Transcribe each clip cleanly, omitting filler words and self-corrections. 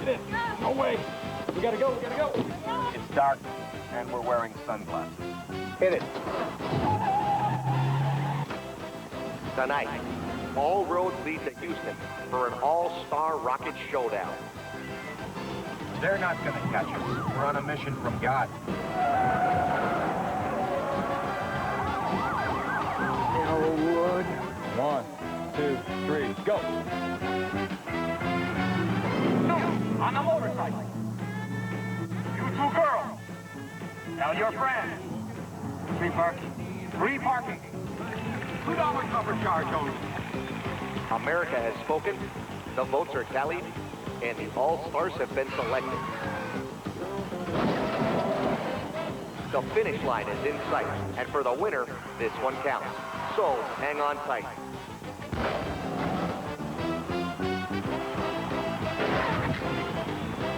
Get in. No way. We gotta go. It's dark, and we're wearing sunglasses. Hit it. Tonight, all roads lead to Houston for an all-star rocket showdown. They're not gonna catch us. We're on a mission from God. Elwood. 1, 2, 3, go. On the motorcycle. You two girls. Tell your friends. Free parking. Free parking. $2 cover charge only. America has spoken, the votes are tallied, and the All-Stars have been selected. The finish line is in sight, and for the winner, this one counts. So, hang on tight.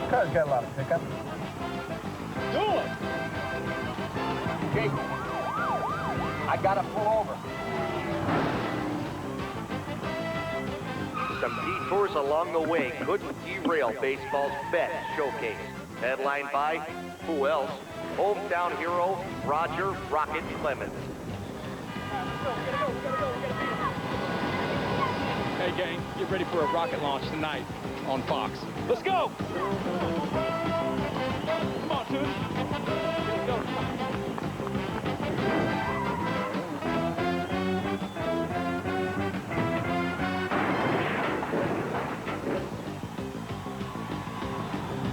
Car's got a lot of pickup. Do it. Jake, I gotta pull over. Some detours along the way couldn't derail baseball's best showcase. Headlined by, who else? Hometown hero, Roger Rocket Clemens. Hey, gang, get ready for a rocket launch tonight on Fox. Let's go! Come on, Tootie. Let's go.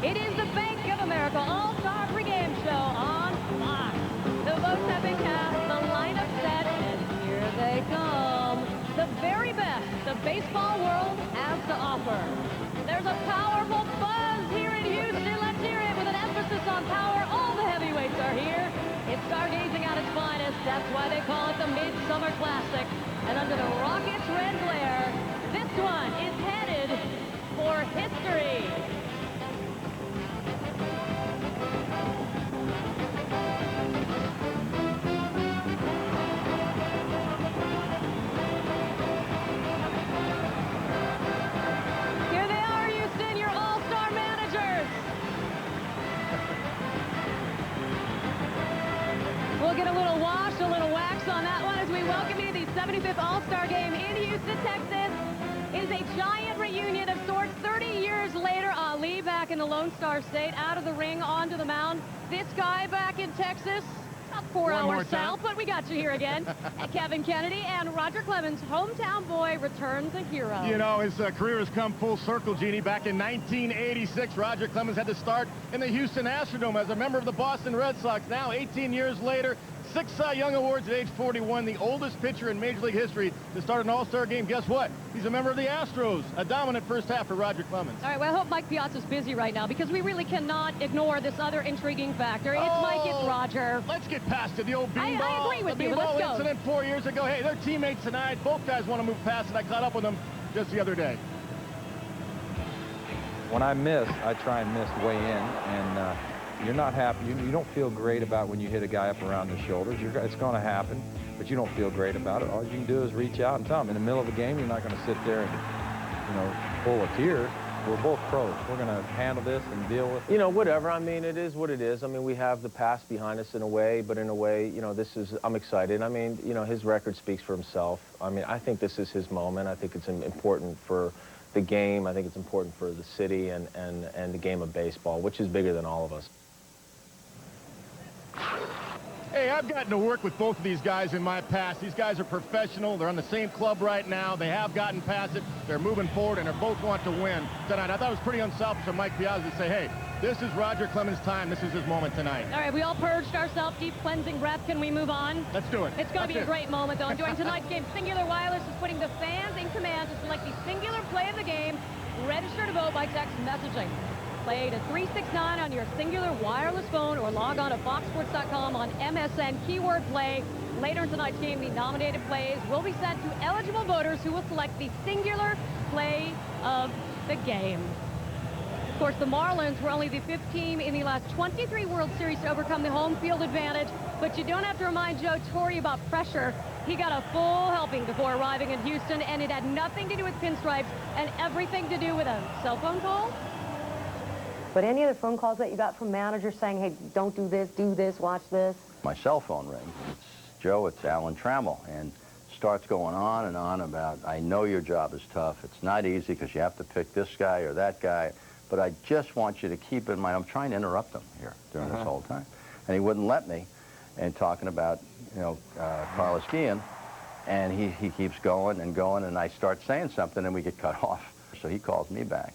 It is the Bank of America All-Star pregame show on Fox. The votes have been cast, the lineup set, and here they come. The very best the baseball world has to offer. There's a powerful buzz here in Houston. Let's hear it with an emphasis on power. All the heavyweights are here. It's stargazing at its finest. That's why they call it the Midsummer Classic. And under the Rockets' red glare, this one is headed for history. We'll get a little wash, a little wax on that one as we welcome you to the 75th All-Star Game in Houston, Texas. It is a giant reunion of sorts. 30 years later, Ali back in the Lone Star State, out of the ring, onto the mound. This guy back in Texas, about 4 hours south, but we got you here again. Kevin Kennedy and Roger Clemens, hometown boy, returns a hero. You know, his career has come full circle, Jeannie. Back in 1986, Roger Clemens had to start in the Houston Astrodome as a member of the Boston Red Sox. Now, 18 years later, 6 Cy Young Awards at age 41, the oldest pitcher in Major League history to start an All-Star game. Guess what? He's a member of the Astros. A dominant first half for Roger Clemens. All right, well, I hope Mike Piazza's busy right now because we really cannot ignore this other intriguing factor. It's Mike, it's Roger. Let's get past it. The old beanball. I agree with the you. beanball Let's go. incident 4 years ago. Hey, they're teammates tonight. Both guys want to move past it. I caught up with them just the other day. When I miss, I try and miss way in, and you're not happy. You don't feel great about when you hit a guy up around the shoulders. It's going to happen, but you don't feel great about it. All you can do is reach out and tell them. In the middle of a game, you're not going to sit there and, pull a tear. We're both pros. We're going to handle this and deal with it. You know, whatever. I mean, it is what it is. I mean, we have the past behind us in a way, but in a way, I'm excited. I mean, his record speaks for himself. I mean, I think this is his moment. I think it's important for the game. I think it's important for the city and the game of baseball, which is bigger than all of us. Hey, I've gotten to work with both of these guys in my past. These guys are professional. They're on the same club right now. They have gotten past it. They're moving forward, and they both want to win tonight. I thought it was pretty unselfish of Mike Piazza to say, hey, this is Roger Clemens' time. This is his moment tonight. All right, we all purged ourselves. Deep cleansing breath. Can we move on? Let's do it. It's going to be a great moment, though. And during tonight's game, Singular Wireless is putting the fans in command to select the singular play of the game. Register to vote by text messaging. Play to 369 on your Singular wireless phone or log on to foxsports.com on MSN keyword play. Later in tonight's game, the nominated plays will be sent to eligible voters who will select the singular play of the game. Of course, the Marlins were only the 5th team in the last 23 World Series to overcome the home field advantage, but you don't have to remind Joe Torre about pressure. He got a full helping before arriving in Houston, and it had nothing to do with pinstripes and everything to do with a cell phone call. But any other phone calls that you got from managers saying, hey, don't do this, watch this? My cell phone rings. It's Joe, it's Alan Trammell, and starts going on and on about, I know your job is tough. It's not easy because you have to pick this guy or that guy, but I just want you to keep in mind, I'm trying to interrupt him here during this whole time. And he wouldn't let me, and talking about, you know, Carlos Guillen, and he keeps going, and I start saying something, and we get cut off. So he calls me back,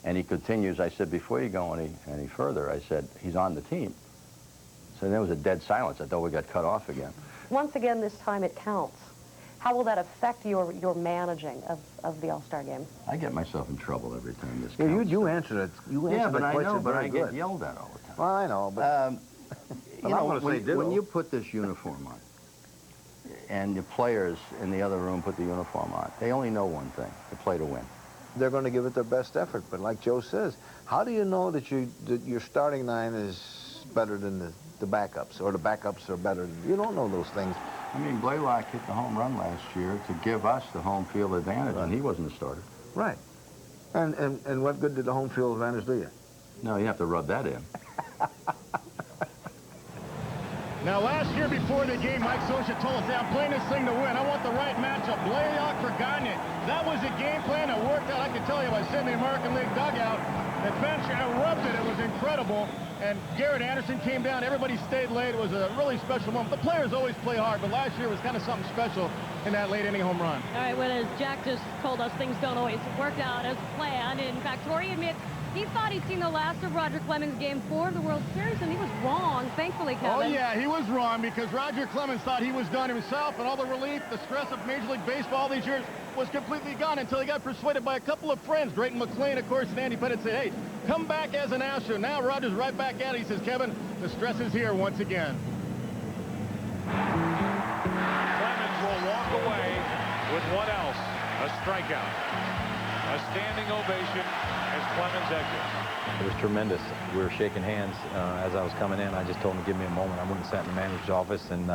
and he continues. I said, before you go any further, I said, he's on the team. So there was a dead silence. I thought we got cut off again. Once again, this time it counts. How will that affect your managing of the All-Star Game? I get myself in trouble every time this Yeah, counts. you answered it. You answered but the I question know, but very I good. get yelled at all the time. Well, I know, but You know, I'm gonna say when you put this uniform on, and the players in the other room put the uniform on, they only know one thing: to play to win. they're going to give it their best effort. But like Joe says, how do you know that your starting nine is better than the backups, or the backups are better? You don't know those things. I mean, Blaylock hit the home run last year to give us the home field advantage, and he wasn't a starter. Right. And what good did the home field advantage do you? No, you have to rub that in. Now, last year before the game, Mike Scioscia told us, hey, I'm playing this thing to win. I want the right matchup. Blaylock for Gagne. That was the game plan that worked out. I can tell you, I sit in the American League dugout. The bench erupted. It was incredible. And Garrett Anderson came down. Everybody stayed late. It was a really special moment. The players always play hard, but last year was kind of something special in that late inning home run. All right, well, as Jack just told us, things don't always work out as planned. In fact, Torrey admits he thought he'd seen the last of Roger Clemens' Game 4 of the World Series, and he was wrong, thankfully, Kevin. Oh, yeah, he was wrong because Roger Clemens thought he was done himself, and all the relief, the stress of Major League Baseball these years was completely gone until he got persuaded by a couple of friends, Drayton McClain, of course, and Andy Pettit said, hey, come back as an Astro. Now Roger's right back at it. He says, Kevin, the stress is here once again. Clemens will walk away with what else? A strikeout. A standing ovation as Clemens exits. It was tremendous. We were shaking hands as I was coming in. I just told him to give me a moment. I went and sat in the manager's office and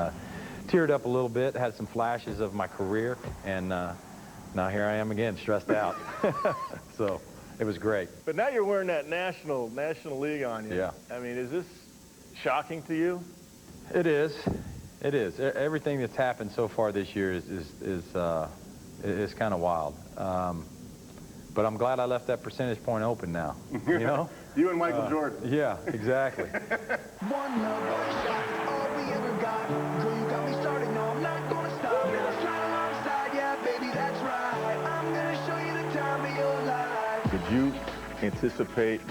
teared up a little bit, had some flashes of my career, and now here I am again, stressed out. So it was great. But now you're wearing that National League on you. Yeah. I mean, is this shocking to you? It is. It is. Everything that's happened so far this year is kind of wild. But I'm glad I left that percentage point open now, you know? You and Michael Jordan. Yeah, exactly. One love, one shot, all we ever got. Girl, you got me started, no, I'm not gonna stop. Now slide alongside, yeah, baby, that's right. I'm gonna show you the time of your life. Did you anticipate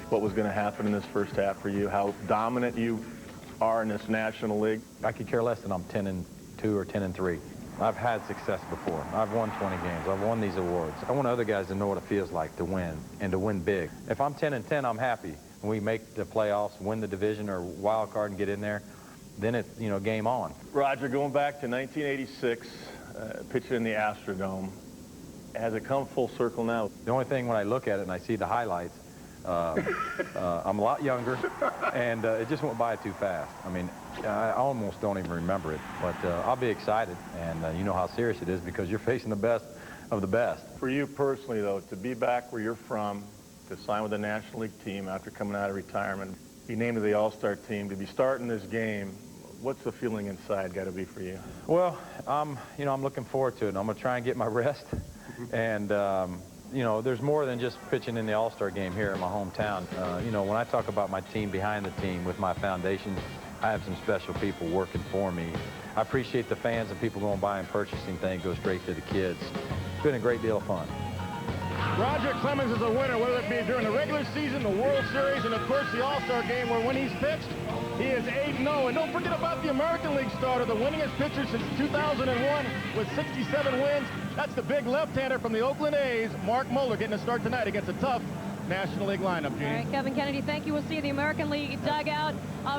what was going to happen in this first half for you? How dominant you are in this National League? I could care less than I'm 10-2 or 10-3. I've had success before. I've won 20 games. I've won these awards. I want other guys to know what it feels like to win, and to win big. If I'm 10-10, I'm happy. When we make the playoffs, win the division or wild card and get in there, then it's, you know, game on. Roger, going back to 1986, pitching in the Astrodome, has it come full circle now? The only thing when I look at it and I see the highlights, I'm a lot younger, and it just went by too fast. I mean, I almost don't even remember it, but I'll be excited, and you know how serious it is because you're facing the best of the best. For you personally, though, to be back where you're from, to sign with the National League team after coming out of retirement, be named to the All-Star team, to be starting this game, what's the feeling inside got to be for you? Well, you know, I'm looking forward to it. I'm going to try and get my rest, and you know, there's more than just pitching in the All-Star game here in my hometown. You know, when I talk about my team behind the team with my foundation, I have some special people working for me. I appreciate the fans and people going by and purchasing things, go straight to the kids. It's been a great deal of fun. Roger Clemens is a winner, whether it be during the regular season, the World Series, and of course the All-Star game, where when he's pitched, he is 8-0. And don't forget about the American League starter, the winningest pitcher since 2001 with 67 wins. That's the big left-hander from the Oakland A's, Mark Muller, getting a start tonight against a tough National League lineup, Jeannie. All right, Kevin Kennedy, thank you. We'll see you in the American League dugout.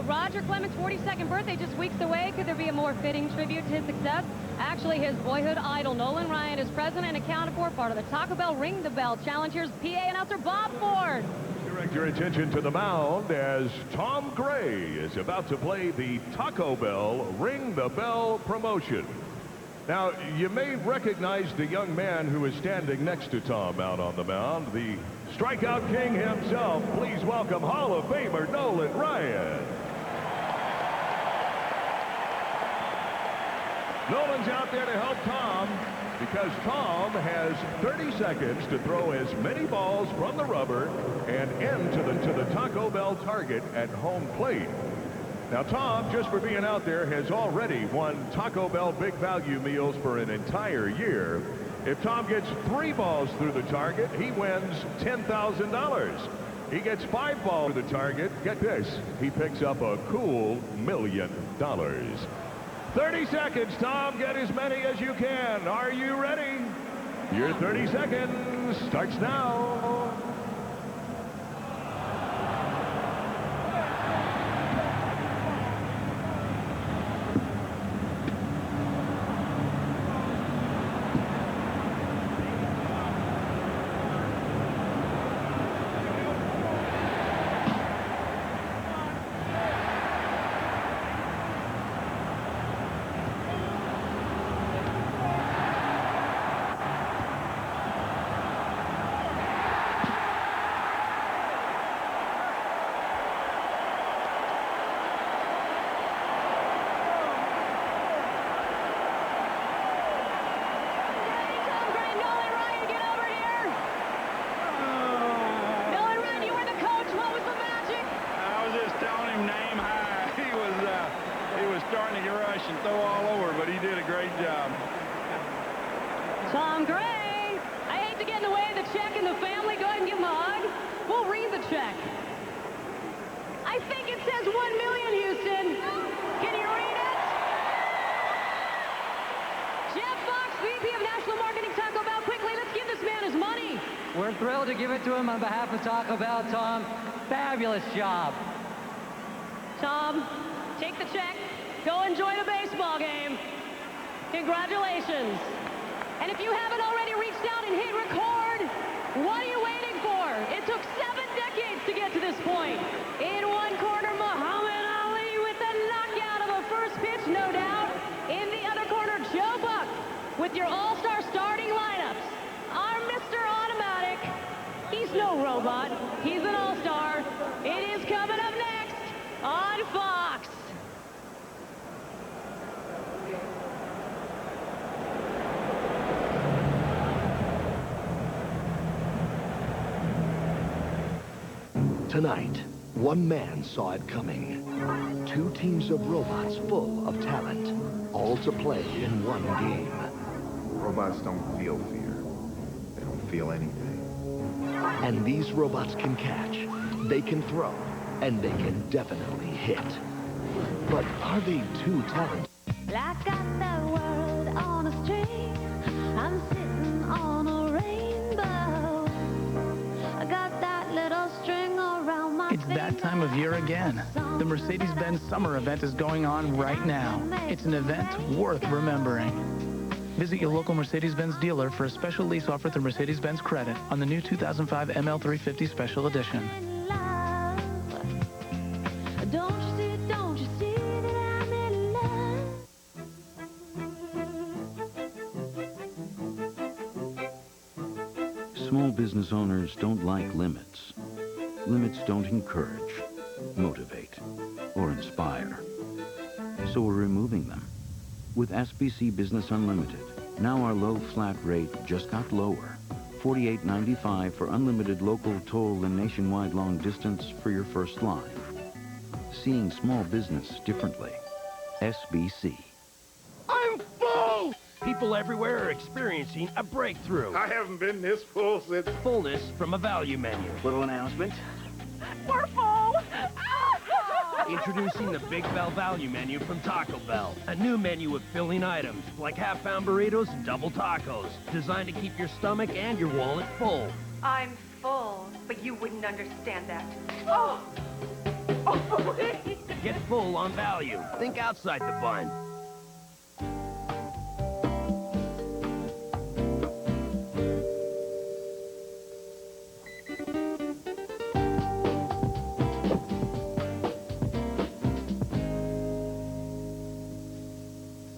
Roger Clemens' 42nd birthday just weeks away. Could there be a more fitting tribute to his success? Actually, his boyhood idol, Nolan Ryan, is present and accounted for, part of the Taco Bell Ring the Bell Challenge. Here's PA announcer Bob Ford. Direct your attention to the mound as Tom Gray is about to play the Taco Bell Ring the Bell promotion. Now, you may recognize the young man who is standing next to Tom out on the mound, the Strikeout king himself, please welcome Hall of Famer Nolan Ryan. Nolan's out there to help Tom because Tom has 30 seconds to throw as many balls from the rubber and into the Taco Bell target at home plate. Now, Tom, just for being out there, has already won Taco Bell Big Value meals for an entire year. If Tom gets 3 balls through the target, he wins $10,000. He gets 5 balls through the target. Get this, he picks up a cool $1 million. 30 seconds, Tom. Get as many as you can. Are you ready? Your 30 seconds starts now. Starting to rush and throw all over, but he did a great job. Tom Gray, I hate to get in the way of the check and the family. Go ahead and give him a hug. We'll read the check. I think it says $1 million, Houston. Can you read it? Jeff Fox, VP of National Marketing, Taco Bell. Quickly, let's give this man his money. We're thrilled to give it to him on behalf of Taco Bell. Tom, fabulous job. Tom, take the check. Go enjoy the baseball game. Congratulations. And if you haven't already reached out and hit record, what are you waiting for? It took 7 decades to get to this point. In one corner, Muhammad Ali with the knockout of a first pitch, no doubt. In the other corner, Joe Buck with your all-star starting lineups. Our Mr. Automatic. He's no robot. He's an all-star. It is coming up next on Fox. Tonight, one man saw it coming. 2 teams of robots full of talent, all to play in one game. Robots don't feel fear. They don't feel anything. And these robots can catch, they can throw, and they can definitely hit. But are they too talented? I got the world on a string. I'm sitting on a rainbow. I got that little string around my It's that time of year again. The Mercedes-Benz Summer Event is going on right now. It's an event worth remembering. Visit your local Mercedes-Benz dealer for a special lease offer through Mercedes-Benz Credit on the new 2005 ML350 Special Edition. Don't you see that I'm in love? Small business owners don't like limits. Limits don't encourage, motivate, or inspire. So we're removing them. With SBC Business Unlimited, now our low flat rate just got lower. $48.95 for unlimited local toll and nationwide long distance for your first line. Seeing small business differently. SBC. I'm full! People everywhere are experiencing a breakthrough. I haven't been this full since... Fullness from a value menu. Little announcement. We're full! Introducing the Big Bell Value Menu from Taco Bell. A new menu of filling items, like half-pound burritos and double tacos. Designed to keep your stomach and your wallet full. I'm full, but you wouldn't understand that. Oh! Oh, Get full on value. Think outside the bun.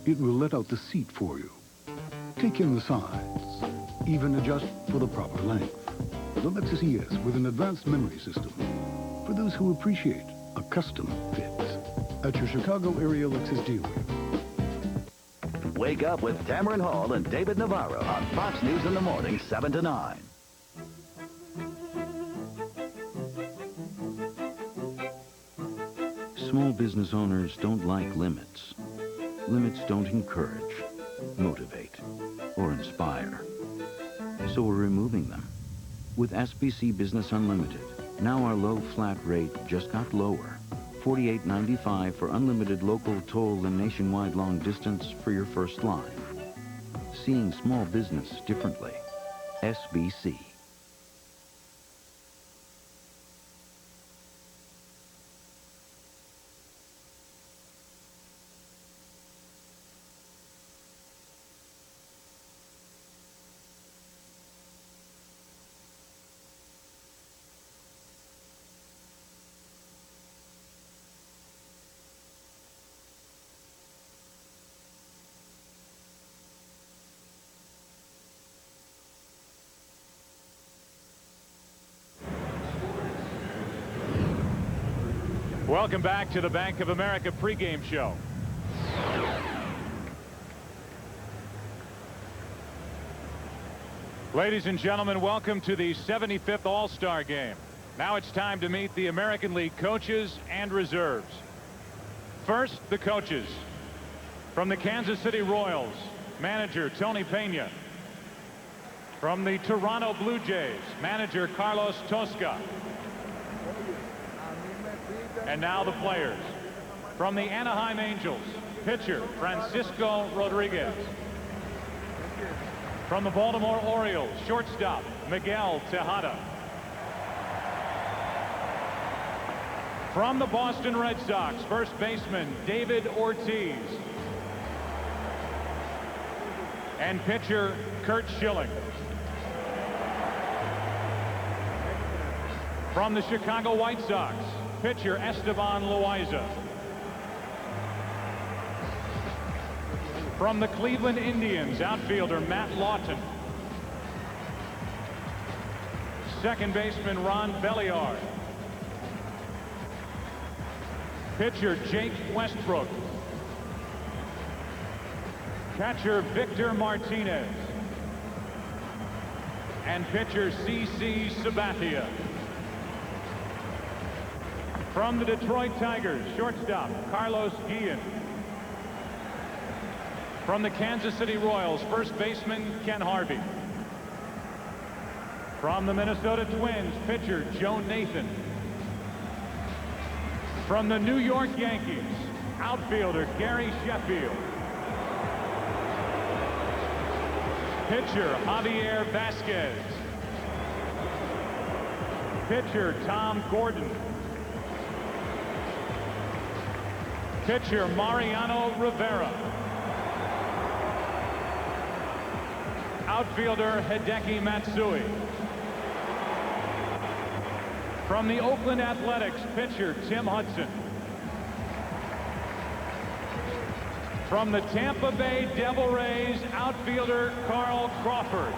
It will let out the seat for you. Take in the sides. Even adjust for the proper length. for the Lexus ES with an advanced memory system. For those who appreciate a custom fit. At your Chicago area Lexus dealer. Wake up with Tamron Hall and David Navarro on Fox News in the morning, 7 to 9. Small business owners don't like limits. Limits don't encourage, motivate, or inspire. So we're removing them. With SBC Business Unlimited, now our low flat rate just got lower. $48.95 for unlimited local toll and nationwide long distance for your first line. Seeing small business differently. SBC. Welcome back to the Bank of America pregame show. Ladies and gentlemen, welcome to the 75th All Star Game. Now it's time to meet the American League coaches and reserves. First, the coaches. From the Kansas City Royals, manager Tony Pena. From the Toronto Blue Jays, manager Carlos Tosca. And now the players. From the Anaheim Angels, pitcher Francisco Rodriguez. From the Baltimore Orioles, shortstop Miguel Tejada. From the Boston Red Sox, first baseman David Ortiz. And pitcher Curt Schilling. From the Chicago White Sox, pitcher Esteban Loaiza. From the Cleveland Indians, outfielder Matt Lawton. Second baseman Ron Belliard. Pitcher Jake Westbrook. Catcher Victor Martinez. And pitcher CC Sabathia. From the Detroit Tigers, shortstop Carlos Guillen. From the Kansas City Royals, first baseman Ken Harvey. From the Minnesota Twins, pitcher Joe Nathan. From the New York Yankees, outfielder Gary Sheffield. Pitcher Javier Vasquez. Pitcher Tom Gordon. Pitcher Mariano Rivera. Outfielder Hideki Matsui. From the Oakland Athletics, pitcher Tim Hudson. From the Tampa Bay Devil Rays, outfielder Carl Crawford.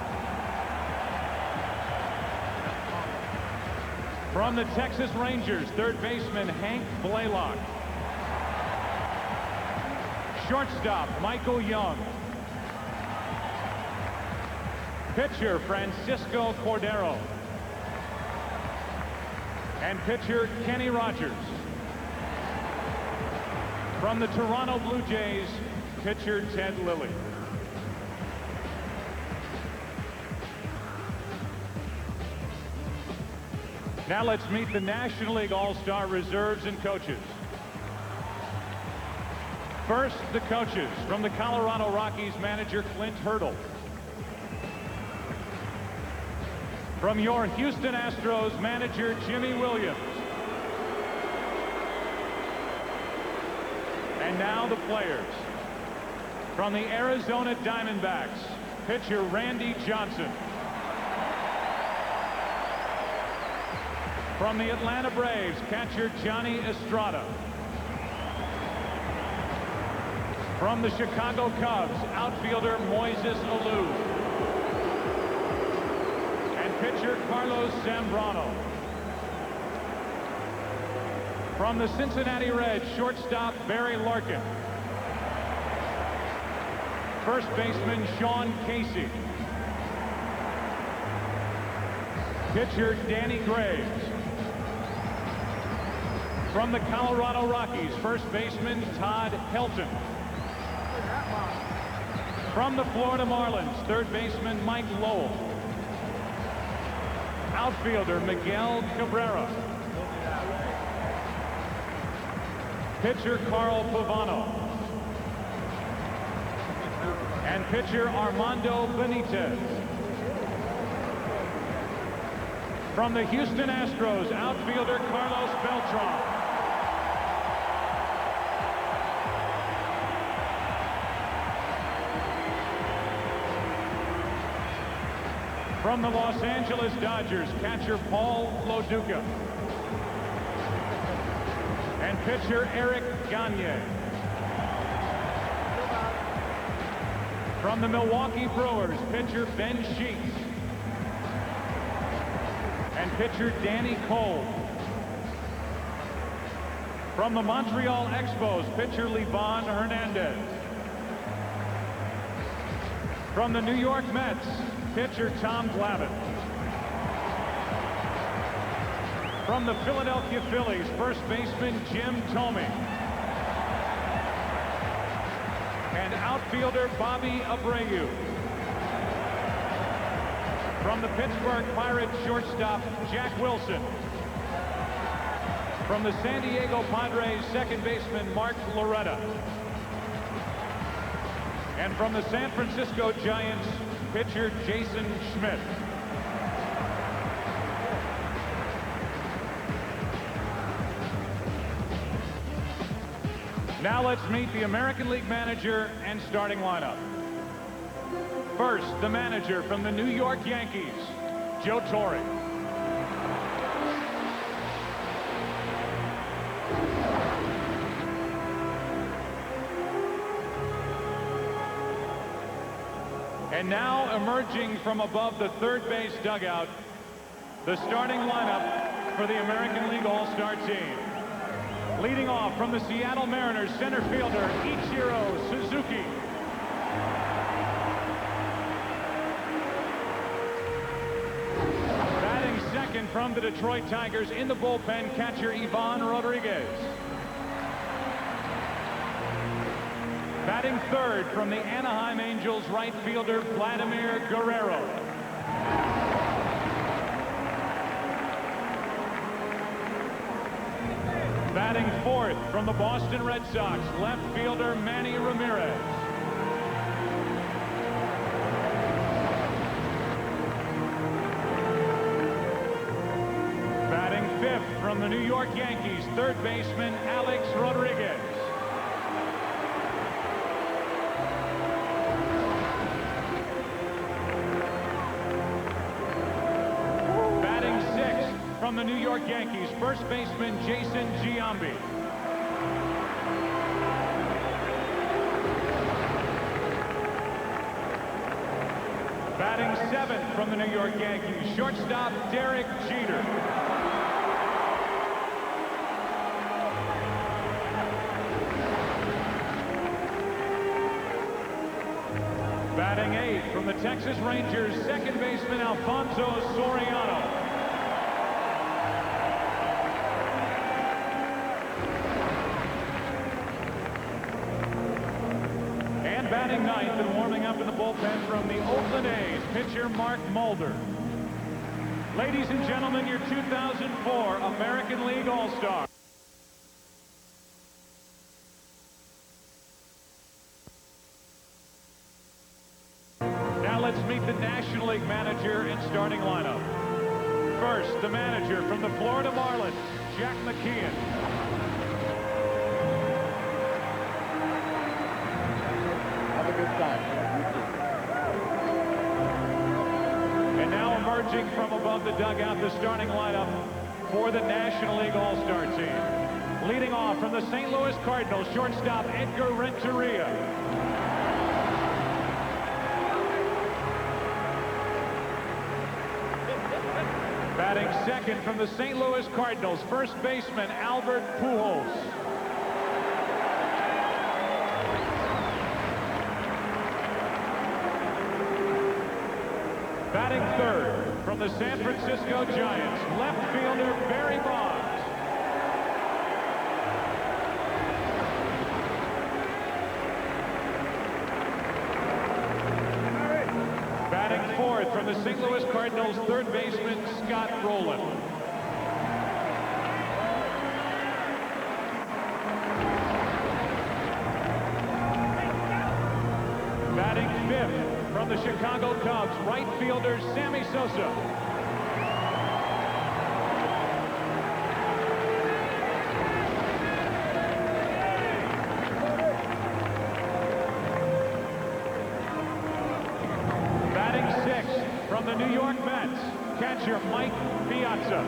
From the Texas Rangers, third baseman Hank Blaylock. Shortstop Michael Young. Pitcher Francisco Cordero. And pitcher Kenny Rogers. From the Toronto Blue Jays, pitcher Ted Lilly. Now let's meet the National League All-Star reserves and coaches. First, the coaches. From the Colorado Rockies, manager Clint Hurdle. From your Houston Astros, manager Jimmy Williams. And now the players. From the Arizona Diamondbacks, pitcher Randy Johnson. From the Atlanta Braves, catcher Johnny Estrada. From the Chicago Cubs, outfielder Moises Alou. And pitcher Carlos Zambrano. From the Cincinnati Reds, shortstop Barry Larkin. First baseman Sean Casey. Pitcher Danny Graves. From the Colorado Rockies, first baseman Todd Helton. From the Florida Marlins, third baseman Mike Lowell. Outfielder Miguel Cabrera. Pitcher Carl Pavano. And pitcher Armando Benitez. From the Houston Astros, outfielder Carlos Beltran. From the Los Angeles Dodgers, catcher Paul Loduca. And pitcher Eric Gagne. From the Milwaukee Brewers, pitcher Ben Sheets. And pitcher Danny Cole. From the Montreal Expos, pitcher Livan Hernandez. From the New York Mets, pitcher Tom Glavine. From the Philadelphia Phillies, first baseman Jim Thome. And outfielder Bobby Abreu. From the Pittsburgh Pirates, shortstop Jack Wilson. From the San Diego Padres, second baseman Mark Loretta. And from the San Francisco Giants, pitcher Jason Schmidt. Now let's meet the American League manager and starting lineup. First, the manager from the New York Yankees, Joe Torre. And now emerging from above the third base dugout, the starting lineup for the American League All Star team. Leading off from the Seattle Mariners, center fielder Ichiro Suzuki. Batting second from the Detroit Tigers in the bullpen, catcher Ivan Rodriguez. Batting third from the Anaheim Angels, right fielder Vladimir Guerrero. Batting fourth from the Boston Red Sox, left fielder Manny Ramirez. Batting fifth from the New York Yankees, third baseman Alex Rodriguez. From the New York Yankees, first baseman Jason Giambi. Batting seventh from the New York Yankees, shortstop Derek Jeter. Batting eighth from the Texas Rangers, second baseman Alfonso Soriano. Batting ninth and warming up in the bullpen from the Oakland A's, pitcher Mark Mulder. Ladies and gentlemen, your 2004 American League All-Star. Now let's meet the National League manager and starting lineup. First, the manager from the Florida Marlins, Jack McKeon. Good time. And now emerging from above the dugout, the starting lineup for the National League All-Star team. Leading off from the St. Louis Cardinals, shortstop Edgar Renteria. Batting second from the St. Louis Cardinals, first baseman Albert Pujols. Batting third from the San Francisco Giants, left fielder Barry Bonds. Batting fourth from the St. Louis Cardinals, third baseman Scott Rowland. Batting fifth from the Chicago Cubs, right fielder Sammy Sosa. From the New York Mets, catcher Mike Piazza.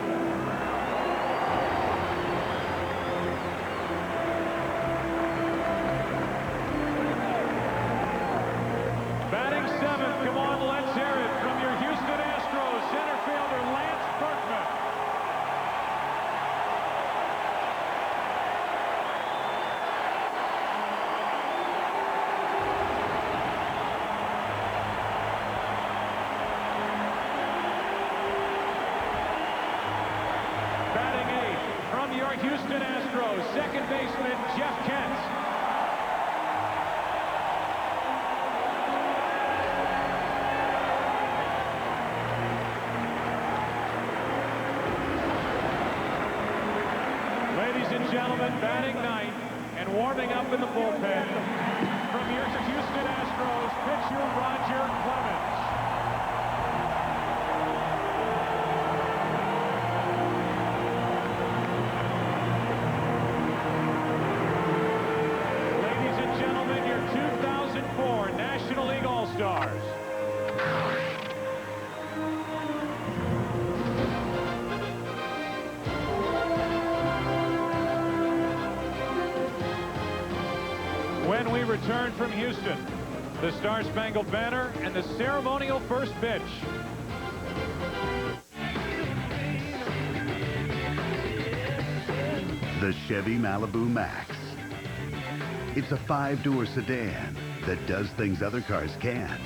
Batting seventh, come on, let's hear it, from your Houston Astros, center fielder Lance Berkman. Your Houston Astros, second baseman Jeff Kent. Ladies and gentlemen, batting ninth and warming up in the bullpen from your Houston Astros, pitcher Roger Clemens. National League All Stars. When we return from Houston, the Star-Spangled Banner and the ceremonial first pitch. The Chevy Malibu Max. It's a 5-door sedan that does things other cars can't.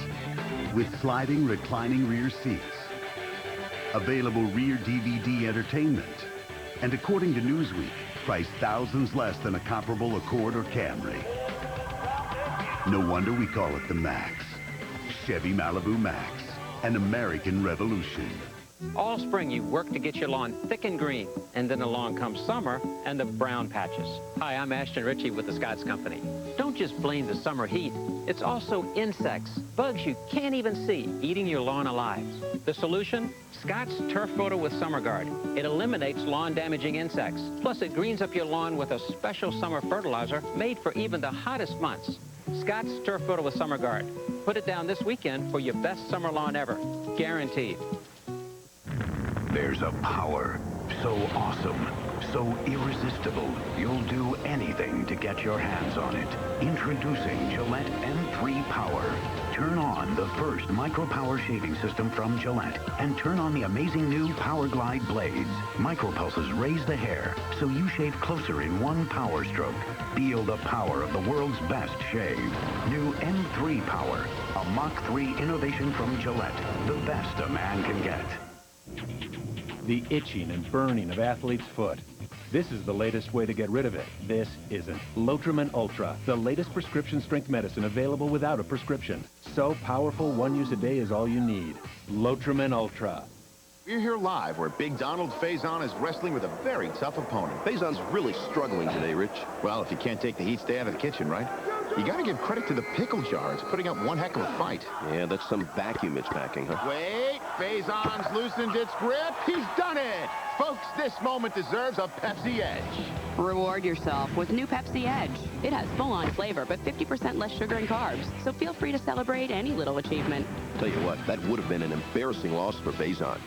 With sliding, reclining rear seats, available rear DVD entertainment, and according to Newsweek, priced thousands less than a comparable Accord or Camry. No wonder we call it the Max. Chevy Malibu Max, an American revolution. All spring you work to get your lawn thick and green, and then along comes summer and the brown patches. Hi, I'm Ashton Ritchie with the Scotts Company. Don't just blame the summer heat. It's also insects, bugs you can't even see, eating your lawn alive. The solution? Scotts Turf Photo with Summer Guard. It eliminates lawn-damaging insects. Plus, it greens up your lawn with a special summer fertilizer made for even the hottest months. Scotts Turf Photo with Summer Guard. Put it down this weekend for your best summer lawn ever. Guaranteed. There's a power so awesome, so irresistible, you'll do anything to get your hands on it. Introducing Gillette M3 Power. Turn on the first micro-power shaving system from Gillette and turn on the amazing new Power Glide blades. Micropulses raise the hair so you shave closer in one power stroke. Feel the power of the world's best shave. New M3 Power, a Mach 3 innovation from Gillette. The best a man can get. The itching and burning of athlete's foot. This is the latest way to get rid of it. This isn't. Lotrimin Ultra, the latest prescription strength medicine available without a prescription. So powerful, one use a day is all you need. Lotrimin Ultra. We're here live where Big Donald Faison is wrestling with a very tough opponent. Faison's really struggling today, Rich. Well, if you can't take the heat, stay out of the kitchen, right? You gotta give credit to the pickle jar. It's putting up one heck of a fight. Yeah, that's some vacuum it's packing, huh? Wait, Faison's loosened its grip. He's done it! Folks, this moment deserves a Pepsi Edge. Reward yourself with new Pepsi Edge. It has full-on flavor, but 50% less sugar and carbs. So feel free to celebrate any little achievement. Tell you what, that would have been an embarrassing loss for Faison.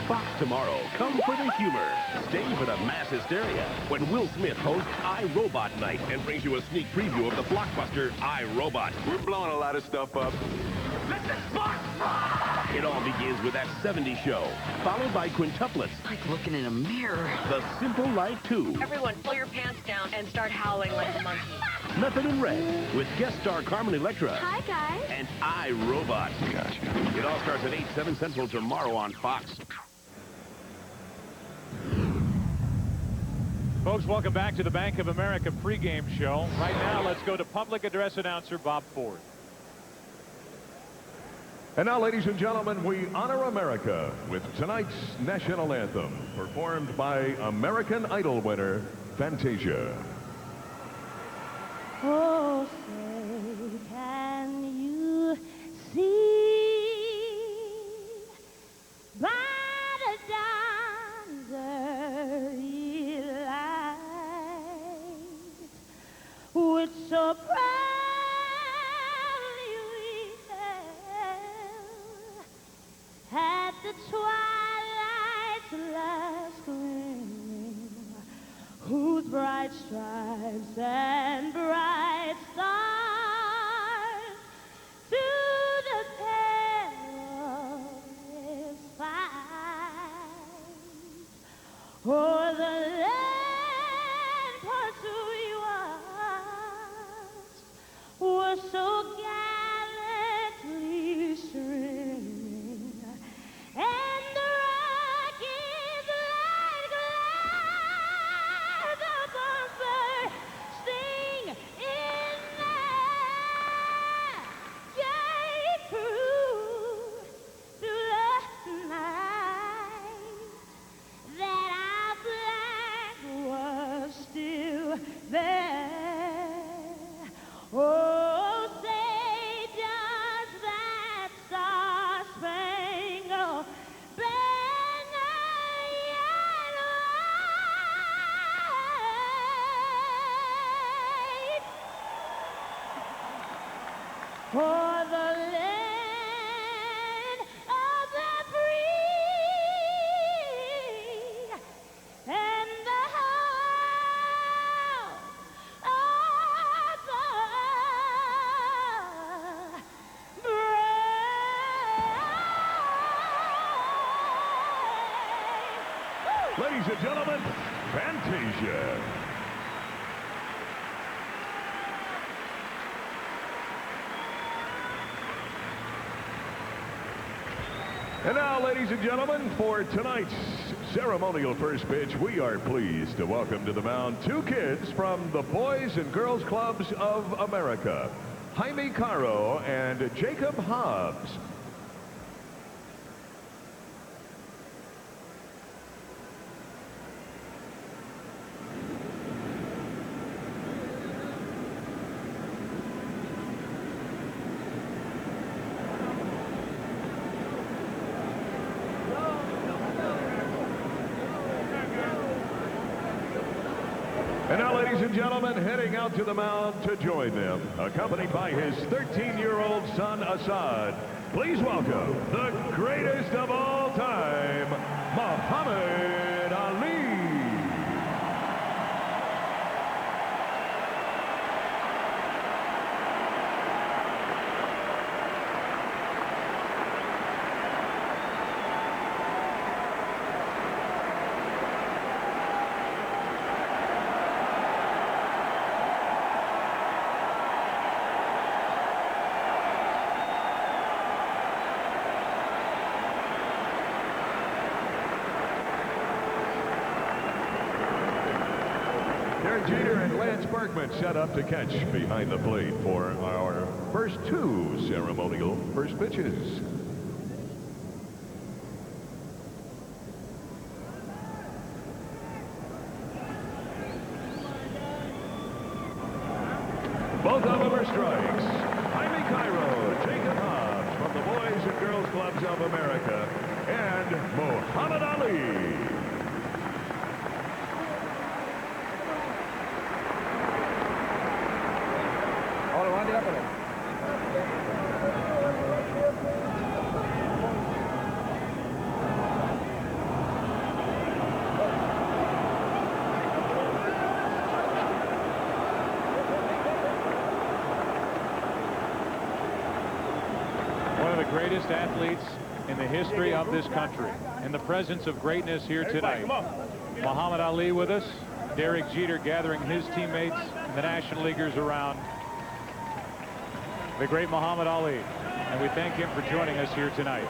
Fox tomorrow, come for the humor. Stay for the mass hysteria when Will Smith hosts iRobot Night and brings you a sneak preview of the blockbuster iRobot. We're blowing a lot of stuff up. Let the sparks fly! It all begins with that 70 show, followed by quintuplets. Like looking in a mirror. The Simple Life 2. Everyone, pull your pants down and start howling like a monkey. Nothing in Red, with guest star Carmen Electra. Hi, guys. And I, Robot. Gotcha. It all starts at 8, 7 Central tomorrow on Fox. Folks, welcome back to the Bank of America pregame show. Right now, let's go to public address announcer Bob Ford. And now, ladies and gentlemen, we honor America with tonight's national anthem, performed by American Idol winner, Fantasia. Oh, say, can you see by the dawn's early light, which so proudly we hailed at the twilight's last gleaming, whose bright stripes and bright stars to the perilous fight o'er the ramparts we watched were so gallantly streaming, and the rockets like clouds upon bursting in their gay crew through the night, that our flag was still there. Oh, say does that star-spangled banner yet wave for the land of the free and the home of the brave. Ladies and gentlemen, Fantasia. And now, ladies and gentlemen, for tonight's ceremonial first pitch, we are pleased to welcome to the mound two kids from the Boys and Girls Clubs of America, Jaime Caro and Jacob Hobbs. And now, ladies and gentlemen, heading out to the mound to join them, accompanied by his 13-year-old son, Assad, please welcome the greatest of all time, Muhammad Ali. Jeter and Lance Berkman set up to catch behind the plate for our first two ceremonial first pitches. Both of them are strikes. Jaime Caro, Jacob Hobbs from the Boys and Girls Clubs of America, and Muhammad Ali. One of the greatest athletes in the history of this country. In the presence of greatness here tonight. Muhammad Ali with us. Derek Jeter gathering his teammates and the National Leaguers around the great Muhammad Ali. And we thank him for joining us here tonight.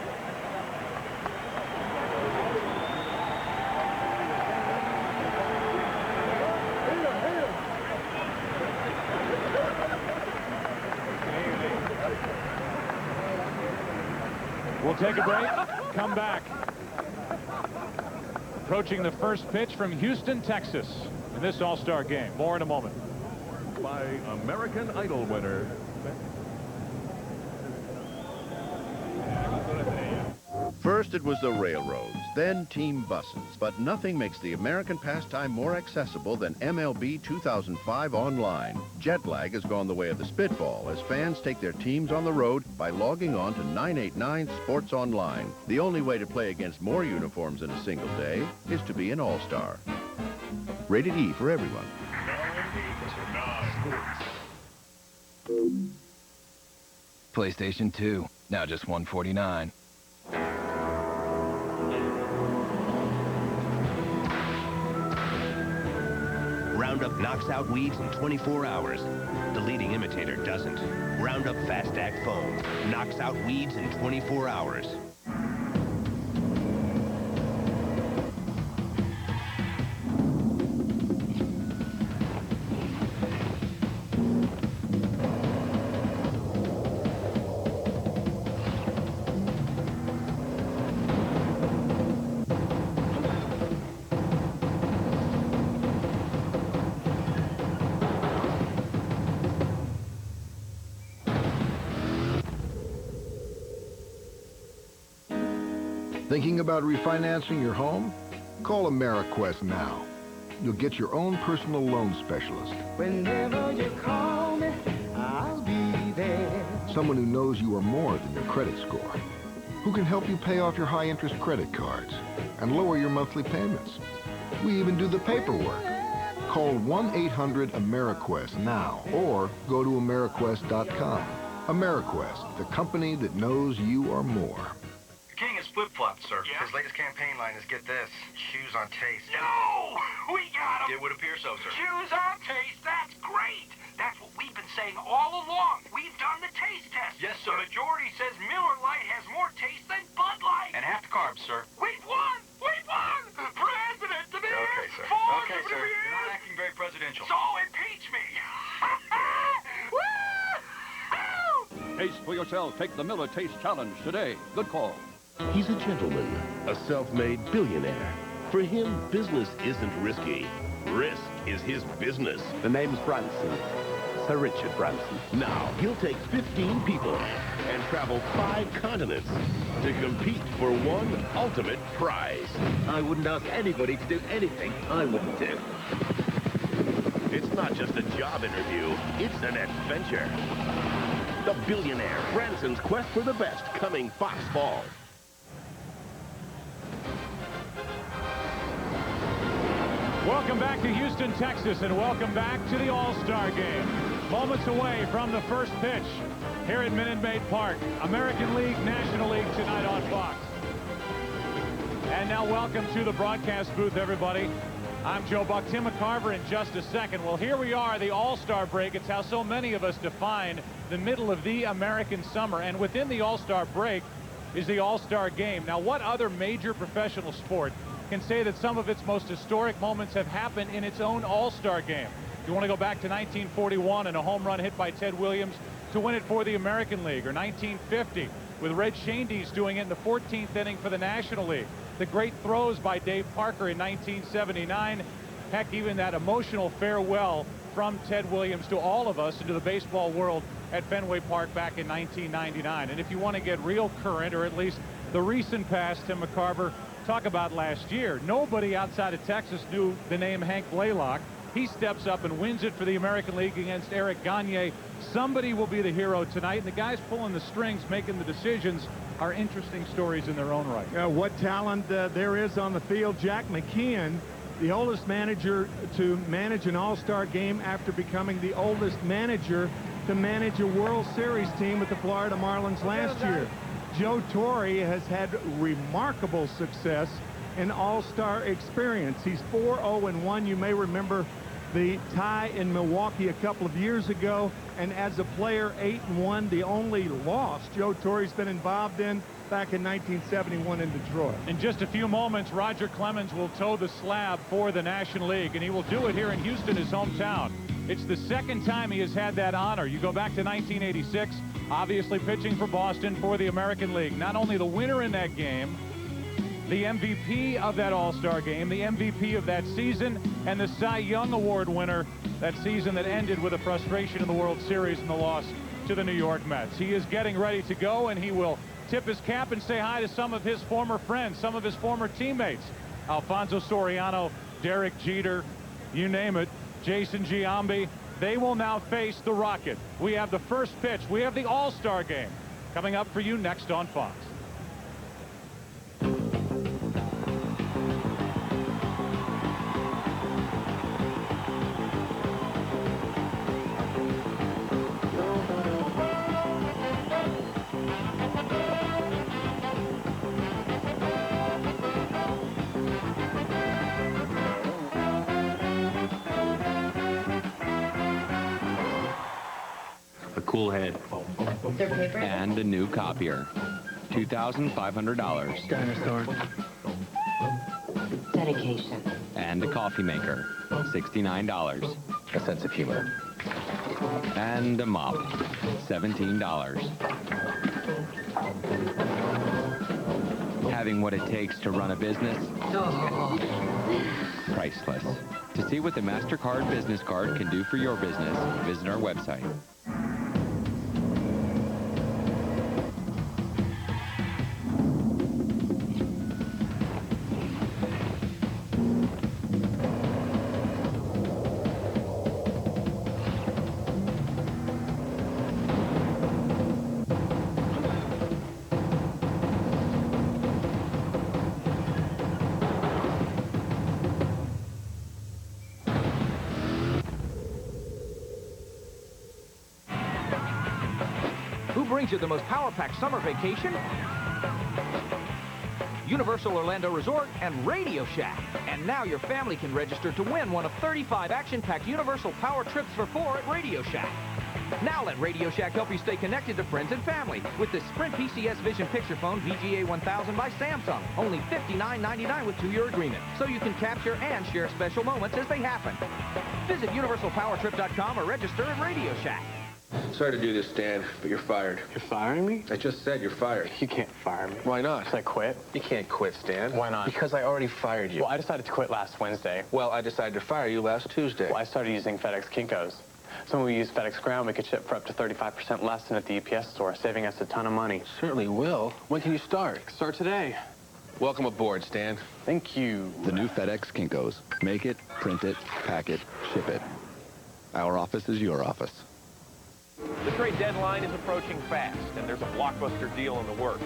We'll take a break, come back. Approaching the first pitch from Houston, Texas in this All-Star game. More in a moment. By American Idol winner. First it was the railroads, then team buses. But nothing makes the American pastime more accessible than MLB 2005 online. Jet lag has gone the way of the spitball as fans take their teams on the road by logging on to 989 Sports Online. The only way to play against more uniforms in a single day is to be an all-star. Rated E for everyone. PlayStation 2, now just $149. Roundup knocks out weeds in 24 hours. The leading imitator doesn't. Roundup Fast Act Foam knocks out weeds in 24 hours. Thinking about refinancing your home? Call AmeriQuest now. You'll get your own personal loan specialist. Whenever you call me, I'll be there. Someone who knows you are more than your credit score. Who can help you pay off your high-interest credit cards and lower your monthly payments. We even do the paperwork. Call 1-800-AmeriQuest now or go to AmeriQuest.com. AmeriQuest, the company that knows you are more. King is flip-flops, sir. Yeah? His latest campaign line is, get this, shoes on taste. No! We got him! It would appear so, sir. Shoes on taste, that's great! That's what we've been saying all along. We've done the taste test. Yes, sir. The majority says Miller Lite has more taste than Bud Light. And half the carbs, sir. We've won! We've won! President to me! Okay, sir. Okay, sir. You're not acting very presidential. So impeach me! Taste for yourself. Take the Miller Taste Challenge today. Good call. He's a gentleman, a self-made billionaire. For him, business isn't risky. Risk is his business. The name's Branson. Sir Richard Branson. Now, he'll take 15 people and travel 5 continents to compete for one ultimate prize. I wouldn't ask anybody to do anything I wouldn't do. It's not just a job interview, it's an adventure. The billionaire Branson's quest for the best, coming Fox Fall. Welcome back to Houston, Texas, and welcome back to the All-Star Game. Moments away from the first pitch here at Minute Maid Park. American League, National League tonight on Fox. And now welcome to the broadcast booth, everybody. I'm Joe Buck. Tim McCarver in just a second. Well, here we are, the All-Star break. It's how so many of us define the middle of the American summer. And within the All-Star break is the All-Star Game. Now, what other major professional sport can say that some of its most historic moments have happened in its own All-Star Game? You want to go back to 1941 and a home run hit by Ted Williams to win it for the American League, or 1950 with Red Shandies doing it in the 14th inning for the National League. The great throws by Dave Parker in 1979. Heck, even that emotional farewell from Ted Williams to all of us into the baseball world at Fenway Park back in 1999. And if you want to get real current, or at least the recent past, Tim McCarver, talk about last year. Nobody outside of Texas knew the name Hank Blaylock. He steps up and wins it for the American League against Eric Gagne. Somebody will be the hero tonight, and the guys pulling the strings, making the decisions, are interesting stories in their own right. What talent there is on the field. Jack McKeon, the oldest manager to manage an All-Star game after becoming the oldest manager to manage a World Series team with the Florida Marlins last year. Joe Torre has had remarkable success in All-Star experience. He's 4-0-1. You may remember the tie in Milwaukee a couple of years ago. And as a player, 8-1, the only loss Joe Torre's been involved in back in 1971 in Detroit. In just a few moments, Roger Clemens will toe the slab for the National League, and he will do it here in Houston, his hometown. It's the second time he has had that honor. You go back to 1986, obviously pitching for Boston for the American League. Not only the winner in that game, the MVP of that All-Star game, the MVP of that season, and the Cy Young Award winner that season that ended with a frustration in the World Series and the loss to the New York Mets. He is getting ready to go, and he will tip his cap and say hi to some of his former friends, some of his former teammates. Alfonso Soriano, Derek Jeter, you name it, Jason Giambi. They will now face the Rocket. We have the first pitch. We have the All-Star game coming up for you next on Fox. Cool head. And a new copier. $2,500. Dinosaur. Dedication. And a coffee maker. $69. A sense of humor. And a mop. $17. Having what it takes to run a business? Priceless. To see what the MasterCard business card can do for your business, visit our website. Who brings you the most power-packed summer vacation? Universal Orlando Resort and Radio Shack. And now your family can register to win one of 35 action-packed Universal Power Trips for 4 at Radio Shack. Now let Radio Shack help you stay connected to friends and family with the Sprint PCS Vision Picture Phone VGA 1000 by Samsung. Only $59.99 with 2-year agreement, so you can capture and share special moments as they happen. Visit UniversalPowerTrip.com or register at Radio Shack. Sorry to do this, Stan, but you're fired. You're firing me? I just said you're fired. You can't fire me. Why not? Because I quit. You can't quit, Stan. Why not? Because I already fired you. Well, I decided to quit last Wednesday. Well, I decided to fire you last Tuesday. Well, I started using FedEx Kinkos. So when we use FedEx Ground, we could ship for up to 35% less than at the UPS store, saving us a ton of money. Certainly will. When can you start? Start today. Welcome aboard, Stan. Thank you. The new FedEx Kinkos. Make it, print it, pack it, ship it. Our office is your office. The trade deadline is approaching fast, and there's a blockbuster deal in the works.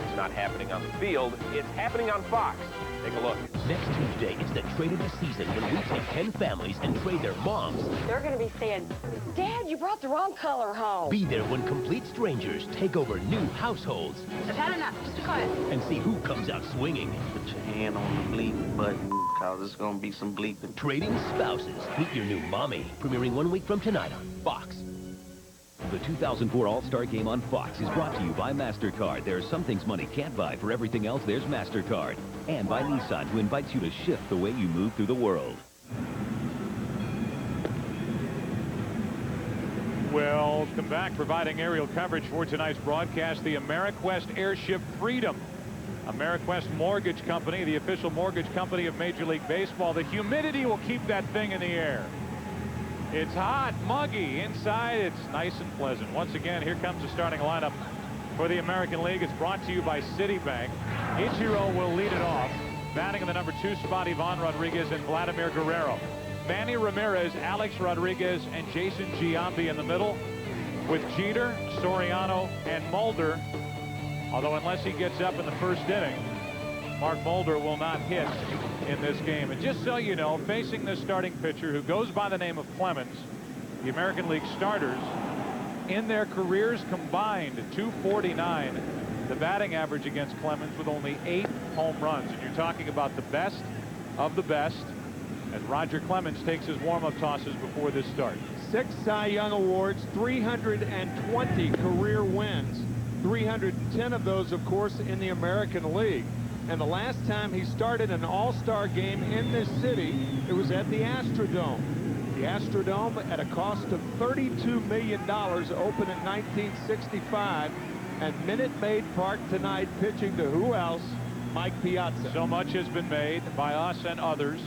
It's not happening on the field, it's happening on Fox. Take a look. Next Tuesday, it's the trade of the season when we take 10 families and trade their moms. They're going to be saying, Dad, you brought the wrong color home. Be there when complete strangers take over new households. I've had enough. Just be quiet. And see who comes out swinging. Put your hand on the bleep button, cause there's going to be some bleeping. Trading spouses. Meet your new mommy. Premiering 1 week from tonight on Fox. The 2004 All-Star Game on Fox is brought to you by MasterCard. There are some things money can't buy. For everything else, there's MasterCard. And by Nissan, who invites you to shift the way you move through the world. Welcome back. Providing aerial coverage for tonight's broadcast, the AmeriQuest Airship Freedom. AmeriQuest Mortgage Company, the official mortgage company of Major League Baseball. The humidity will keep that thing in the air. It's hot, muggy. Inside, it's nice and pleasant. Once again, here comes the starting lineup for the American League. It's brought to you by Citibank. Ichiro will lead it off. Batting in the number 2 spot, Ivan Rodriguez and Vladimir Guerrero. Manny Ramirez, Alex Rodriguez, and Jason Giambi in the middle, with Jeter, Soriano, and Mulder. Although unless he gets up in the first inning, Mark Mulder will not hit in this game. And just so you know, facing this starting pitcher who goes by the name of Clemens, the American League starters in their careers combined, 249 the batting average against Clemens with only 8 home runs. And you're talking about the best of the best as Roger Clemens takes his warm-up tosses before this start. 6 Cy Young Awards, 320 career wins, 310 of those, of course, in the American League. And the last time he started an all-star game in this city, it was at the Astrodome. The Astrodome, at a cost of $32 million, opened in 1965. And Minute Maid Park tonight, pitching to who else? Mike Piazza. So much has been made by us and others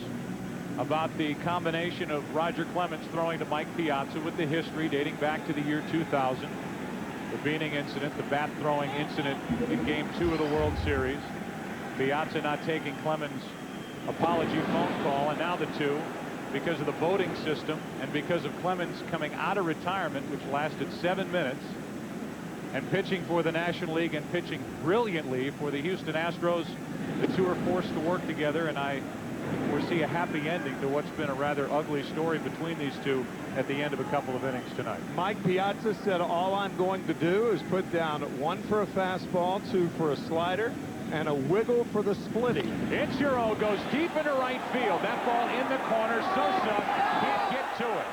about the combination of Roger Clemens throwing to Mike Piazza, with the history dating back to the year 2000. The beaning incident, the bat throwing incident in Game 2 of the World Series. Piazza not taking Clemens' apology phone call, and now the 2 because of the voting system and because of Clemens coming out of retirement, which lasted 7 minutes, and pitching for the National League and pitching brilliantly for the Houston Astros. The 2 are forced to work together, and I foresee a happy ending to what's been a rather ugly story between these 2 at the end of a couple of innings tonight. Mike Piazza said, all I'm going to do is put down 1 for a fastball, 2 for a slider, and a wiggle for the splitty. Ichiro goes deep into right field. That ball in the corner. Sosa can't get to it.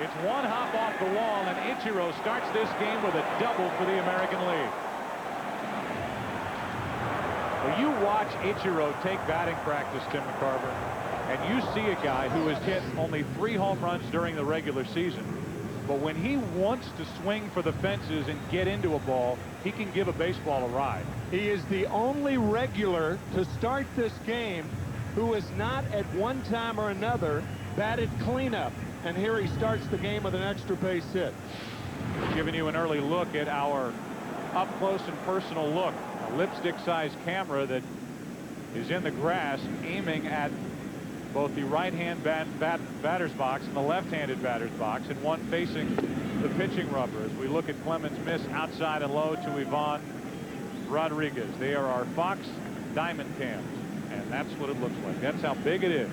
It's 1 hop off the wall, and Ichiro starts this game with a double for the American League. When you watch Ichiro take batting practice, Tim McCarver, and you see a guy who has hit only 3 home runs during the regular season, but when he wants to swing for the fences and get into a ball, he can give a baseball a ride. He is the only regular to start this game who has not at one time or another batted cleanup. And here he starts the game with an extra base hit. Giving you an early look at our up-close and personal look. A lipstick-sized camera that is in the grass, aiming at both the right-hand batter's box and the left-handed batter's box, and one facing the pitching rubber as we look at Clemens' miss outside and low to Ivan Rodriguez. They are our Fox Diamond cams, and that's what it looks like. That's how big it is.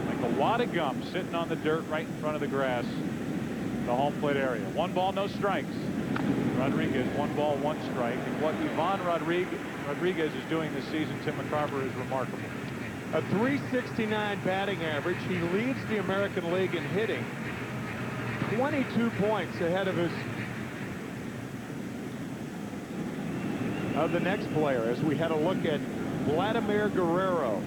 Like a wad of gum sitting on the dirt right in front of the grass, the home plate area. 1 ball, no strikes. Rodriguez, 1 ball, 1 strike. And what Ivan Rodriguez is doing this season, Tim McCarver, is remarkable. A .369 batting average. He leads the American League in hitting. 22 points ahead of the next player, as we had a look at Vladimir Guerrero.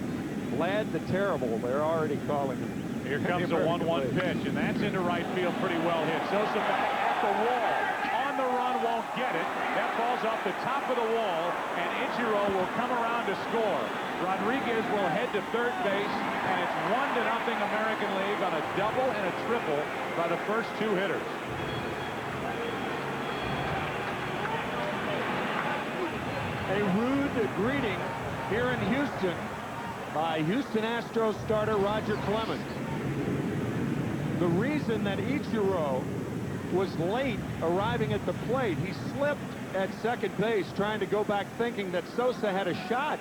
Vlad the Terrible, they're already calling him. Here comes a 1-1 pitch, and that's into right field, pretty well hit. Sosa back at the wall. On the run, won't get it. That falls off the top of the wall, and Ichiro will come around to score. Rodriguez will head to third base, and it's 1-0 American League on a double and a triple by the first 2 hitters. A rude greeting here in Houston by Houston Astros starter Roger Clemens. The reason that Ichiro was late arriving at the plate, he slipped at second base trying to go back, thinking that Sosa had a shot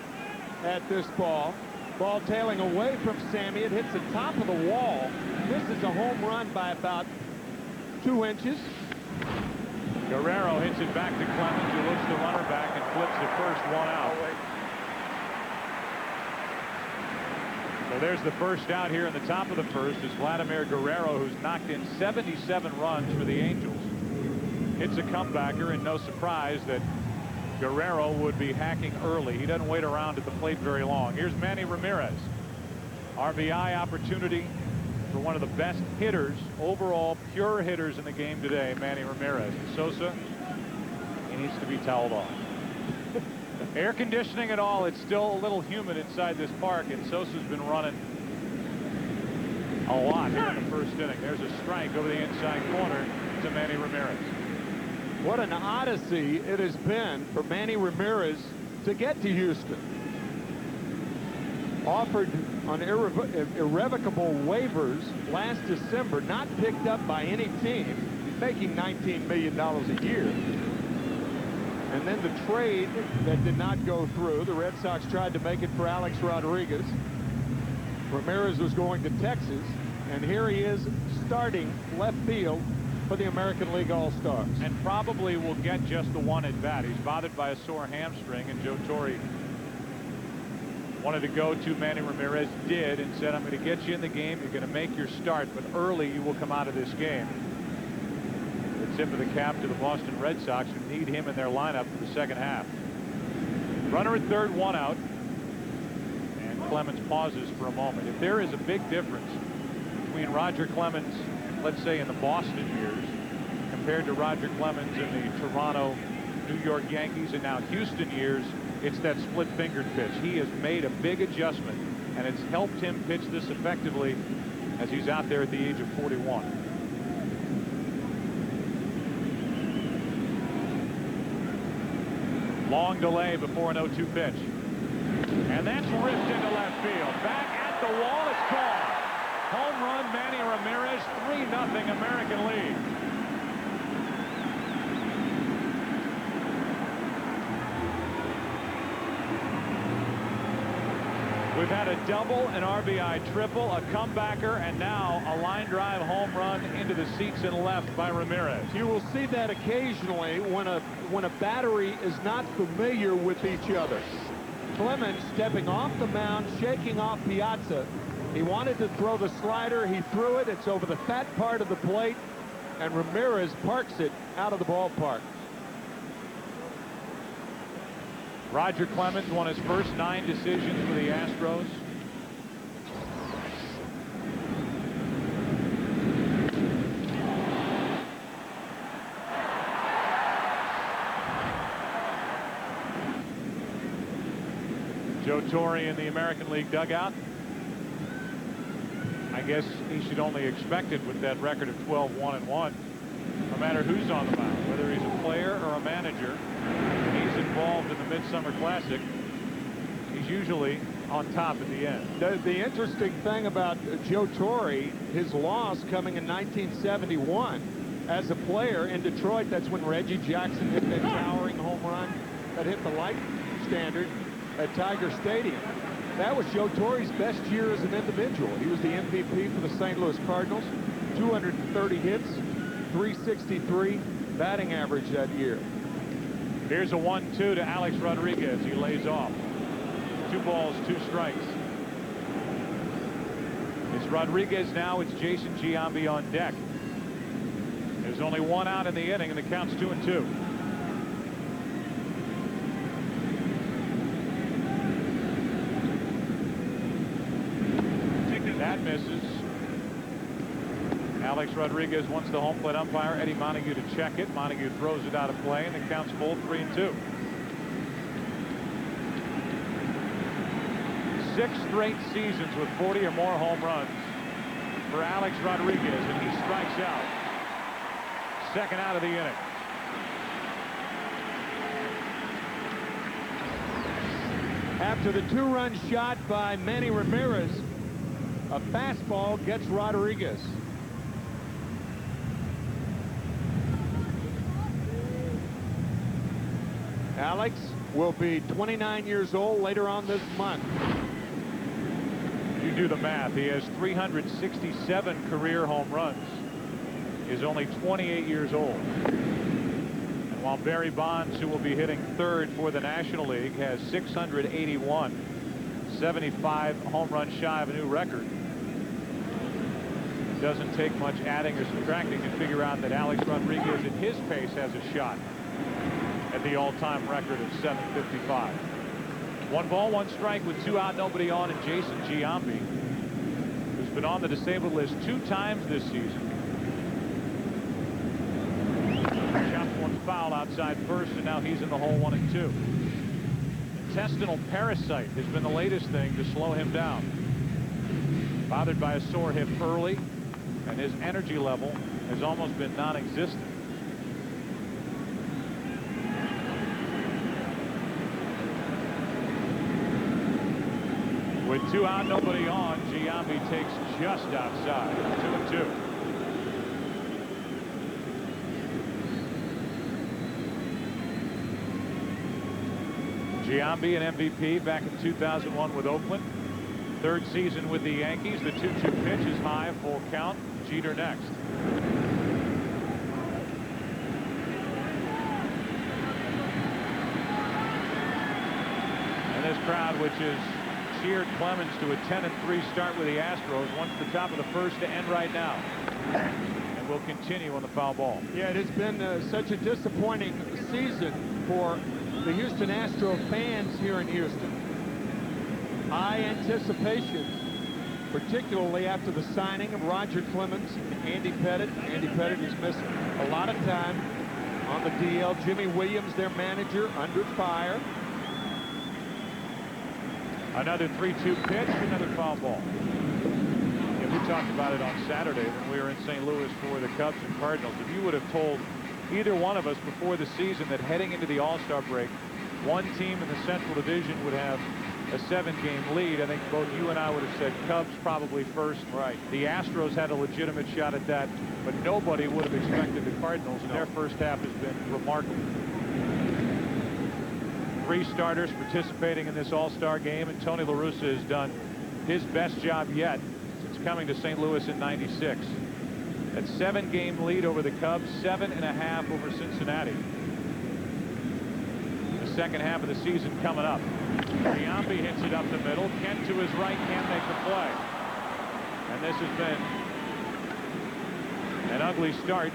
at this ball. Ball tailing away from Sammy. It hits the top of the wall. This is a home run by about 2 inches. Guerrero hits it back to Clemens, who looks the runner back and flips the first 1 out. So there's the first out here in the top of the first is Vladimir Guerrero, who's knocked in 77 runs for the Angels. Hits a comebacker, and no surprise that Guerrero would be hacking early. He doesn't wait around at the plate very long. Here's Manny Ramirez. RBI opportunity for one of the best hitters, overall pure hitters in the game today, Manny Ramirez. And Sosa, he needs to be toweled off. Air conditioning and all, it's still a little humid inside this park, and Sosa's been running a lot here in the first inning. There's a strike over the inside corner to Manny Ramirez. What an odyssey it has been for Manny Ramirez to get to Houston. Offered on irrevocable waivers last December, not picked up by any team, making $19 million a year. And then the trade that did not go through. The Red Sox tried to make it for Alex Rodriguez. Ramirez was going to Texas, and here he is starting left field for the American League All-Stars. And probably will get just the one at bat. He's bothered by a sore hamstring, and Joe Torre wanted to go to Manny Ramirez, did, and said, I'm going to get you in the game. You're going to make your start, but early you will come out of this game. The tip of the cap to the Boston Red Sox, who need him in their lineup for the second half. Runner at third, one out. And Clemens pauses for a moment. If there is a big difference between Roger Clemens, let's say in the Boston years, compared to Roger Clemens in the Toronto, New York Yankees, and now Houston years, it's that split-fingered pitch. He has made a big adjustment, and it's helped him pitch this effectively as he's out there at the age of 41. Long delay before an 0-2 pitch. And that's ripped into left field. Back at the wall, it's gone. Home run, Manny Ramirez, 3-0 American League. We've had a double, an RBI triple, a comebacker, and now a line drive home run into the seats and left by Ramirez. You will see that occasionally when a battery is not familiar with each other. Clemens stepping off the mound, shaking off Piazza. He wanted to throw the slider. He threw it. It's over the fat part of the plate, and Ramirez parks it out of the ballpark. Roger Clemens won his first 9 decisions for the Astros. Joe Torre in the American League dugout. I guess he should only expect it with that record of 12-1-1. No matter who's on the mound, whether he's a player or a manager, he's involved in the Midsummer Classic. He's usually on top at the end. The interesting thing about Joe Torre, his loss coming in 1971 as a player in Detroit. That's when Reggie Jackson hit that towering home run that hit the light standard at Tiger Stadium. That was Joe Torre's best year as an individual. He was the MVP for the St. Louis Cardinals. 230 hits, 363 batting average that year. Here's a 1-2 to Alex Rodriguez. He lays off. 2 balls, 2 strikes. It's Rodriguez now. It's Jason Giambi on deck. There's only 1 out in the inning, and the count's 2-2. That misses. Alex Rodriguez wants the home plate umpire, Eddie Montague, to check it. Montague throws it out of play, and the count's full, 3-2. 6 straight seasons with 40 or more home runs for Alex Rodriguez, and he strikes out. Second out of the inning. After the 2-run shot by Manny Ramirez, a fastball gets Rodriguez. Alex will be 29 years old later on this month. You do the math. He has 367 career home runs. He's only 28 years old. And while Barry Bonds, who will be hitting third for the National League, has 681, 75 home runs shy of a new record. It doesn't take much adding or subtracting to figure out that Alex Rodriguez at his pace has a shot at the all-time record of 755. 1 ball, 1 strike with 2 out, nobody on, and Jason Giambi, who's been on the disabled list 2 times this season. Chopped 1 foul outside first, and now he's in the hole 1-2. Intestinal parasite has been the latest thing to slow him down. Bothered by a sore hip early, and his energy level has almost been non-existent. With 2 out, nobody on, Giambi takes just outside. 2-2. Giambi, an MVP back in 2001 with Oakland. 3rd season with the Yankees. The 2-2 pitch is high, full count. Jeter next. crowd, which has cheered Clemens to a 10-3 start with the Astros, wants the top of the first to end right now. And will continue on the foul ball. Yeah, it has been such a disappointing season for the Houston Astros fans here in Houston. High anticipation, particularly after the signing of Roger Clemens and Andy Pettitte. Andy Pettitte has missed a lot of time on the DL. Jimmy Williams, their manager, under fire. Another 3-2 pitch, another foul ball. Yeah, we talked about it on Saturday when we were in St. Louis for the Cubs and Cardinals. If you would have told either one of us before the season that heading into the All-Star break, one team in the Central Division would have a 7-game lead, I think both you and I would have said Cubs probably first. Right. The Astros had a legitimate shot at that, but nobody would have expected the Cardinals, and their first half has been remarkable. 3 starters participating in this All-Star game, and Tony La Russa has done his best job yet since coming to St. Louis in '96. That 7-game lead over the Cubs, 7.5 over Cincinnati. The second half of the season coming up. Giambi hits it up the middle. Kent to his right can't make the play. And this has been an ugly start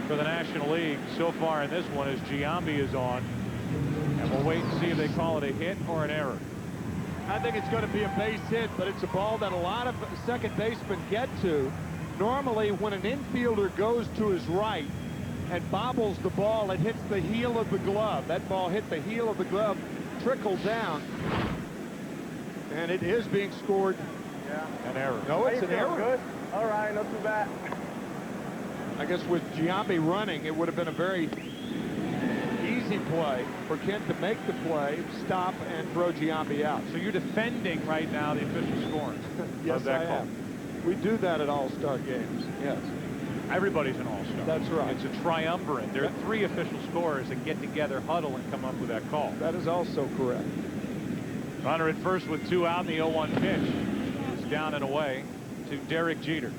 for the National League so far in this one as Giambi is on. And we'll wait and see if they call it a hit or an error. I think it's going to be a base hit, but it's a ball that a lot of second basemen get to. Normally, when an infielder goes to his right and bobbles the ball, it hits the heel of the glove. That ball hit the heel of the glove, trickled down, and it is being scored. Yeah. An error. No, it's an error. Good. All right, not too bad. I guess with Giambi running, it would have been a very easy play for Kent to make the play, stop, and throw Giambi out. So you're defending right now the official scoring. Yes, I am. We do that at All-Star games. Yes. Everybody's an All-Star. That's right. It's a triumvirate. There are 3 official scorers that get together, huddle, and come up with that call. That is also correct. Runner at first with 2 out, and the 0-1 pitch is down and away to Derek Jeter.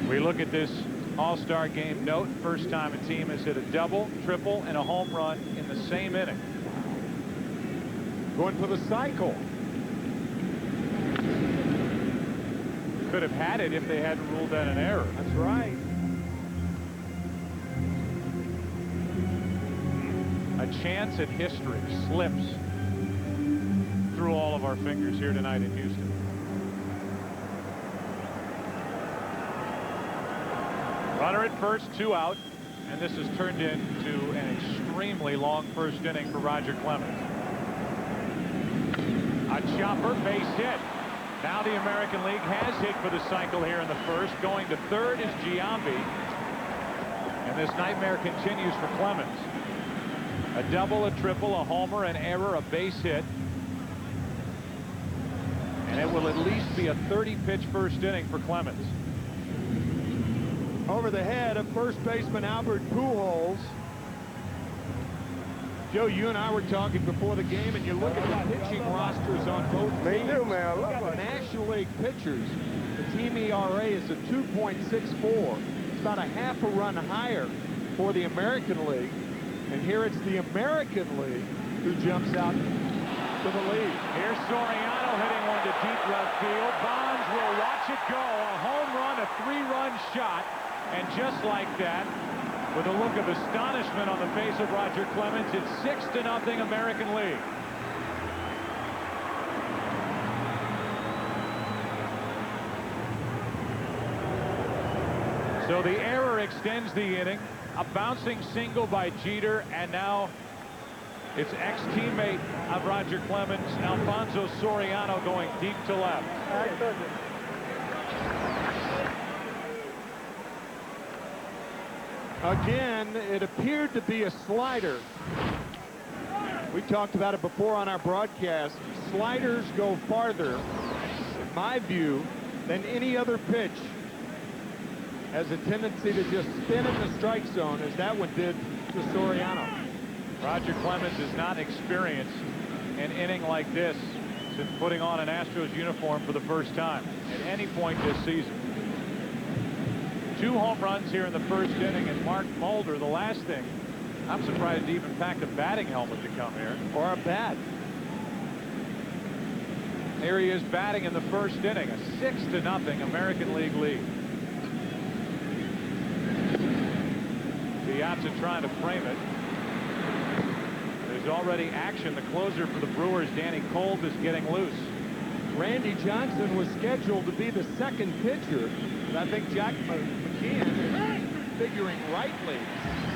We look at this All-Star game note. First time a team has hit a double, triple, and a home run in the same inning. Going for the cycle. Could have had it if they hadn't ruled that an error. That's right. A chance at history slips through all of our fingers here tonight in Houston. Runner at first, 2 out, and this has turned into an extremely long first inning for Roger Clemens. A chopper, base hit. Now the American League has hit for the cycle here in the first. Going to third is Giambi. And this nightmare continues for Clemens. A double, a triple, a homer, an error, a base hit. And it will at least be a 30-pitch first inning for Clemens. Over the head of first baseman Albert Pujols. Joe, you and I were talking before the game, and you look at the pitching rosters on both teams. Me too, man. The National League pitchers, the team ERA is a 2.64. It's about a half a run higher for the American League. And here it's the American League who jumps out to the lead. Here's Soriano hitting one to deep left field. Bonds will watch it go. A home run, a 3-run shot. And just like that, with a look of astonishment on the face of Roger Clemens, it's 6-0 American League. So the error extends the inning. A bouncing single by Jeter, and now it's ex-teammate of Roger Clemens, Alfonso Soriano, going deep to left. Again, it appeared to be a slider. We talked about it before on our broadcast. Sliders go farther, in my view, than any other pitch. Has a tendency to just spin in the strike zone, as that one did to Soriano. Roger Clemens is not experienced an inning like this since putting on an Astros uniform for the first time at any point this season. 2 home runs here in the first inning, and Mark Mulder, the last thing, I'm surprised he even packed a batting helmet to come here. Or a bat. Here he is batting in the first inning, a 6-0 American League lead. Piazza trying to frame it. There's already action. The closer for the Brewers, Danny Kolb, is getting loose. Randy Johnson was scheduled to be the second pitcher. And I think Jack McKeon is figuring rightly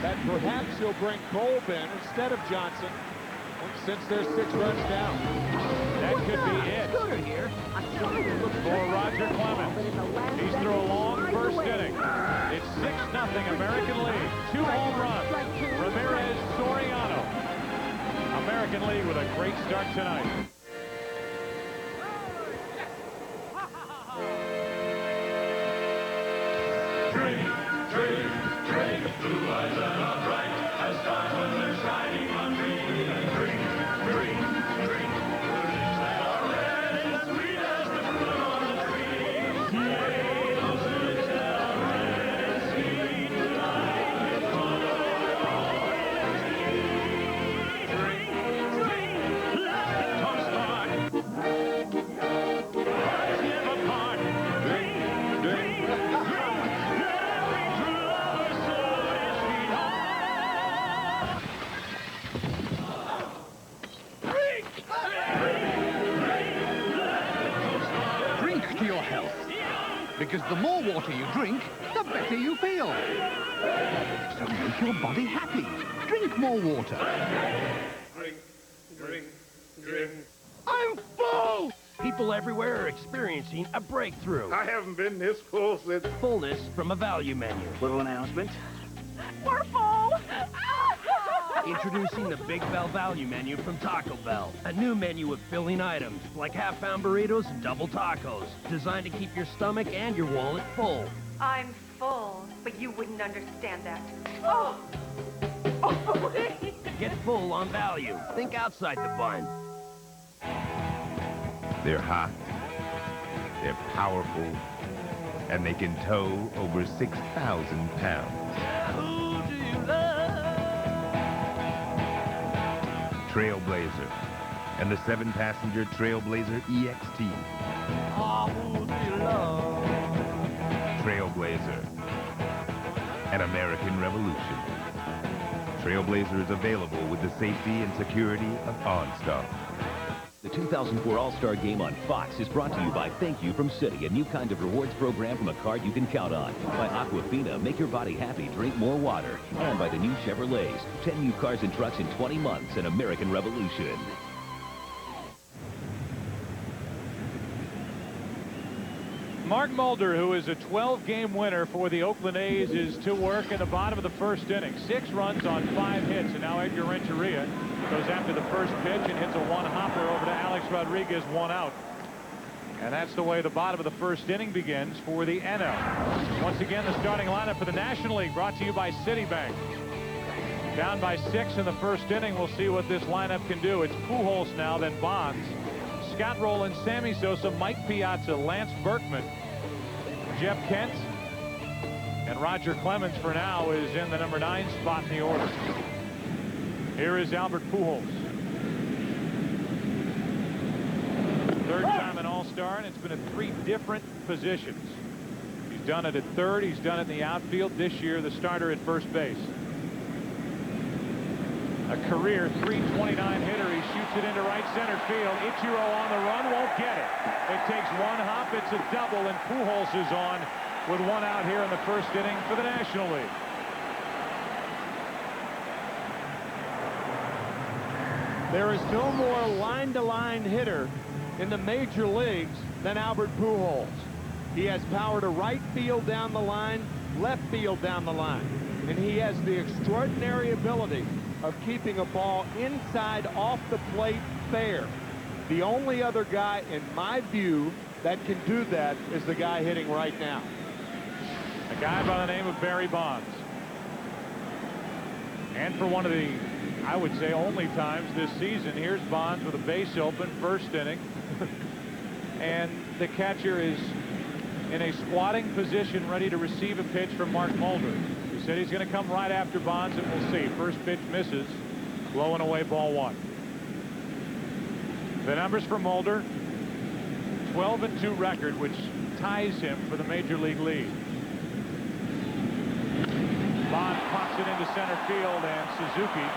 that perhaps he'll bring Kolb in instead of Johnson since they're 6 runs down. That could be it for Roger Clemens. He's through a long first inning. It's 6-0 American League. 2 home runs. Ramirez, Soriano. American League with a great start tonight. Drink, drink, drink, blue eyes that are bright as stars when they're shining on me. Drink, drink, drink, lips that are red and sweet as the fruit on the tree. Yea, those lips that are red and sweet tonight. Drink, drink, let the toast start. Hearts never part. Drink, drink, drink. Drink to your health. Because the more water you drink, the better you feel. So make your body happy. Drink more water. Drink, drink, drink. I'm full! People everywhere are experiencing a breakthrough. I haven't been this full since... Fullness from a value menu. Little announcement. We're full! Introducing the Big Bell Value Menu from Taco Bell. A new menu of filling items, like half-pound burritos and double tacos. Designed to keep your stomach and your wallet full. I'm full, but you wouldn't understand that. Oh! Oh, Get full on value. Think outside the bun. They're hot, they're powerful, and they can tow over 6,000 pounds. Who do you love? Trailblazer and the 7-passenger Trailblazer EXT. Oh, who do you love? Trailblazer, an American revolution. Trailblazer is available with the safety and security of OnStar. The 2004 All Star Game on Fox is brought to you by Thank You from Citi, a new kind of rewards program from a card you can count on. By Aquafina, make your body happy, drink more water. And by the new Chevrolets, 10 new cars and trucks in 20 months, an American revolution. Mark Mulder, who is a 12-game winner for the Oakland A's, is to work in the bottom of the first inning. 6 runs on 5 hits, and now Edgar Renteria goes after the first pitch and hits a 1-hopper over to Alex Rodriguez, 1 out. And that's the way the bottom of the first inning begins for the NL. Once again, the starting lineup for the National League brought to you by Citibank. Down by 6 in the first inning. We'll see what this lineup can do. It's Pujols now, then Bonds, Scott Rowland, Sammy Sosa, Mike Piazza, Lance Berkman, Jeff Kent, and Roger Clemens for now is in the number 9 spot in the order. Here is Albert Pujols. 3rd time an All-Star, and it's been at 3 different positions. He's done it at 3rd. He's done it in the outfield. This year, the starter at first base. A career .329 hitter. He shoots it into right center field. Ichiro on the run, won't get it. It takes 1 hop. It's a double, and Pujols is on with 1 out here in the first inning for the National League. There is no more line-to-line hitter in the major leagues than Albert Pujols. He has power to right field down the line, left field down the line, and he has the extraordinary ability of keeping a ball inside off the plate fair. The only other guy, in my view, that can do that is the guy hitting right now. A guy by the name of Barry Bonds. And for one of the, I would say, only times this season, here's Bonds with a base open, first inning. And the catcher is in a squatting position, ready to receive a pitch from Mark Mulder. He said he's going to come right after Bonds, and we'll see. First pitch misses, blowing away ball 1. The numbers for Mulder: 12-2 record, which ties him for the major league lead. Bond pops it into center field, and Suzuki,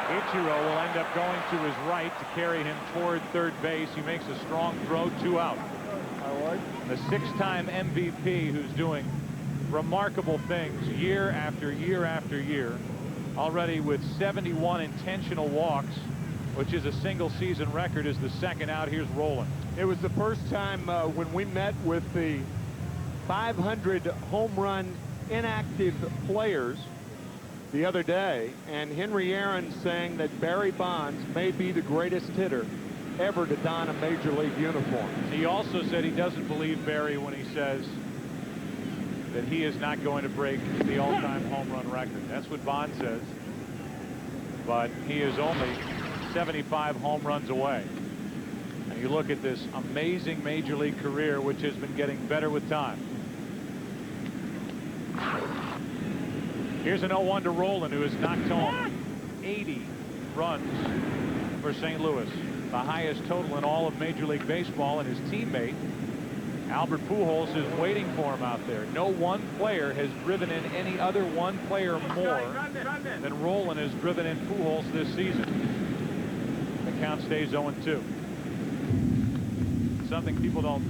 Ichiro, will end up going to his right to carry him toward third base. He makes a strong throw, 2 out. The 6-time MVP, who's doing remarkable things year after year after year, already with 71 intentional walks, which is a single season record, is the second out. Here's Rolen. It was the first time when we met with the 500 home run inactive players the other day, and Henry Aaron saying that Barry Bonds may be the greatest hitter ever to don a major league uniform. He also said he doesn't believe Barry when he says that he is not going to break the all-time home run record. That's what Bonds says, but he is only 75 home runs away. And you look at this amazing major league career, which has been getting better with time. Here's an 0-1 to Rolen, who has knocked home 80 runs for St. Louis, the highest total in all of Major League Baseball, and his teammate Albert Pujols is waiting for him out there. No one player has driven in any other one player more than Rolen has driven in Pujols this season. The count stays 0-2. Something people don't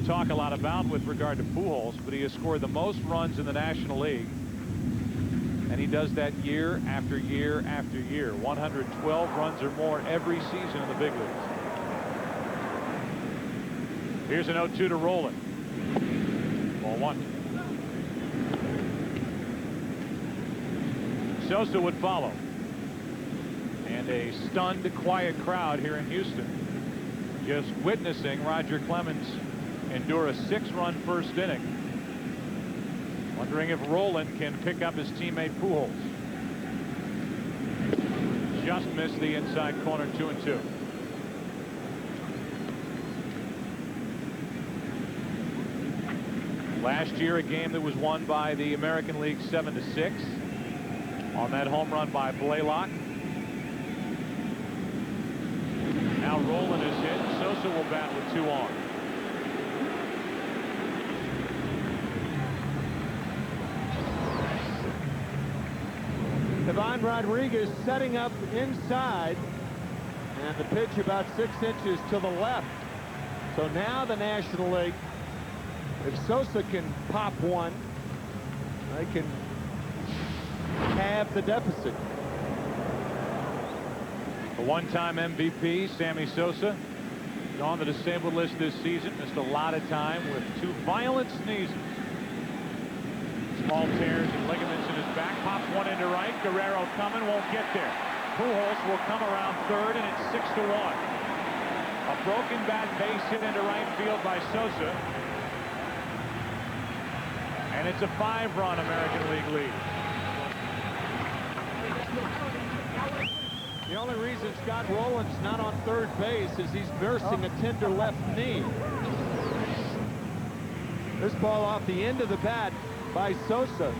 talk a lot about with regard to Pujols, but he has scored the most runs in the National League, and he does that year after year after year. 112 runs or more every season in the big leagues. Here's an 0-2 to Rolen. Ball 1. Sosa would follow, and a stunned, quiet crowd here in Houston, just witnessing Roger Clemens endure a 6-run first inning, wondering if Rolen can pick up his teammate Pujols. Just missed the inside corner. 2-2. Last year, a game that was won by the American League 7-6 on that home run by Blaylock. Now Rolen is hit. Sosa will bat with 2 on. Ivan Rodriguez setting up inside, and the pitch about 6 inches to the left. So now the National League, if Sosa can pop one, they can halve the deficit. The one-time MVP, Sammy Sosa, is on the disabled list this season. Missed a lot of time with 2 violent sneezes. Small tears and ligaments in his back. Pops one into right. Guerrero coming, won't get there. Pujols will come around third, and it's 6-1. A broken bat base hit into right field by Sosa. And it's a 5-run American League lead. The only reason Scott Rolen's not on third base is he's nursing a tender left knee. This ball off the end of the bat by Sosa.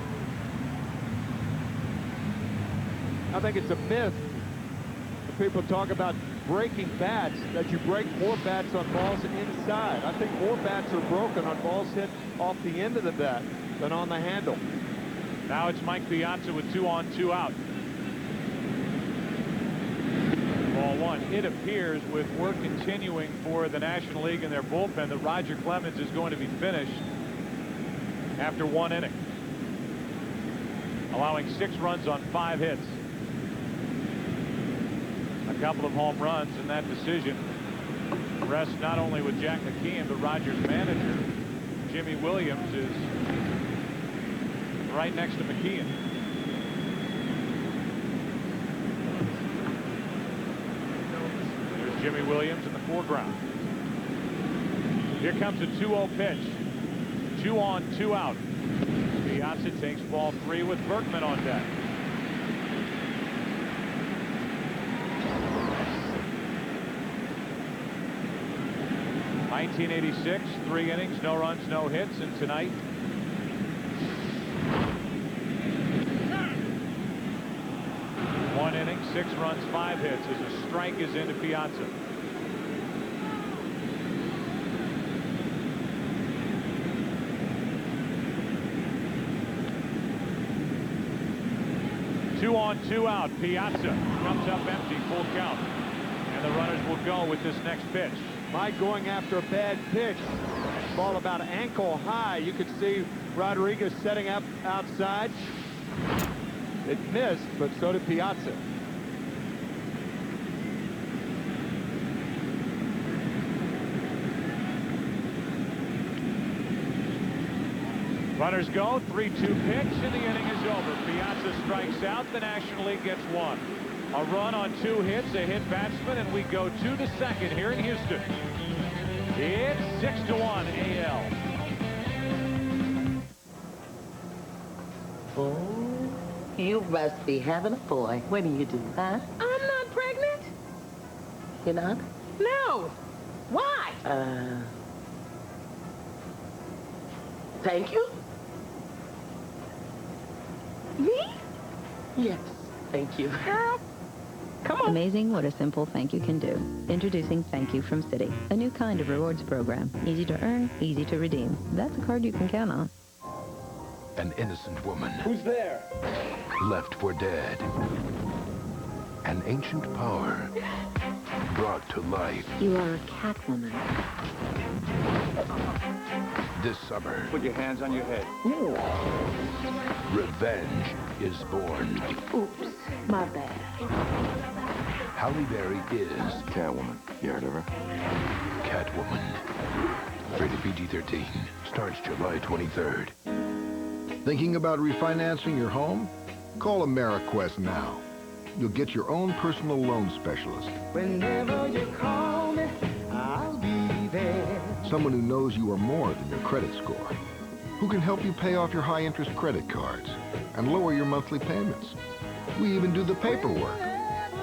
I think it's a myth when people talk about breaking bats, that you break more bats on balls inside. I think more bats are broken on balls hit off the end of the bat than on the handle. Now it's Mike Piazza with 2 on, 2 out. Ball 1. It appears, with work continuing for the National League and their bullpen, that Roger Clemens is going to be finished after 1 inning, allowing 6 runs on 5 hits. A couple of home runs, and that decision rests not only with Jack McKeon, but Rogers' manager, Jimmy Williams, is right next to McKeon. There's Jimmy Williams in the foreground. Here comes a 2-0 pitch. 2 on, 2 out. Piazza takes ball 3 with Berkman on deck. 1986, 3 innings, no runs, no hits, and tonight, one inning, 6 runs, 5 hits as a strike is into Piazza. Two on, 2 out. Piazza comes up empty, full count. And the runners will go with this next pitch. Mike going after a bad pitch. Ball about ankle high. You could see Rodriguez setting up outside. It missed, but so did Piazza. Runners go, 3-2 pitch, and the inning is over. Piazza strikes out. The National League gets 1. A run on 2 hits, a hit batsman, and we go to the second here in Houston. It's 6-1 AL. Oh, you must be having a boy. When do you do, huh? I'm not pregnant. You're not? No. Why? Thank you? Me? Yes, thank you. Girl, come on. Amazing what a simple thank you can do. Introducing Thank You from Citi, a new kind of rewards program. Easy to earn, easy to redeem. That's a card you can count on. An innocent woman. Who's there? Left for dead. An ancient power brought to life. You are a cat woman. This summer, Put your hands on your head. revenge is born. Oops, my bad. Halle Berry is Catwoman. You heard of her? Catwoman. Rated PG-13. Starts July 23rd. Thinking about refinancing your home? Call AmeriQuest now. You'll get your own personal loan specialist. Whenever you call me, I'll be there. Someone who knows you are more than your credit score. Who can help you pay off your high-interest credit cards and lower your monthly payments. We even do the paperwork.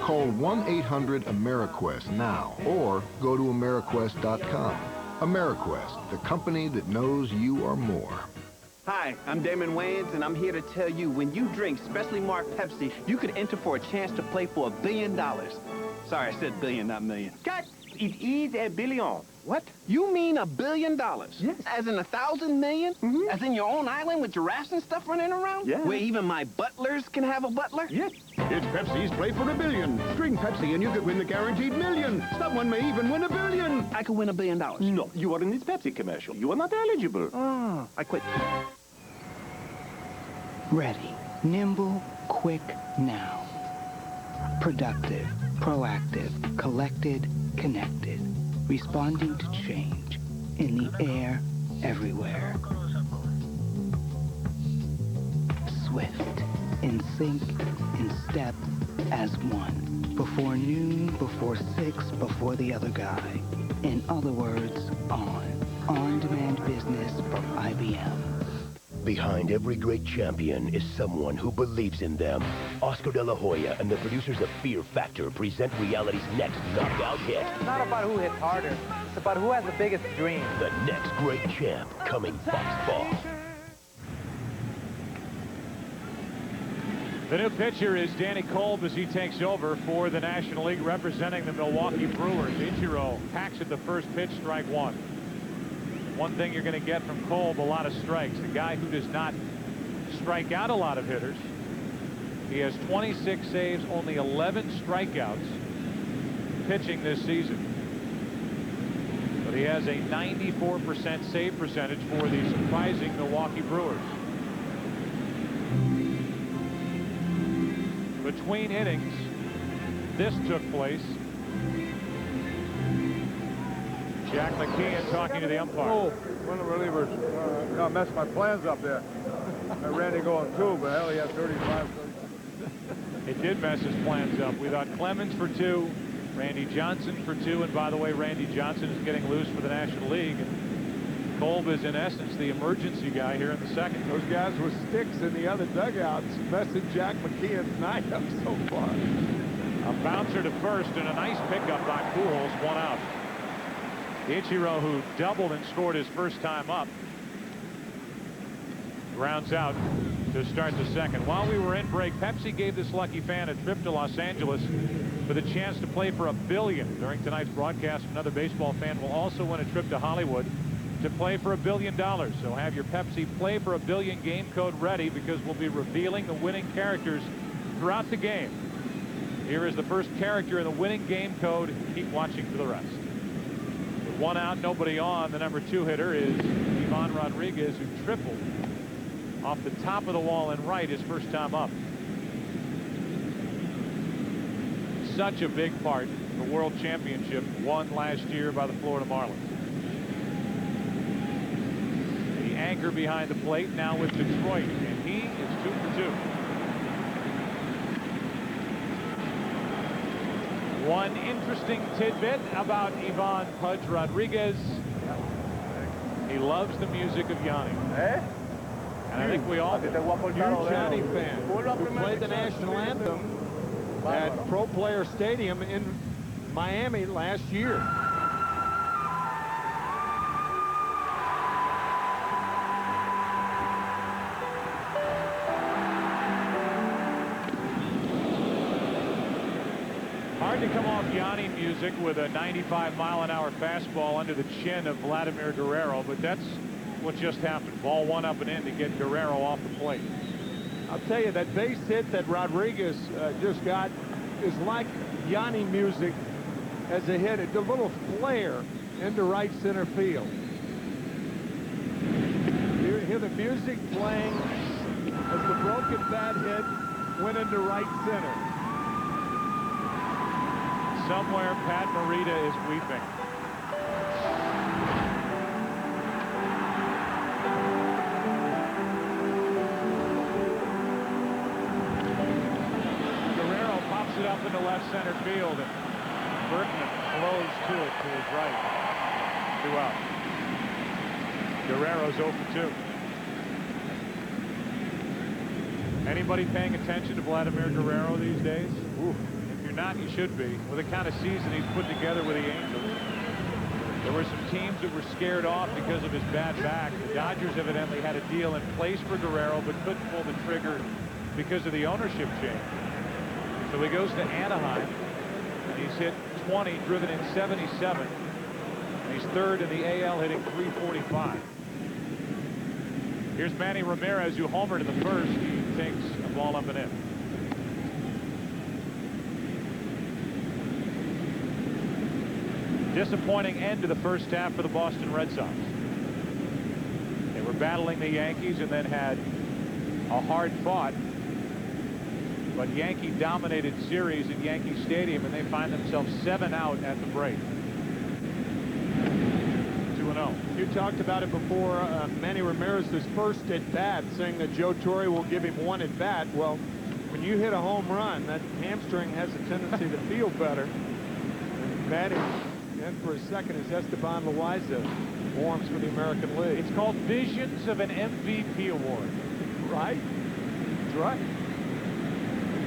Call 1-800-AmeriQuest now or go to AmeriQuest.com. AmeriQuest, the company that knows you are more. Hi, I'm Damon Wayans, and I'm here to tell you, when you drink specially marked Pepsi, you could enter for a chance to play for $1 billion. Sorry, I said billion, not million. Cut! It is a billion. What? You mean $1 billion? Yes. As in 1,000 million? Mm-hmm. As in your own island with giraffes and stuff running around? Yeah. Where even my butlers can have a butler? Yes. It's Pepsi's Play for $1 billion. Drink Pepsi and you could win the guaranteed million. Someone may even win $1 billion. I could win $1 billion. No, you are in this Pepsi commercial. You are not eligible. Oh, I quit. Ready, nimble, quick, now. Productive, proactive, collected, connected. Responding to change. In the air, everywhere. Swift, in sync, in step, as one. Before noon, before 6, before the other guy. In other words, on-demand business from IBM. Behind every great champion is someone who believes in them. Oscar De La Hoya and the producers of Fear Factor present reality's next knockout hit. It's not about who hits harder. It's about who has the biggest dream. The next great champ, coming Fox Fall. The new pitcher is Danny Kolb as he takes over for the National League representing the Milwaukee Brewers. Ichiro hacks at the first pitch, strike 1. One thing you're going to get from Kolb, a lot of strikes. The guy who does not strike out a lot of hitters. He has 26 saves, only 11 strikeouts pitching this season. But he has a 94% save percentage for the surprising Milwaukee Brewers. Between innings, this took place. Jack McKeon talking to the umpire. Oh, one of the relievers messed my plans up there. Randy going 2, but hell, he had 35. It did mess his plans up. We thought Clemens for 2, Randy Johnson for 2, and by the way, Randy Johnson is getting loose for the National League. And Kolb is in essence the emergency guy here in the second. Those guys with sticks in the other dugouts messing Jack McKeon's night up so far. A bouncer to first and a nice pickup by Pujols, 1 out. Ichiro, who doubled and scored his first time up, grounds out to start the second. While we were in break, Pepsi gave this lucky fan a trip to Los Angeles with a chance to play for $1 billion. During tonight's broadcast, another baseball fan will also win a trip to Hollywood to play for $1 billion. So have your Pepsi Play for $1 Billion game code ready, because we'll be revealing the winning characters throughout the game. Here is the first character in the winning game code. Keep watching for the rest. With 1 out, nobody on, the number 2 hitter is Ivan Rodriguez, who tripled off the top of the wall and right his first time up. Such a big part in the World Championship won last year by the Florida Marlins. The anchor behind the plate now with Detroit, and he is 2 for 2. One interesting tidbit about Ivan Pudge Rodriguez: he loves the music of Yanni. And I think we all do. Huge Yanni fan who played the national anthem at Pro Player Stadium in Miami last year. Hard to come off Yanni music with a 95-mile-an-hour fastball under the chin of Vladimir Guerrero, but that's what just happened. Ball 1 up and in to get Guerrero off the plate. I'll tell you, that base hit that Rodriguez just got is like Yanni music as a hit. It's a little flare into right center field. You hear the music playing as the broken bat hit went into right center. Somewhere Pat Morita is weeping. Guerrero pops it up into left center field, and Berkman blows to it to his right. 2 out. Guerrero's 0 for 2. Anybody paying attention to Vladimir Guerrero these days? Ooh. Not, you should be, with the kind of season he's put together with the Angels. There were some teams that were scared off because of his bad back. The Dodgers evidently had a deal in place for Guerrero, but couldn't pull the trigger because of the ownership change. So he goes to Anaheim, and he's hit 20, driven in 77, and he's 3rd in the AL, hitting .345. Here's Manny Ramirez, who homered in the first. He takes a ball up and in. Disappointing end to the first half for the Boston Red Sox. They were battling the Yankees and then had a hard fought, but Yankee dominated series at Yankee Stadium, and they find themselves 7 out at the break. 2-0. You talked about it before. Manny Ramirez's first at bat, saying that Joe Torre will give him 1 at bat. Well, when you hit a home run, that hamstring has a tendency to feel better. And batting in for his second is Esteban Loaiza, forms for the American League. It's called Visions of an MVP Award. Right? That's right.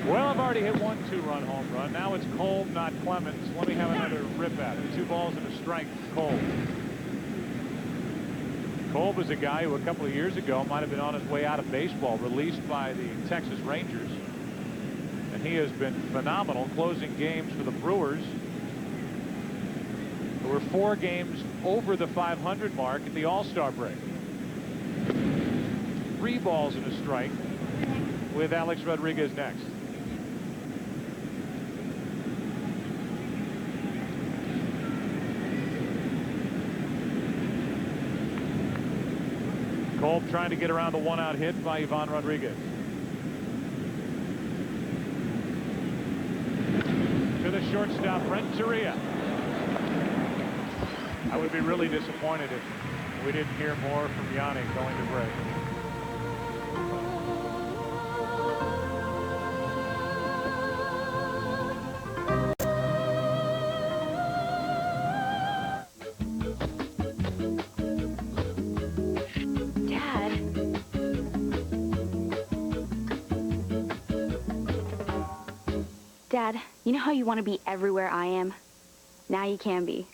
Well, I've already hit 1 2-run home run. Now it's Kolb, not Clemens. Let me have another rip at it. 2 balls and a strike for Kolb. Kolb was a guy who a couple of years ago might have been on his way out of baseball, released by the Texas Rangers. And he has been phenomenal, closing games for the Brewers. There were 4 games over the 500 mark at the All-Star break. 3 balls and a strike with Alex Rodriguez next. Kolb trying to get around the 1-out hit by Ivan Rodriguez. To the shortstop, Renteria. I would be really disappointed if we didn't hear more from Yanni going to break. Dad, you know how you want to be everywhere I am? Now you can be.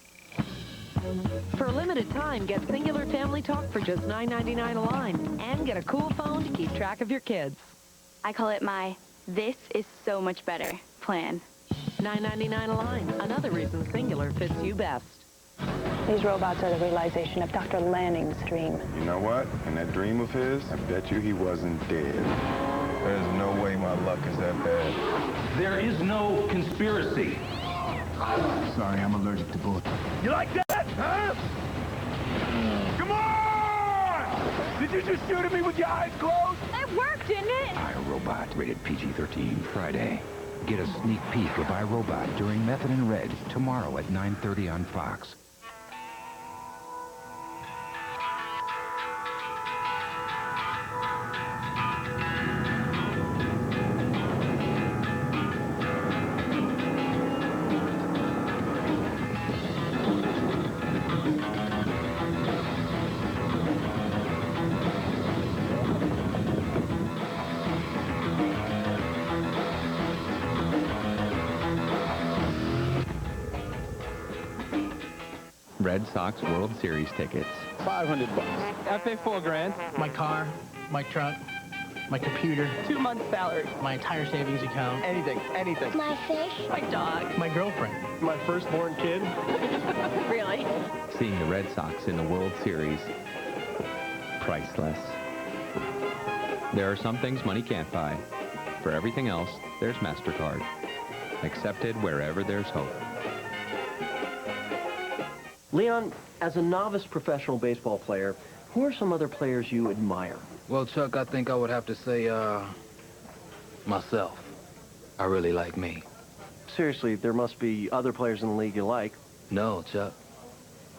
For a limited time, get Singular Family Talk for just $9.99 a line and get a cool phone to keep track of your kids. I call it my "this is so much better" plan. $9.99 a line. Another reason Singular fits you best. These robots are the realization of Dr. Lanning's dream. You know what? In that dream of his, I bet you he wasn't dead. There's no way my luck is that bad. There is no conspiracy. Sorry, I'm allergic to bullets. You like that, huh? Come on! Did you just shoot at me with your eyes closed? It worked, didn't it? iRobot, rated PG-13, Friday. Get a sneak peek of iRobot during Method in Red, tomorrow at 9:30 on Fox. Red Sox World Series tickets. $500. I pay $4,000. My car, my truck, my computer. 2 months' salary. My entire savings account. Anything. My fish. My dog. My girlfriend. My firstborn kid. Really? Seeing the Red Sox in the World Series, priceless. There are some things money can't buy. For everything else, there's MasterCard. Accepted wherever there's hope. Leon, as a novice professional baseball player, who are some other players you admire? Well, Chuck, I think I would have to say, myself. I really like me. Seriously, there must be other players in the league you like. No, Chuck.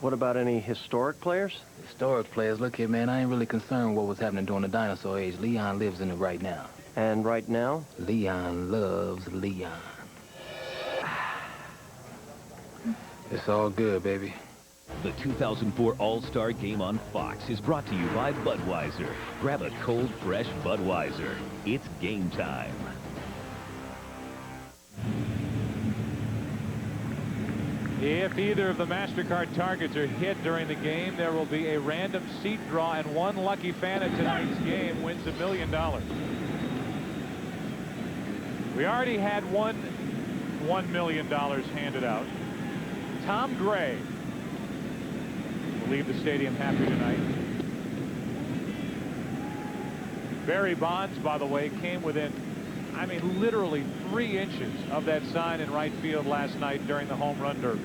What about any historic players? Historic players? Look here, man, I ain't really concerned what was happening during the dinosaur age. Leon lives in it right now. And right now? Leon loves Leon. It's all good, baby. The 2004 All Star Game on Fox is brought to you by Budweiser. Grab a cold, fresh Budweiser. It's game time. If either of the MasterCard targets are hit during the game, there will be a random seat draw, and one lucky fan at tonight's game wins $1 million. We already had $1 million handed out. Tom Gray will leave the stadium happy tonight. Barry Bonds, by the way, came within, I mean, literally 3 inches of that sign in right field last night during the home run derby.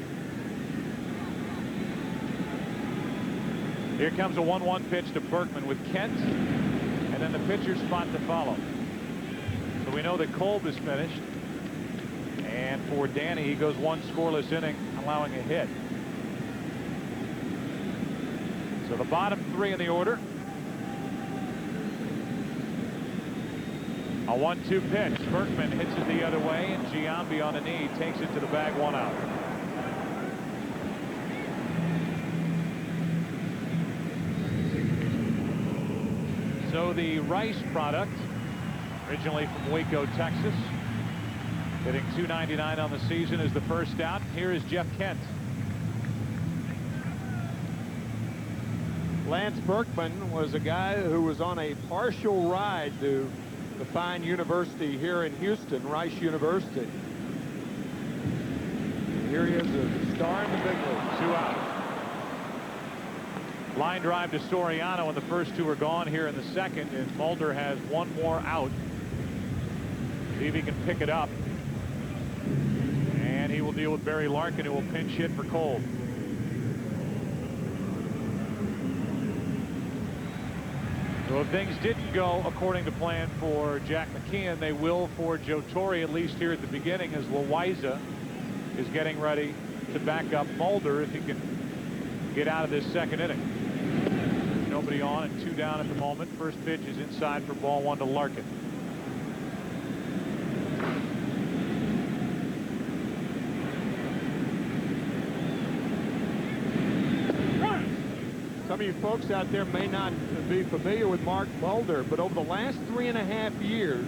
Here comes a 1-1 pitch to Berkman with Kent, and then the pitcher's spot to follow. So we know that Kolb is finished. And for Danny, he goes 1 scoreless inning, allowing a hit. So the bottom 3 in the order. A 1-2 pitch. Berkman hits it the other way, and Giambi on a knee takes it to the bag, 1 out. So the Rice product, originally from Waco, Texas, hitting .299 on the season, is the first out. Here is Jeff Kent. Lance Berkman was a guy who was on a partial ride to the fine university here in Houston, Rice University. Here he is, a star in the big leagues. 2 out. Line drive to Soriano, and the first 2 are gone here in the second, and Mulder has 1 more out. See if he can pick it up. And he will deal with Barry Larkin, who will pinch hit for Kolb. So if things didn't go according to plan for Jack McKeon, they will for Joe Torre, at least here at the beginning, as Loaiza is getting ready to back up Mulder if he can get out of this second inning. Nobody on and 2 down at the moment. First pitch is inside for ball 1 to Larkin. Some of you folks out there may not be familiar with Mark Mulder, but over the last 3.5 years,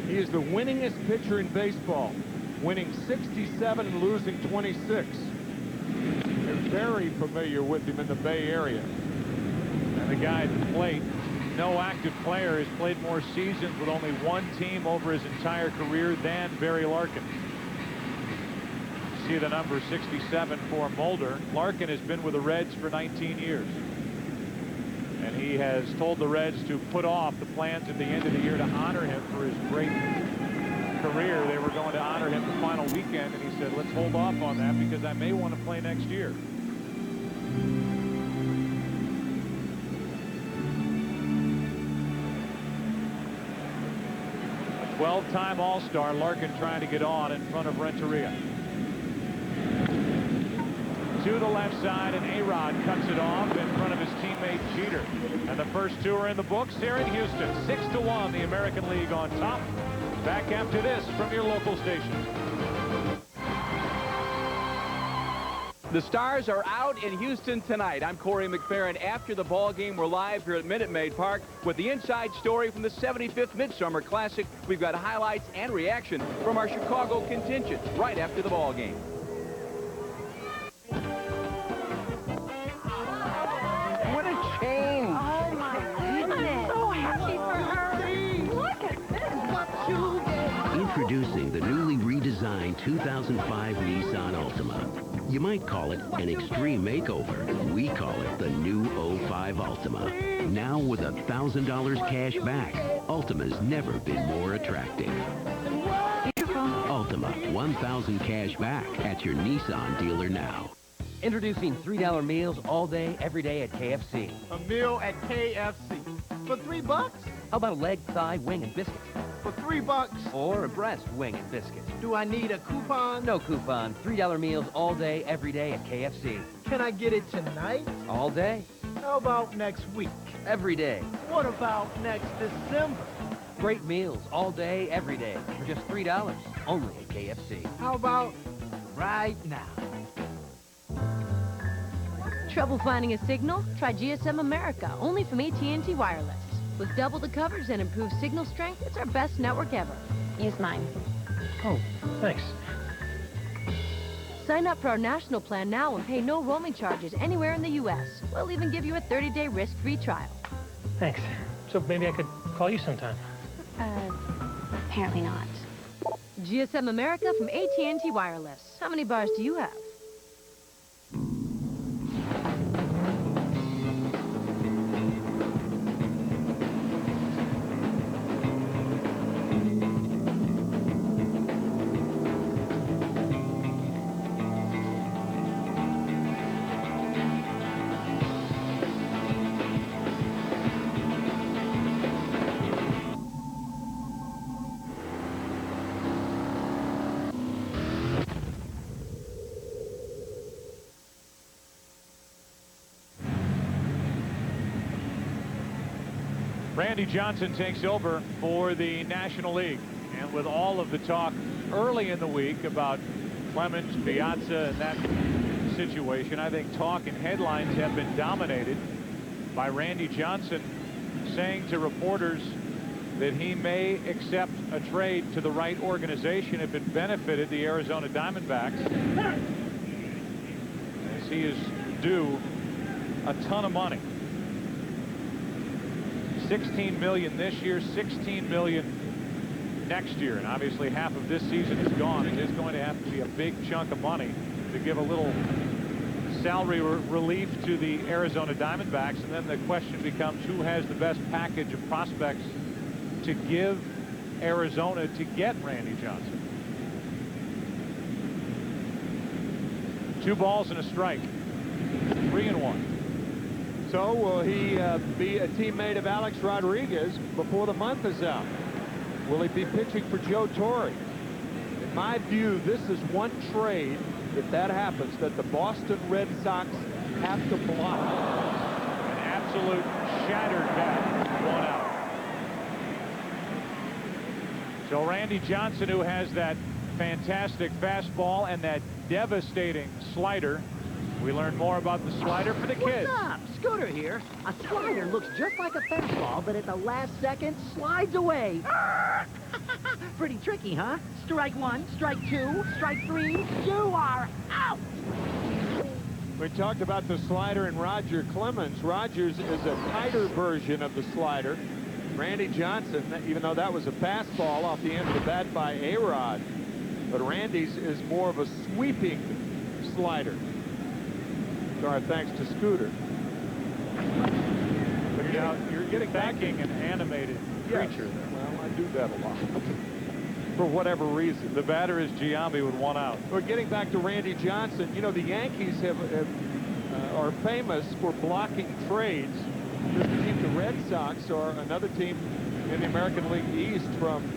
he is the winningest pitcher in baseball, winning 67 and losing 26. very familiar with him in the Bay Area. And the guy at the plate, no active player has played more seasons with only one team over his entire career than Barry Larkin. See the number 67 for Mulder. Larkin has been with the Reds for 19 years. And he has told the Reds to put off the plans at the end of the year to honor him for his great career. They were going to honor him the final weekend, and he said, let's hold off on that because I may want to play next year. A 12-time All-Star, Larkin trying to get on in front of Renteria. To the left side, and A-Rod cuts it off in front of his teammate Jeter. And the first two are in the books here in Houston. 6-1, the American League on top. Back after this from your local station. The Stars are out in Houston tonight. I'm Corey McFerrin. After the ball game, we're live here at Minute Maid Park with the inside story from the 75th Midsummer Classic. We've got highlights and reaction from our Chicago contingent right after the ball game. What a change. Oh, my goodness. I'm so happy for her. Look at this. What you did. Introducing the newly redesigned 2005 Nissan Altima. You might call it an extreme makeover. We call it the new 05 Altima. Now with $1,000 cash back. Altima's never been more attractive. Altima, $1,000 cash back at your Nissan dealer now. Introducing $3 meals all day, every day at KFC. A meal at KFC for $3? How about a leg, thigh, wing, and biscuit? For $3? Or a breast, wing, and biscuit? Do I need a coupon? No coupon. $3 meals all day, every day at KFC. Can I get it tonight? All day. How about next week? Every day. What about next December? Great meals all day, every day for just $3 only at KFC. How about right now? Trouble finding a signal? Try GSM America, only from AT&T Wireless. With double the coverage and improved signal strength, it's our best network ever. Use mine. Oh, thanks. Sign up for our national plan now and pay no roaming charges anywhere in the U.S. We'll even give you a 30-day risk-free trial. Thanks. So maybe I could call you sometime. Apparently not. GSM America from AT&T Wireless. How many bars do you have? Randy Johnson takes over for the National League. And with all of the talk early in the week about Clemens, Piazza, and that situation, I think talk and headlines have been dominated by Randy Johnson saying to reporters that he may accept a trade to the right organization if it benefited the Arizona Diamondbacks, as he is due a ton of money. $16 million this year, $16 million next year, and obviously half of this season is gone. It is going to have to be a big chunk of money to give a little salary relief to the Arizona Diamondbacks, and then the question becomes who has the best package of prospects to give Arizona to get Randy Johnson. 2 balls and a strike, 3-1. So will he be a teammate of Alex Rodriguez before the month is out? Will he be pitching for Joe Torre? In my view, this is one trade, if that happens, that the Boston Red Sox have to block. An absolute shattered bat, 1 out. So Randy Johnson, who has that fantastic fastball and that devastating slider. We learn more about the slider for the kids. What's up? Scooter here. A slider looks just like a fastball, but at the last second slides away. Pretty tricky, huh? Strike 1, strike 2, strike 3. You are out! We talked about the slider and Roger Clemens. Rogers is a tighter version of the slider. Randy Johnson, even though that was a fastball off the end of the bat by A-Rod, but Randy's is more of a sweeping slider. So our thanks to Scooter. But now you're getting thanking an animated creature. Yes. Well, I do that a lot. For whatever reason. The batter is Giambi with 1 out. We're getting back to Randy Johnson. You know, the Yankees are famous for blocking trades. This team, the Red Sox, are another team in the American League East from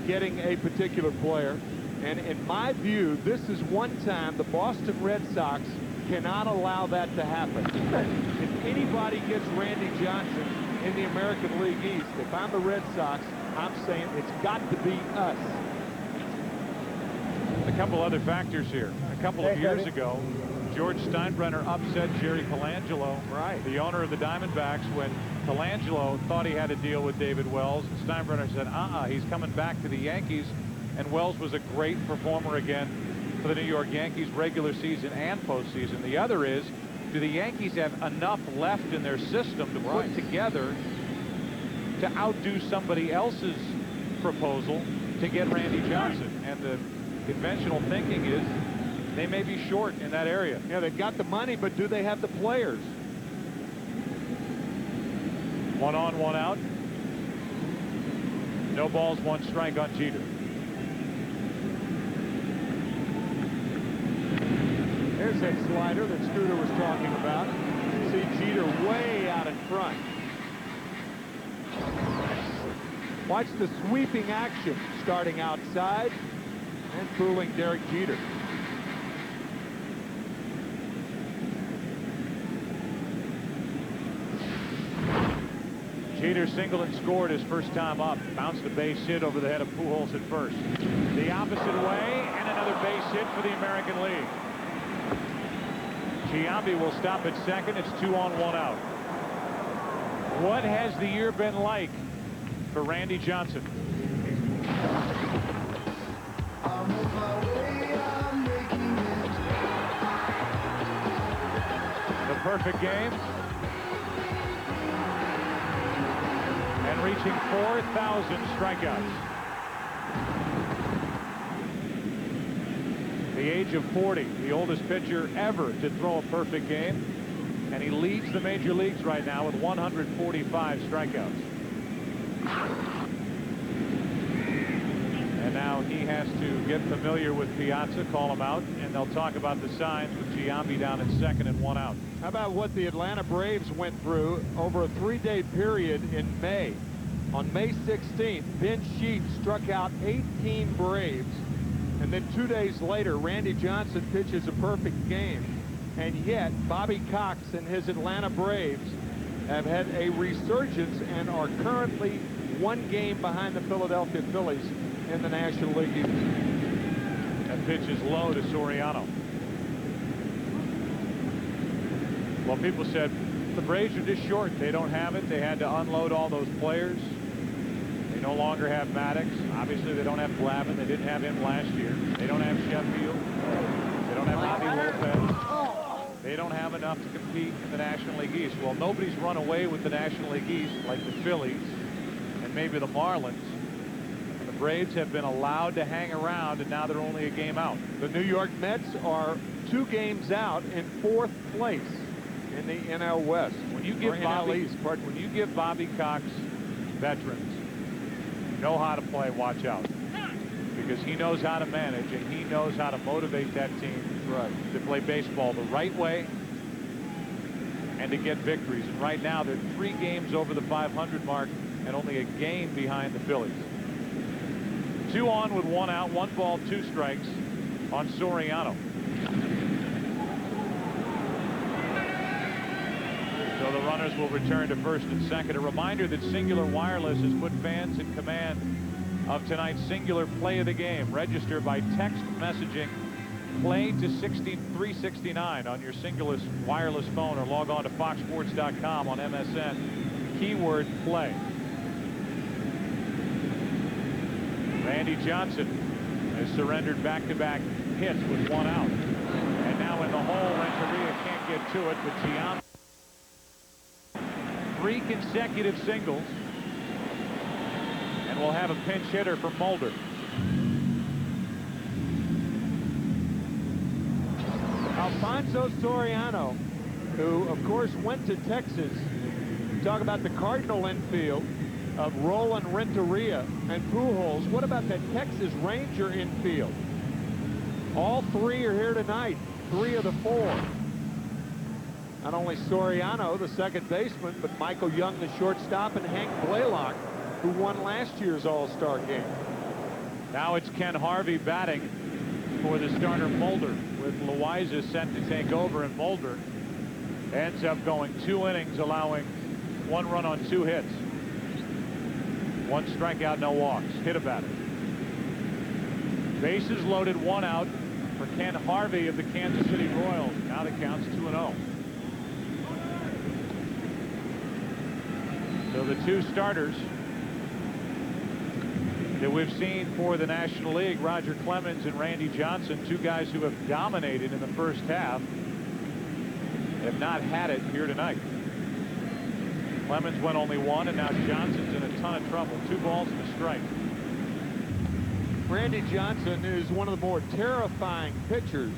getting a particular player. And in my view, this is one time the Boston Red Sox cannot allow that to happen. If anybody gets Randy Johnson in the American League East, if I'm the Red Sox, I'm saying it's got to be us. A couple other factors here. A couple of years ago, George Steinbrenner upset Jerry Colangelo, the owner of the Diamondbacks, when Colangelo thought he had a deal with David Wells. And Steinbrenner said, he's coming back to the Yankees. And Wells was a great performer again for the New York Yankees, regular season and postseason. The other is, do the Yankees have enough left in their system to put together to outdo somebody else's proposal to get Randy Johnson? And the conventional thinking is they may be short in that area. Yeah, they've got the money, but do they have the players? 1 on, 1 out. No balls, 1 strike on Jeter. There's that slider that Scooter was talking about. See Jeter way out in front. Watch the sweeping action starting outside and fooling Derek Jeter. Jeter singled and scored his first time up. Bounced a base hit over the head of Pujols at first. The opposite way, and another base hit for the American League. Giambi will stop at second. It's 2 on, 1 out. What has the year been like for Randy Johnson? The perfect game. And reaching 4,000 strikeouts. The age of 40, the oldest pitcher ever to throw a perfect game. And he leads the major leagues right now with 145 strikeouts. And now he has to get familiar with Piazza, call him out, and they'll talk about the signs with Giambi down at second and 1 out. How about what the Atlanta Braves went through over a 3-day period in May? On May 16th, Ben Sheets struck out 18 Braves. And then 2 days later, Randy Johnson pitches a perfect game. And yet, Bobby Cox and his Atlanta Braves have had a resurgence and are currently 1 game behind the Philadelphia Phillies in the National League East. That pitch is low to Soriano. Well, people said the Braves are just short. They don't have it. They had to unload all those players. They no longer have Maddox. Obviously, they don't have Glavine. They didn't have him last year. They don't have Sheffield. They don't have Javi Lopez. They don't have enough to compete in the National League East. Well, nobody's run away with the National League East like the Phillies and maybe the Marlins. And the Braves have been allowed to hang around, and now they're only a game out. The New York Mets are 2 games out in 4th place in the NL West. When you give Bobby Cox veterans know how to play, watch out. Because he knows how to manage, and he knows how to motivate that team to play baseball the right way and to get victories. And right now, they're 3 games over the 500 mark and only a game behind the Phillies. 2 on with 1 out, 1 ball, 2 strikes on Soriano. So the runners will return to first and second. A reminder that Singular Wireless has put fans in command of tonight's Singular Play of the Game. Register by text messaging play to 6369 on your Singular wireless phone, or log on to foxsports.com on MSN, keyword play. Randy Johnson has surrendered back-to-back hits with 1 out. And now in the hole, Renteria to it, but Giambi 3 consecutive singles. And we'll have a pinch hitter for Mulder. Alfonso Soriano, who, of course, went to Texas. Talk about the Cardinal infield of Roland Renteria and Pujols. What about that Texas Ranger infield? All 3 are here tonight. 3 of the 4. Not only Soriano, the second baseman, but Michael Young, the shortstop, and Hank Blaylock, who won last year's All-Star game. Now it's Ken Harvey batting for the starter Mulder, with Loaiza set to take over, and Mulder ends up going 2 innings, allowing 1 run on 2 hits. 1 strikeout, no walks. Hit a batter. Bases loaded, 1 out for Ken Harvey of the Kansas City Royals. Now the count's 2-0. So the 2 starters that we've seen for the National League, Roger Clemens and Randy Johnson, 2 guys who have dominated in the first half, have not had it here tonight. Clemens went only 1, and now Johnson's in a ton of trouble. 2 balls and a strike. Randy Johnson is one of the more terrifying pitchers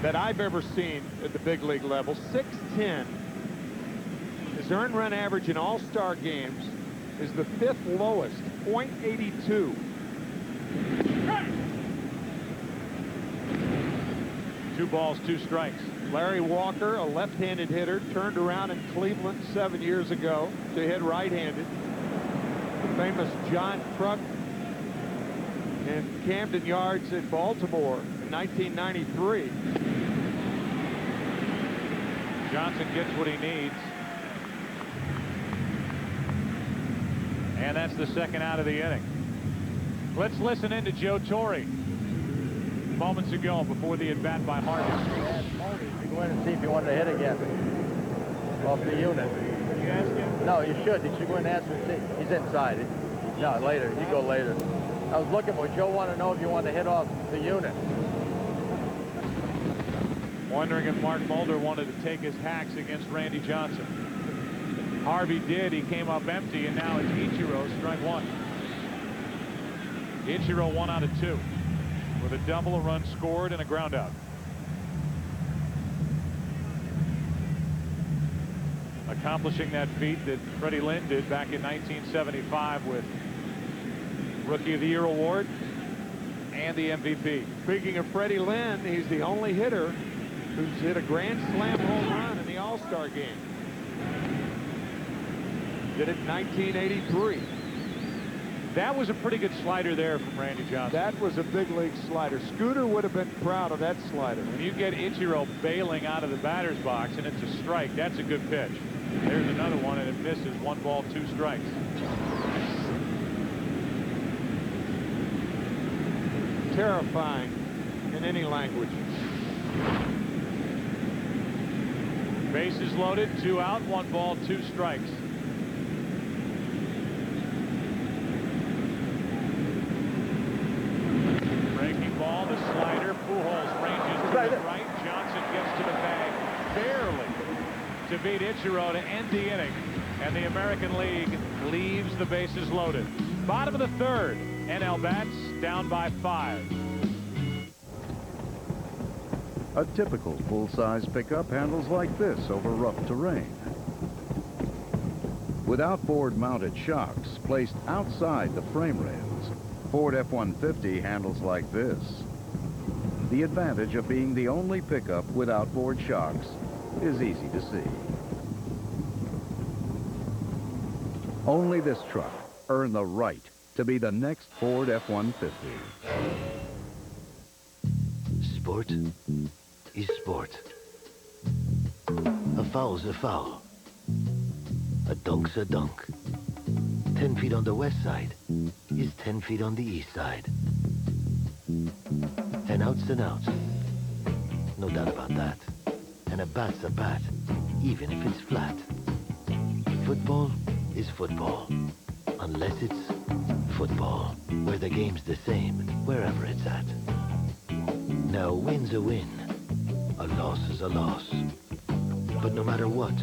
that I've ever seen at the big league level. 6'10". His earned run average in all-star games is the 5th lowest, .82. 2 balls, 2 strikes. Larry Walker, a left-handed hitter, turned around in Cleveland 7 years ago to hit right-handed. The famous John Kruk in Camden Yards in Baltimore in 1993. Johnson gets what he needs. And that's the 2nd out of the inning. Let's listen in to Joe Torre moments ago before the at-bat by Harvey. You go in and see if you wanted to hit again off the unit. Did you ask him? No, you should. You should go in and ask him. He's inside. No, later. You go later. I was looking for Joe. Wanted to know if you wanted to hit off the unit. Wondering if Mark Mulder wanted to take his hacks against Randy Johnson. Harvey did. He came up empty, and now it's Ichiro, strike 1. Ichiro 1 out of 2 with a double, a run scored, and a ground out. Accomplishing that feat that Freddie Lynn did back in 1975 with Rookie of the Year award and the MVP. Speaking of Freddie Lynn, he's the only hitter who's hit a grand slam home run in the All-Star game. Did it in 1983. That was a pretty good slider there from Randy Johnson. That was a big league slider. Scooter would have been proud of that slider. When you get Ichiro bailing out of the batter's box and it's a strike, that's a good pitch. There's another one, and it misses. 1 ball, 2 strikes. Terrifying in any language. Bases loaded, 2 out, 1 ball, 2 strikes. Breaking ball, the slider. Pujols ranges to the right. Johnson gets to the bag barely to beat Ichiro to end the inning, and the American League leaves the bases loaded. Bottom of the 3rd, NL Bats down by 5. A typical full-size pickup handles like this over rough terrain. With outboard-mounted shocks placed outside the frame rails, Ford F-150 handles like this. The advantage of being the only pickup with outboard shocks is easy to see. Only this truck earned the right to be the next Ford F-150. Sport is sport. A foul's a foul. A dunk's a dunk. 10 feet on the west side is 10 feet on the east side. An out's an out. No doubt about that. And a bat's a bat, even if it's flat. Football is football, unless it's football, where the game's the same wherever it's at. Now, a win's a win. A loss is a loss. But no matter what,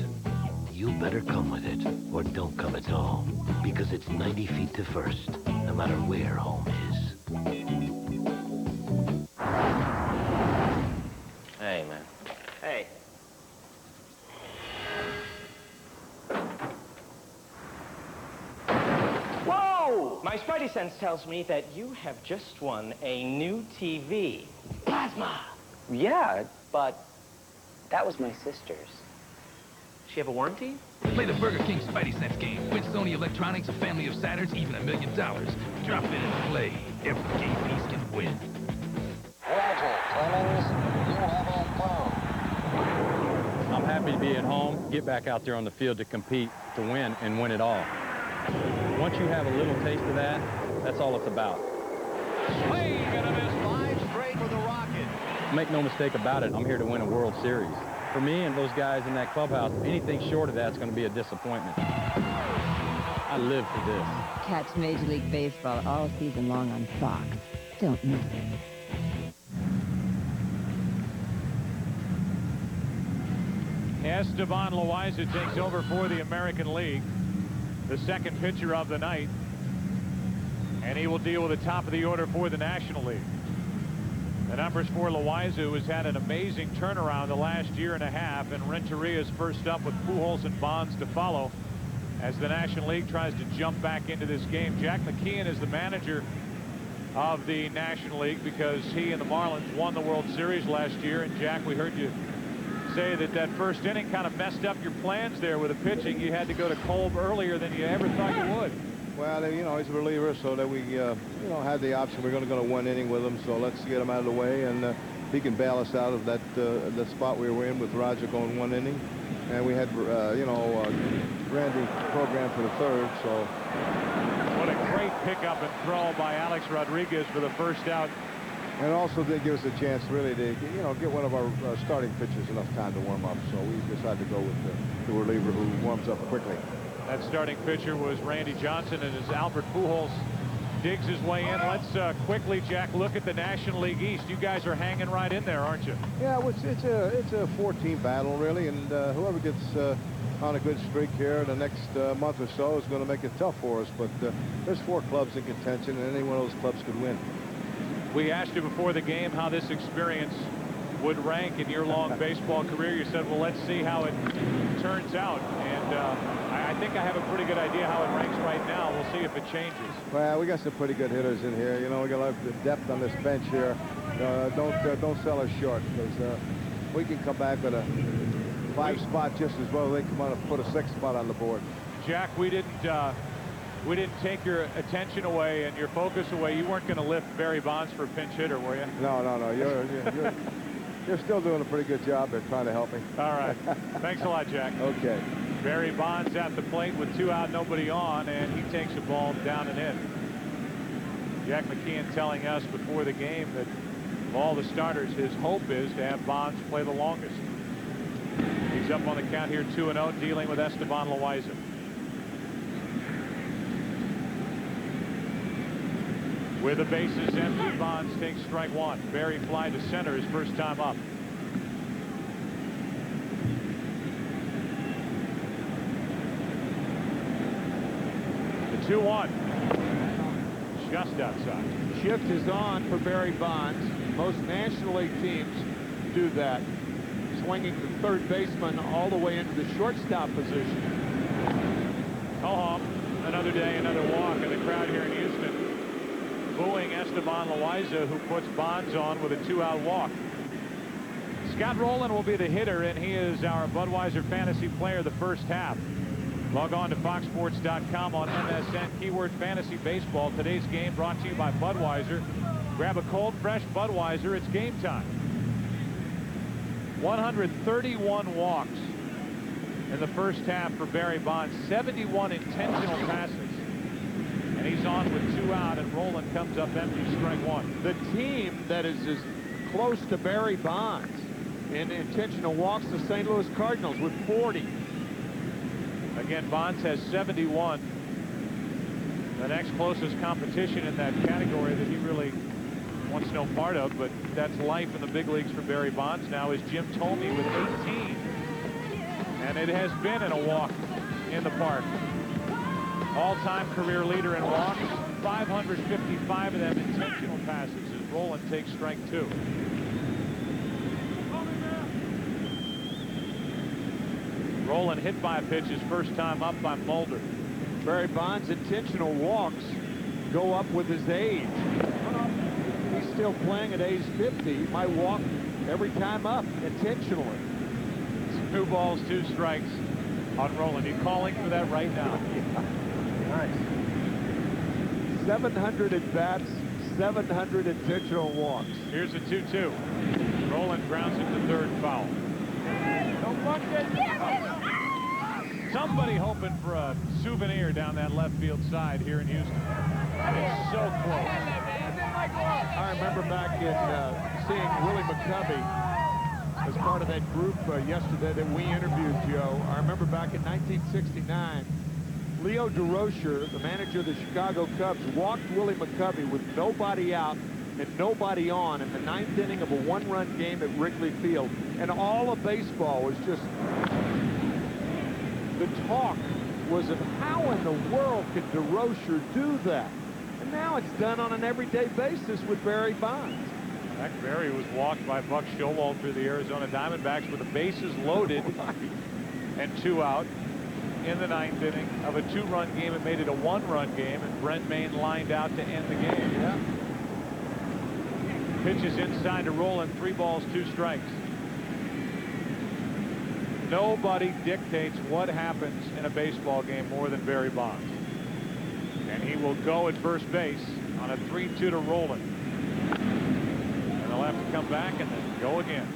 you better come with it, or don't come at all. Because it's 90 feet to first, no matter where home is. Hey, man. Hey. Whoa! My spidey sense tells me that you have just won a new TV. Plasma! Yeah, but that was my sister's. She have a warranty? Play the Burger King Spidey Sense game. Win Sony Electronics, a family of Saturns, even $1 million. Drop in and play. Every game piece can win. Roger, Clemens, you have a phone. I'm happy to be at home, get back out there on the field to compete, to win, and win it all. Once you have a little taste of that, that's all it's about. Swing and a miss. 5 straight for the Rocket. Make no mistake about it, I'm here to win a World Series. For me and those guys in that clubhouse, anything short of that's going to be a disappointment. I live for this. Catch Major League Baseball all season long on Fox. Don't miss it. Esteban Loaiza takes over for the American League, the second pitcher of the night, and he will deal with the top of the order for the National League. The numbers for Loaiza, who has had an amazing turnaround the last year and a half, and Renteria's first up with Pujols and Bonds to follow as the National League tries to jump back into this game. Jack McKeon is the manager of the National League because he and the Marlins won the World Series last year. And Jack, we heard you say that that first inning kind of messed up your plans there with the pitching. You had to go to Kolb earlier than you ever thought you would. Well, you know, he's a reliever, so that we, you know, had the option. We're going to go to 1 inning with him, so let's get him out of the way, and he can bail us out of that spot we were in with Roger going 1 inning. And we had, you know, Randy programmed for the third, so. What a great pickup and throw by Alex Rodriguez for the first out. And also did give us a chance really to, you know, get one of our starting pitchers enough time to warm up. So we decided to go with the reliever who warms up quickly. That starting pitcher was Randy Johnson, and as Albert Pujols digs his way in, let's quickly, Jack, look at the National League East. You guys are hanging right in there, aren't you? Yeah, it's a 4-team battle, really, and whoever gets on a good streak here in the next month or so is going to make it tough for us. But there's 4 clubs in contention, and any one of those clubs could win. We asked you before the game how this experience would rank in your long baseball career. You said, well, let's see how it turns out. And I think I have a pretty good idea how it ranks right now. We'll see if it changes. Well, we got some pretty good hitters in here. You know, we got a lot of depth on this bench here. Don't sell us short, because we can come back with a 5 spot just as well. They come on and put a 6 spot on the board. Jack, we didn't take your attention away and your focus away. You weren't going to lift Barry Bonds for a pinch hitter, were you? No. You're still doing a pretty good job there trying to help me. All right. Thanks a lot, Jack. Okay. Barry Bonds at the plate with 2 out, nobody on, and he takes the ball down and in. Jack McKeon telling us before the game that of all the starters, his hope is to have Bonds play the longest. He's up on the count here, 2-0, dealing with Esteban Loaiza. With the bases empty, Bonds takes strike 1. Barry fly to center his first time up. The 2-1. Just outside. Shift is on for Barry Bonds. Most National League teams do that. Swinging the third baseman all the way into the shortstop position. Ho-hum. Another day, another walk, and the crowd here in Houston booing Esteban Loaiza, who puts Bonds on with a 2-out walk. Scott Rowland will be the hitter, and he is our Budweiser Fantasy Player of the first half. Log on to foxsports.com on MSN, keyword Fantasy Baseball. Today's game brought to you by Budweiser. Grab a cold, fresh Budweiser. It's game time. 131 walks in the first half for Barry Bonds, 71 intentional passes. And he's on with 2 out, and Rowland comes up empty, strike 1. The team that is as close to Barry Bonds in intentional walks, the St. Louis Cardinals with 40. Again, Bonds has 71. The next closest competition in that category that he really once no part of, but that's life in the big leagues for Barry Bonds now, is Jim Thome with 18. And it has been in a walk in the park. All-time career leader in walks, 555 of them intentional passes as Rolen takes strike 2. Rolen hit by a pitch his first time up by Mulder. Barry Bonds' intentional walks go up with his age. He's still playing at age 50. He might walk every time up intentionally. 2 balls, 2 strikes on Rolen. He's calling for that right now. Nice. 700 at-bats, 700 intentional walks. Here's a 2-2. Rolen grounds it to third, foul. Somebody hoping for a souvenir down that left field side here in Houston. It's so close. I remember back in seeing Willie McCovey as part of that group yesterday that we interviewed, Joe. I remember back in 1969, Leo DeRocher, the manager of the Chicago Cubs, walked Willie McCovey with nobody out and nobody on in the 9th inning of a 1-run game at Wrigley Field. And all of baseball was just... The talk was of how in the world could DeRocher do that? And now it's done on an everyday basis with Barry Bonds. In fact, Barry was walked by Buck Showalter, the Arizona Diamondbacks, with the bases loaded and 2 out in the 9th inning of a 2-run game. It made it a 1-run game, and Brent Main lined out to end the game. Yeah. Pitches inside to Rolen, 3 balls, 2 strikes. Nobody dictates what happens in a baseball game more than Barry Bonds. And he will go at first base on a 3-2 to Rolen. And they'll have to come back and then go again.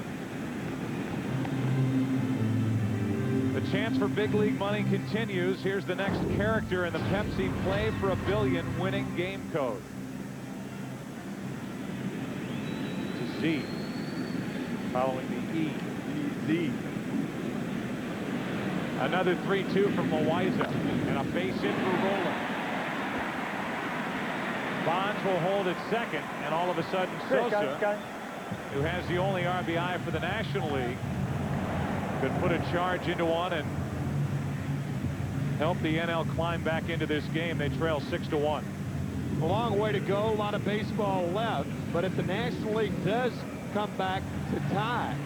The chance for big league money continues. Here's the next character in the Pepsi Play for a Billion winning game code. It's a Z following the E. Z. Another 3-2 from Loaiza, and a base hit for Rolen. Bonds will hold at second, and all of a sudden Sosa, who has the only RBI for the National League, could put a charge into one and help the NL climb back into this game. They trail 6-1. A long way to go, a lot of baseball left, but if the National League does come back to tie,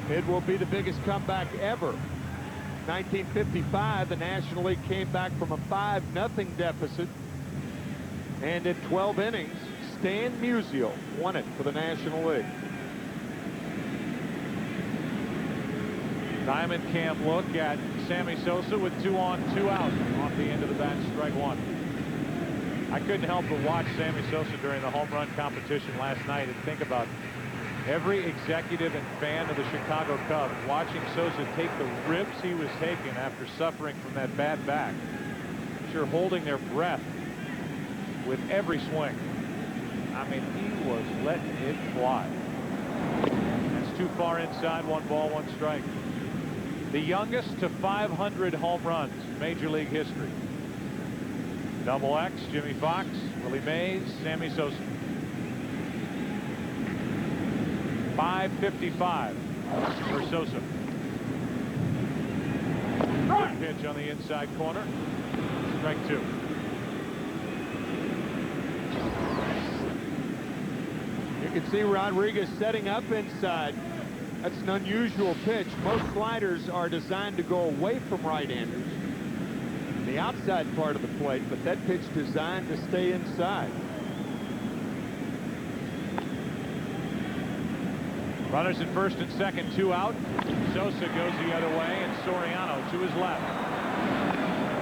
it will be the biggest comeback ever. 1955, the National League came back from a 5-0 deficit, and in 12 innings, Stan Musial won it for the National League. Diamond Cam look at Sammy Sosa with 2 on, 2 out off the end of the bat, strike 1. I couldn't help but watch Sammy Sosa during the home run competition last night and think about every executive and fan of the Chicago Cubs watching Sosa take the rips he was taking after suffering from that bad back. Sure, holding their breath with every swing. I mean, he was letting it fly. That's too far inside. 1 ball, 1 strike. The youngest to 500 home runs in Major League history. Double X, Jimmy Fox, Willie Mays, Sammy Sosa. 555 for Sosa. Good pitch on the inside corner. Strike 2. You can see Rodriguez setting up inside. That's an unusual pitch. Most sliders are designed to go away from right-handers, the outside part of the plate, but that pitch designed to stay inside. Runners at first and second, 2 out. Sosa goes the other way, and Soriano to his left.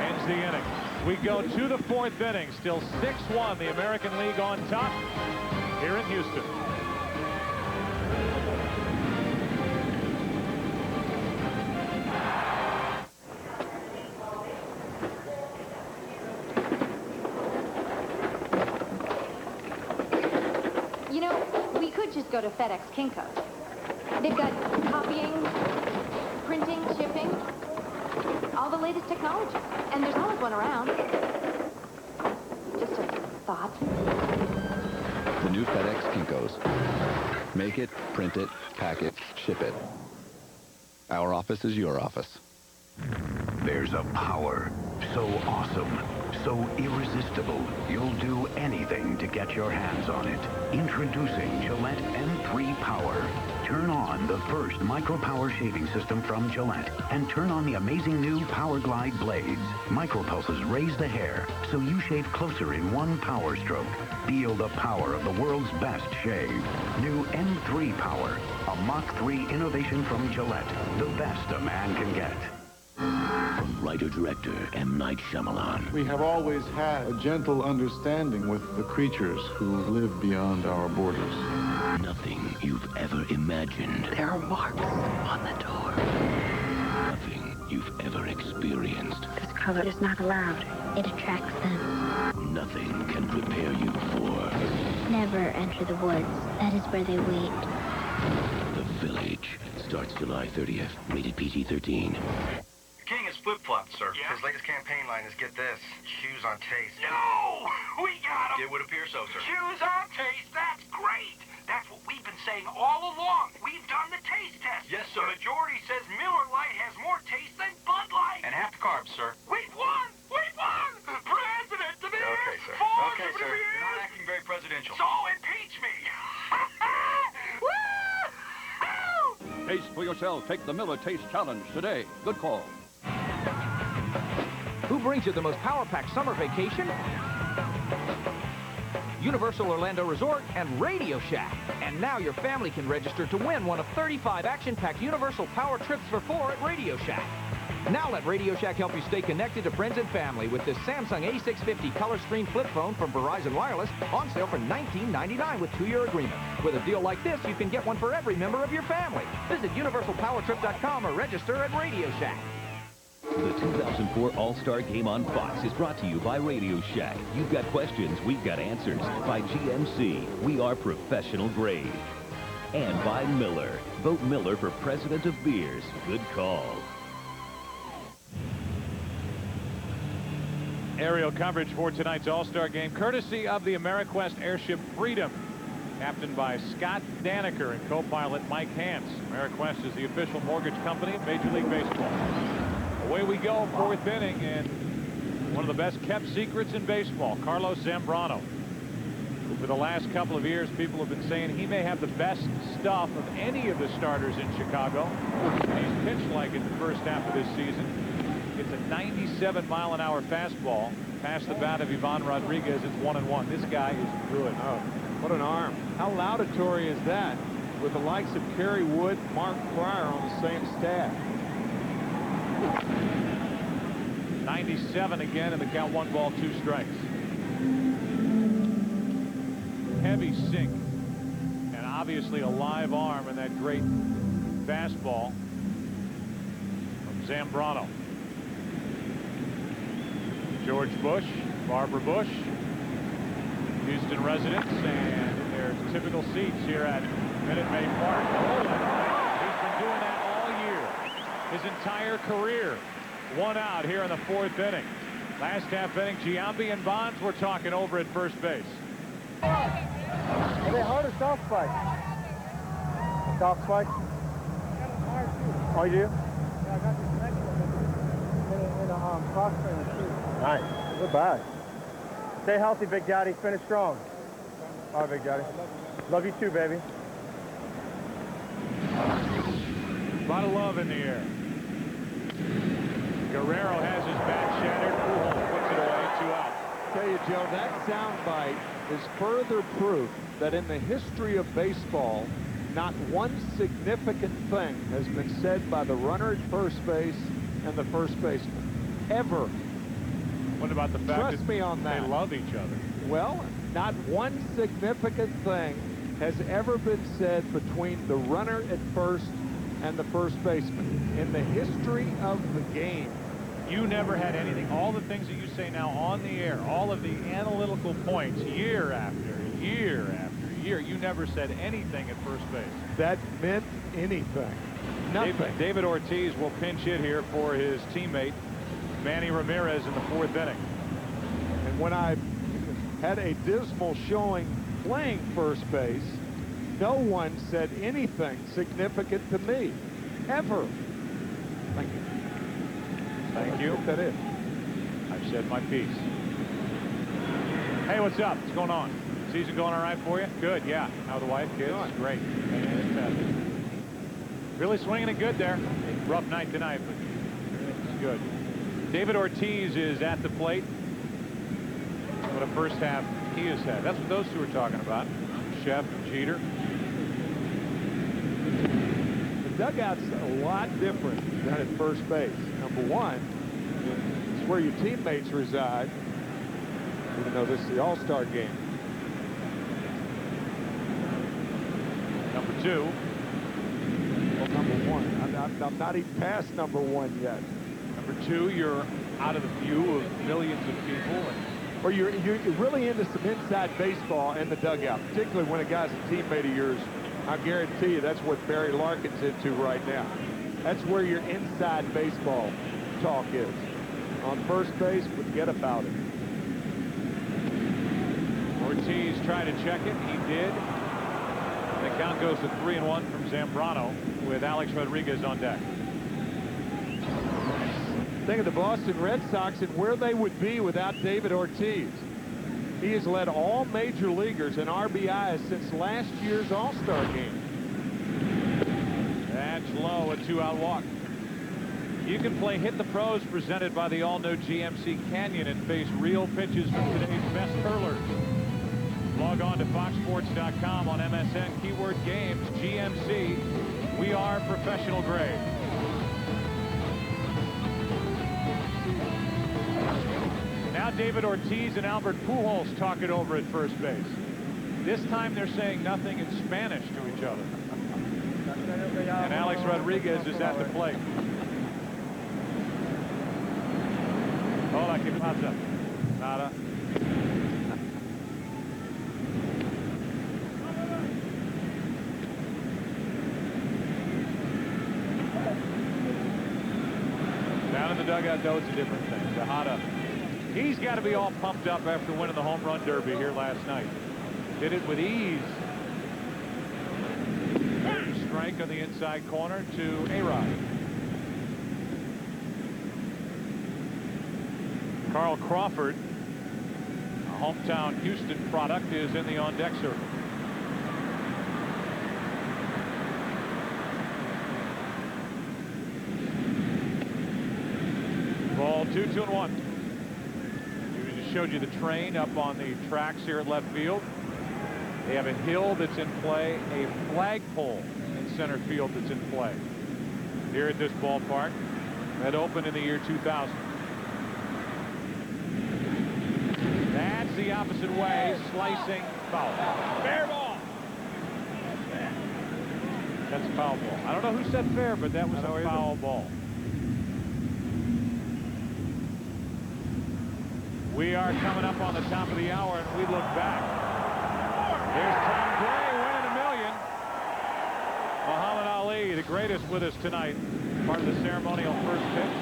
Ends the inning. We go to the 4th inning. Still 6-1. The American League on top here in Houston. You know, we could just go to FedEx Kinko's. They've got copying, printing, shipping, all the latest technology. And there's always one around. Just a thought. The new FedEx Kinkos. Make it, print it, pack it, ship it. Our office is your office. There's a power so awesome, so irresistible, you'll do anything to get your hands on it. Introducing Gillette M3 Power. Turn on the first micro-power shaving system from Gillette and turn on the amazing new Power Glide blades. Micropulses raise the hair so you shave closer in one power stroke. Feel the power of the world's best shave. New M3 Power, a Mach 3 innovation from Gillette. The best a man can get. From writer-director M. Night Shyamalan. We have always had a gentle understanding with the creatures who live beyond our borders. Nothing you've ever imagined. There are marks on the door. Nothing you've ever experienced. This color is not allowed. It attracts them. Nothing can prepare you for Never enter the woods. That is where they wait. The Village. Starts July 30th. Rated PG-13. King is flip-flops, sir. Yeah? His latest campaign line is, get this, shoes on taste. No! We got him! It would appear so, sir. Shoes on taste, that's great! That's what we've been saying all along. We've done the taste test. Yes, sir. The majority says Miller Lite has more taste than Bud Light. And half the carbs, sir. We've won! We've won! President to the Okay, sir. Okay, sir. You're not acting very presidential. So impeach me! Taste for yourself. Take the Miller Taste Challenge today. Good call. Who brings you the most power-packed summer vacation? Universal Orlando Resort and Radio Shack. And now your family can register to win one of 35 action-packed Universal Power Trips for 4 at Radio Shack. Now let Radio Shack help you stay connected to friends and family with this Samsung A650 Color Stream flip phone from Verizon Wireless on sale for $19.99 with 2-year agreement. With a deal like this, you can get one for every member of your family. Visit UniversalPowerTrip.com or register at Radio Shack. The 2004 All-Star Game on Fox is brought to you by Radio Shack. You've got questions, we've got answers. By GMC, we are professional grade. And by Miller. Vote Miller for President of Beers. Good call. Aerial coverage for tonight's All-Star Game, courtesy of the AmeriQuest Airship Freedom, captained by Scott Danaker and co-pilot Mike Hance. AmeriQuest is the official mortgage company of Major League Baseball. Away we go, 4th inning, and one of the best-kept secrets in baseball, Carlos Zambrano. For the last couple of years, people have been saying he may have the best stuff of any of the starters in Chicago. He's pitched like it the first half of this season. It's a 97-mile-an-hour fastball past the bat of Ivan Rodriguez. It's 1-1. This guy is good. Oh, what an arm. How laudatory is that with the likes of Kerry Wood, Mark Pryor on the same staff? 97 again, and the count 1 ball, 2 strikes. Heavy sink, and obviously a live arm in that great fastball from Zambrano. George Bush, Barbara Bush, Houston residents, and their typical seats here at Minute Maid Park. He's been doing that all year, his entire career. 1 out here in the 4th inning. Last half inning, Giambi and Bonds were talking over at first base. Are they hard or soft spike? Soft spike? Oh, you do? Yeah, I got this next one in a crossfit and shoot. Nice. Good bag. Stay healthy, Big Daddy. Finish strong. All right, Big Daddy. Love you too, baby. A lot of love in the air. Guerrero has his bat shattered. Pujols puts it away, 2 out. Tell you, Joe, that soundbite is further proof that in the history of baseball, not one significant thing has been said by the runner at first base and the first baseman. Ever. What about the fact Trust me on that. They love each other? Well, not one significant thing has ever been said between the runner at first and the first baseman in the history of the game. You never had anything, all the things that you say now on the air, all of the analytical points, year after year after year, you never said anything at first base. That meant anything. Nothing. David Ortiz will pinch hit here for his teammate, Manny Ramirez, in the 4th inning. And when I had a dismal showing playing first base, no one said anything significant to me, ever. Thank you. Thank you. That is. I've said my piece. Hey, what's up? What's going on? Season going all right for you? Good, yeah. How are the wife, kids? Great. Fantastic. Really swinging it good there. Rough night tonight, but it's good. David Ortiz is at the plate. What a first half he has had. That's what those two are talking about. Chef and Jeter. The dugout's a lot different than at first base. Number one, it's where your teammates reside, even though this is the All-Star game. Number two. Well, number one. I'm not even past number one yet. Number two, you're out of the view of millions of people. Or you're really into some inside baseball in the dugout, particularly when a guy's a teammate of yours. I guarantee you that's what Barry Larkin's into right now. That's where your inside baseball talk is. On first base, forget about it. Ortiz tried to check it. He did. The count goes to 3-1 from Zambrano with Alex Rodriguez on deck. Think of the Boston Red Sox and where they would be without David Ortiz. He has led all major leaguers in RBIs since last year's All-Star game. That's low, a 2-out walk. You can play Hit the Pros presented by the all-new GMC Canyon and face real pitches from today's best hurlers. Log on to foxsports.com on MSN, keyword games, GMC. We are professional grade. Now David Ortiz and Albert Pujols talk it over at first base. This time they're saying nothing in Spanish to each other. And Alex Rodriguez is at the plate. Hola, ¿qué pasa? Nada. Down in the dugout, though, it's a different thing. Tejada, he's got to be all pumped up after winning the home run derby here last night. Did it with ease. Strike on the inside corner to A-Rod. Carl Crawford, a hometown Houston product, is in the on-deck circle. Ball 2-2-1. We just showed you the train up on the tracks here at left field. They have a hill that's in play, a flagpole in center field that's in play here at this ballpark that opened in the year 2000. That's the opposite way, slicing foul. Fair ball. That's a foul ball. I don't know who said fair, but that was a foul ball. We are coming up on the top of the hour, and we look back. There's Tom Gray winning $1 million. Muhammad Ali, the greatest, with us tonight. Part of the ceremonial first pitch.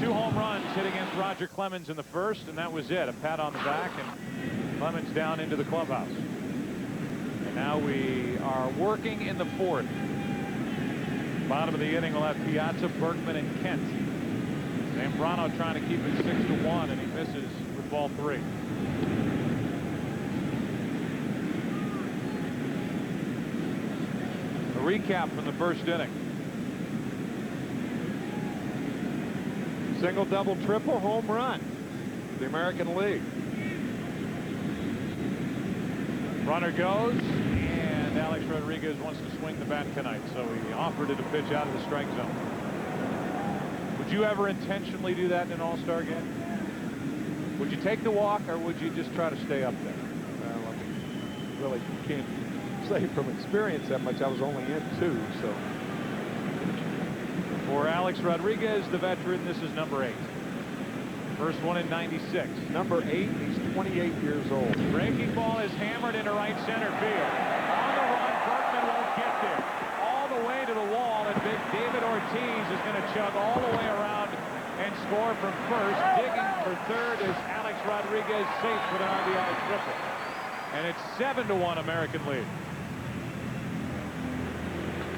2 home runs hit against Roger Clemens in the first, and that was it. A pat on the back, and Clemens down into the clubhouse. And now we are working in the fourth. Bottom of the inning, we'll have Piazza, Berkman, and Kent. Zambrano trying to keep it 6-1, and he misses with ball 3. A recap from the first inning. Single, double, triple, home run. The American League. Runner goes, and Alex Rodriguez wants to swing the bat tonight, so he offered it a pitch out of the strike zone. Would you ever intentionally do that in an All-Star game? Would you take the walk, or would you just try to stay up there? Well, I really can't say from experience that much. I was only in 2, so. For Alex Rodriguez, the veteran, this is number 8. First one in 96. Number 8, he's 28 years old. Breaking ball is hammered into right center field. On the run, Berkman won't get there. All the way to the wall, and big David Ortiz is going to chug all the way around and score from first. Digging for third is Alex Rodriguez, safe with an RBI triple. And it's 7-1 American lead.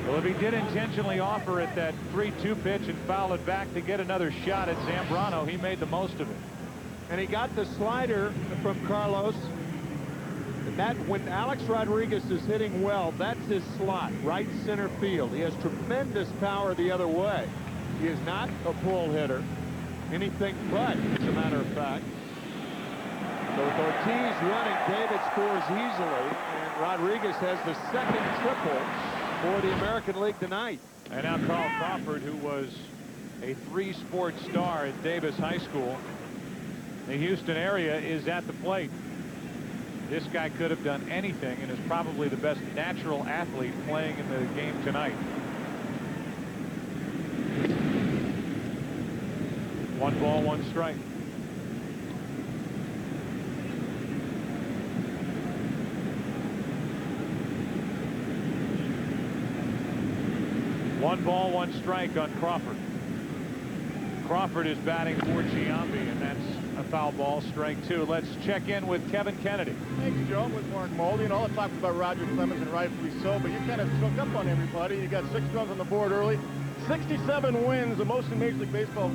Well, if he did intentionally offer it that 3-2 pitch and foul it back to get another shot at Zambrano, he made the most of it. And he got the slider from Carlos. And that, when Alex Rodriguez is hitting well, that's his slot, right center field. He has tremendous power the other way. He is not a pull hitter, anything but, as a matter of fact. So with Ortiz running, David scores easily, and Rodriguez has the second triple for the American League tonight. And now Carl Crawford, who was a 3-sport star at Davis High School, the Houston area, is at the plate. This guy could have done anything and is probably the best natural athlete playing in the game tonight. 1 ball, 1 strike. One ball, 1 strike on Crawford. Crawford is batting for Giambi, and that's a foul ball, strike 2. Let's check in with Kevin Kennedy. Thanks, Joe. With Mark Moldy, and all the talk about Roger Clemens, and rightfully so, but you kind of took up on everybody. You got 6 runs on the board early. 67 wins, the most in Major League Baseball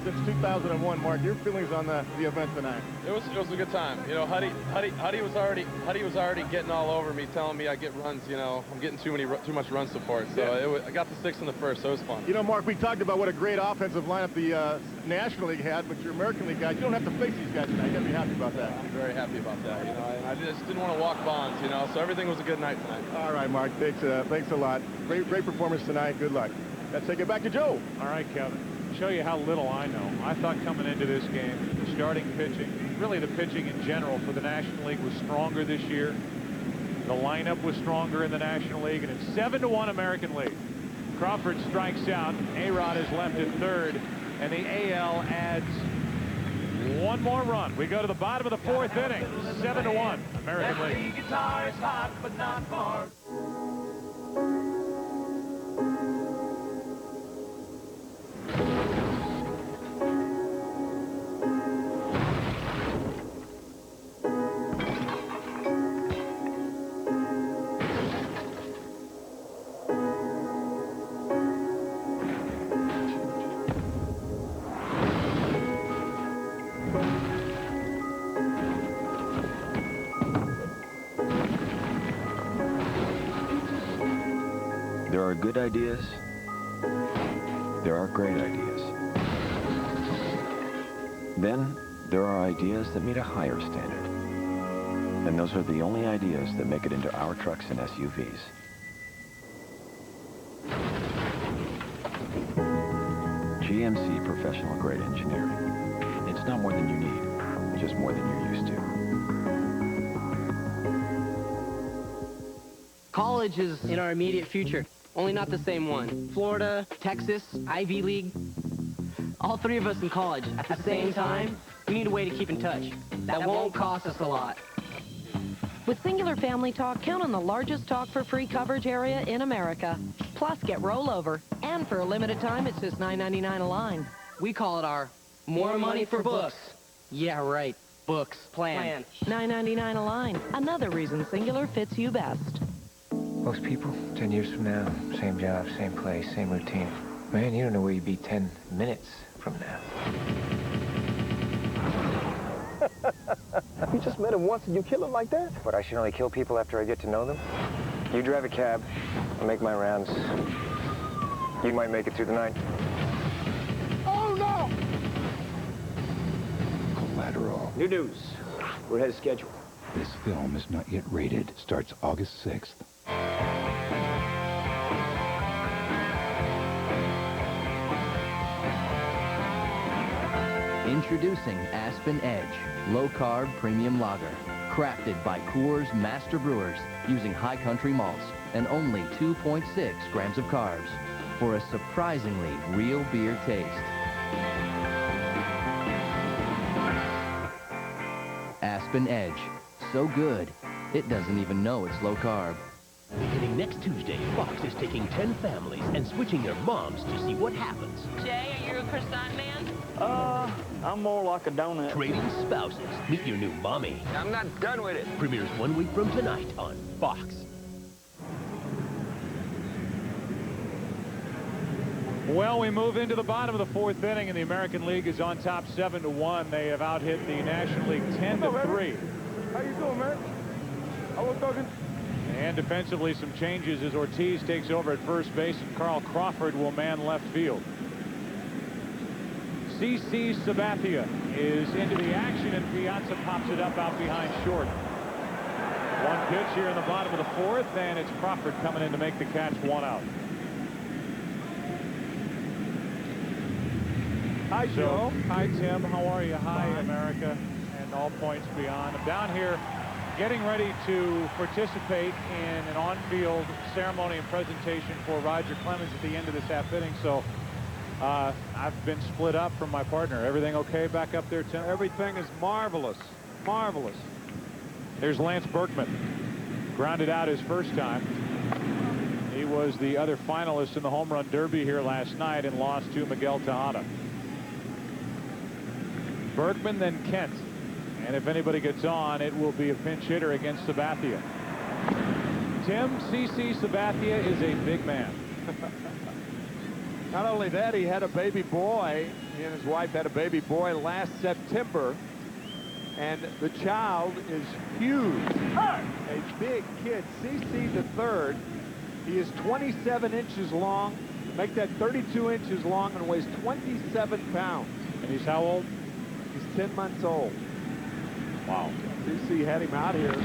since 2001. Mark, your feelings on the event tonight? It was a good time. You know, Huddy was already getting all over me, telling me I get runs. You know, I'm getting too much run support. So I got the 6 in the first, so it was fun. You know, Mark, we talked about what a great offensive lineup the National League had, but your American League guys, you don't have to face these guys tonight. You got to be happy about that. I'm very happy about that. You know, I just didn't want to walk Bonds. You know, so everything was a good night tonight. All right, Mark. Thanks a lot. Great performance tonight. Good luck. Let's take it back to Joe. All right, Kevin. Show you how little I know. I thought coming into this game, the starting pitching, really the pitching in general for the National League was stronger this year. The lineup was stronger in the National League, and it's 7-1 American League. Crawford strikes out. A-Rod is left at third, and the AL adds 1 more run. We go to the bottom of the 4th inning. 7-1 American League. Guitar is hot, but not far. There are good ideas. There are great ideas. Then there are ideas that meet a higher standard. And those are the only ideas that make it into our trucks and SUVs. GMC Professional Grade Engineering. It's not more than you need, just more than you're used to. College is in our immediate future, only not the same one. Florida, Texas, Ivy League. All 3 of us in college at the same time. We need a way to keep in touch. That won't cost us a lot. With Singular Family Talk, count on the largest talk for free coverage area in America. Plus, get rollover. And for a limited time, it's just $9.99 a line. We call it our More Money for Books. Yeah, right. Books. Plan. $9.99 a line. Another reason Singular fits you best. Most people, 10 years from now, same job, same place, same routine. Man, you don't know where you'd be 10 minutes from now. You just met him once and you kill him like that? But I should only kill people after I get to know them? You drive a cab, I'll make my rounds. You might make it through the night. Oh, no! Collateral. New news. We're ahead of schedule. This film is not yet rated. Starts August 6th. Introducing Aspen Edge, low-carb premium lager. Crafted by Coors Master Brewers using high country malts and only 2.6 grams of carbs for a surprisingly real beer taste. Aspen Edge. So good, it doesn't even know it's low carb. Beginning next Tuesday, Fox is taking 10 families and switching their moms to see what happens. Jay, are you a croissant man? I'm more like a donut. Trading spouses. Meet your new mommy. I'm not done with it. Premieres 1 week from tonight on Fox. Well, we move into the bottom of the 4th inning, and the American League is on top 7-1. They have out-hit the National League 10-3. How you doing, man? I was talking. And defensively, some changes as Ortiz takes over at first base, and Carl Crawford will man left field. CC Sabathia is into the action, and Piazza pops it up out behind short. One pitch here in the bottom of the 4th, and it's Crawford coming in to make the catch, 1 out. Hi, Joe. Hi, Tim. How are you? Hi, America, and all points beyond. I'm down here getting ready to participate in an on-field ceremony and presentation for Roger Clemens at the end of this half inning. So I've been split up from my partner. Everything okay back up there, Tim? Everything is marvelous. Marvelous. There's Lance Berkman. Grounded out his first time. He was the other finalist in the home run derby here last night and lost to Miguel Tejada. Berkman, then Kent. And if anybody gets on, it will be a pinch hitter against Sabathia. Tim, CC Sabathia is a big man. Not only that, he had a baby boy. He and his wife had a baby boy last September. And the child is huge. A big kid. CC the third. He is 27 inches long. Make that 32 inches long and weighs 27 pounds. And he's how old? He's 10 months old. Wow. CC had him out here.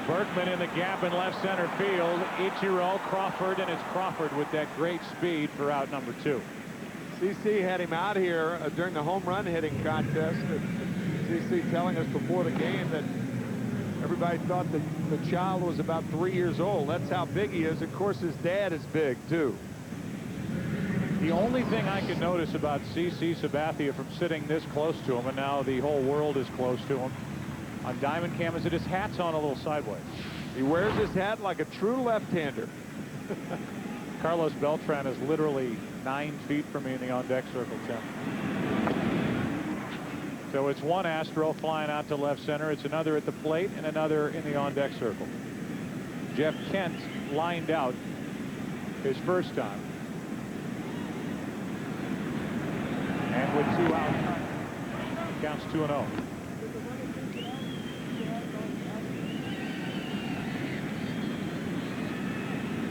Berkman in the gap in left center field. Ichiro, Crawford, and it's Crawford with that great speed for out number 2. CC had him out here during the home run hitting contest. CC telling us before the game that everybody thought that the child was about 3 years old. That's how big he is. Of course, his dad is big, too. The only thing I can notice about CC Sabathia from sitting this close to him, and now the whole world is close to him, on Diamond Cam, is that his hat's on a little sideways. He wears his hat like a true left-hander. Carlos Beltran is literally 9 feet from me in the on-deck circle, Tim. So it's one Astro flying out to left center. It's another at the plate and another in the on-deck circle. Jeff Kent lined out his first time. And with 2 out, counts 2-0.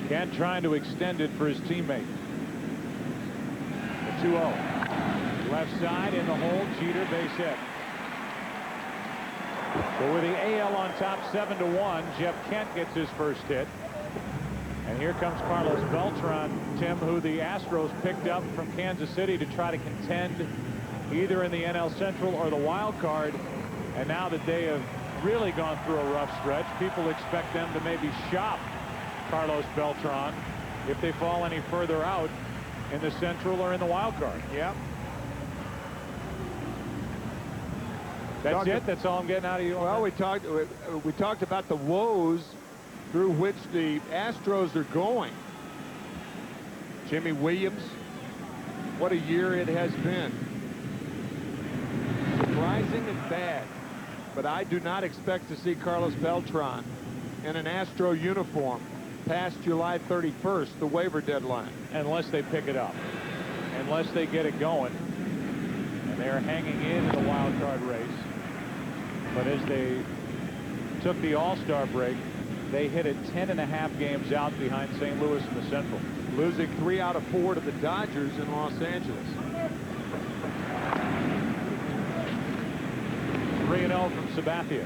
Kent trying to extend it for his teammate. The 2-0. Left side in the hole, Jeter, base hit. So with the AL on top 7-1, Jeff Kent gets his first hit. And here comes Carlos Beltran, Tim, who the Astros picked up from Kansas City to try to contend either in the NL Central or the wild card. And now that they have really gone through a rough stretch, people expect them to maybe shop Carlos Beltran if they fall any further out in the Central or in the wild card. Yep. That's it? That's all I'm getting out of you? Well, we talked about the woes through which the Astros are going. Jimmy Williams, what a year it has been. Surprising and bad. But I do not expect to see Carlos Beltran in an Astro uniform past July 31st, the waiver deadline. Unless they pick it up. Unless they get it going. And they're hanging in the wild card race. But as they took the All-Star break, they hit it 10.5 games out behind St. Louis in the Central. Losing 3 out of 4 to the Dodgers in Los Angeles. 3-0 from Sabathia.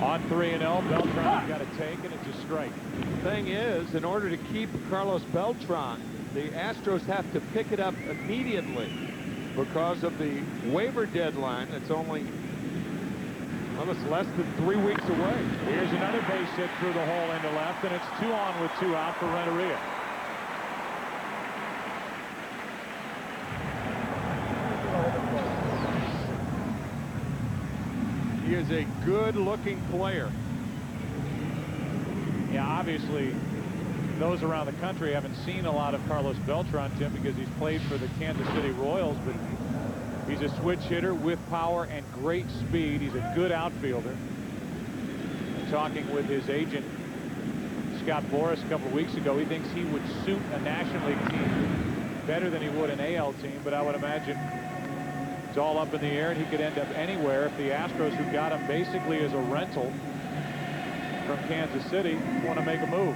On 3-0, Beltran's got a take, and it's a strike. The thing is, in order to keep Carlos Beltran, the Astros have to pick it up immediately because of the waiver deadline. It's only, well, it's less than 3 weeks away. Here's another base hit through the hole into left, and it's 2 on with 2 out for Renteria. is a good-looking player. Yeah, obviously, those around the country haven't seen a lot of Carlos Beltran, Tim, because he's played for the Kansas City Royals, but he's a switch hitter with power and great speed. He's a good outfielder. And talking with his agent, Scott Boras, a couple of weeks ago, he thinks he would suit a National League team better than he would an AL team, but I would imagine it's all up in the air, and he could end up anywhere if the Astros, who got him basically as a rental from Kansas City, want to make a move.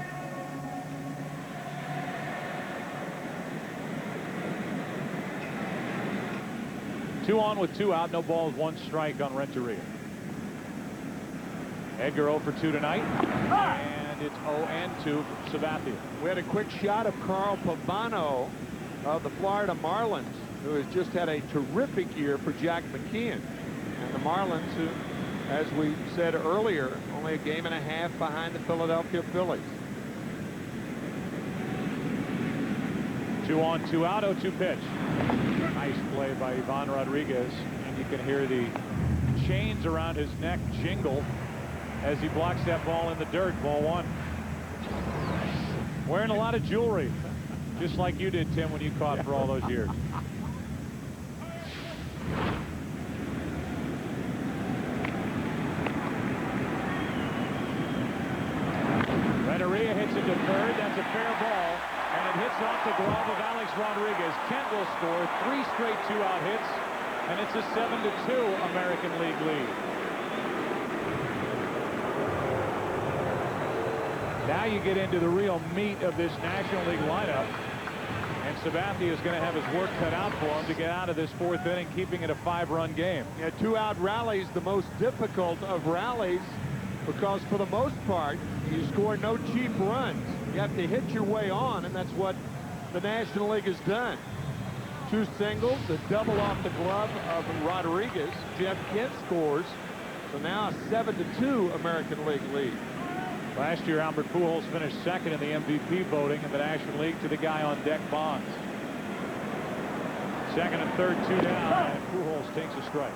Two on with two out, no balls, one strike on Renteria. Edgar 0 for 2 tonight, and it's 0-2 for Sabathia. We had a quick shot of Carl Pavano of the Florida Marlins, who has just had a terrific year for Jack McKeon. And the Marlins, who, as we said earlier, only a game and a half behind the Philadelphia Phillies. 2 on, 2 out, 0-2 pitch. Nice play by Ivan Rodriguez, and you can hear the chains around his neck jingle as he blocks that ball in the dirt. Ball 1. Wearing a lot of jewelry, just like you did, Tim, when you caught for all those years. Renteria hits it to third. That's a fair ball, and it hits off the glove of Alex Rodriguez. Kent will score 3 straight 2-out hits, and it's a 7-2 American League lead. Now you get into the real meat of this National League lineup, and Sabathia is going to have his work cut out for him to get out of this 4th inning, keeping it a 5-run game. Yeah, 2-out rallies, the most difficult of rallies, because for the most part, you score no cheap runs. You have to hit your way on, and that's what the National League has done. 2 singles, a double off the glove of Rodriguez. Jeff Kent scores, so now a 7-2 American League lead. Last year, Albert Pujols finished 2nd in the MVP voting in the National League to the guy on deck, Bonds. 2nd and 3rd, 2 down, and Pujols takes a strike.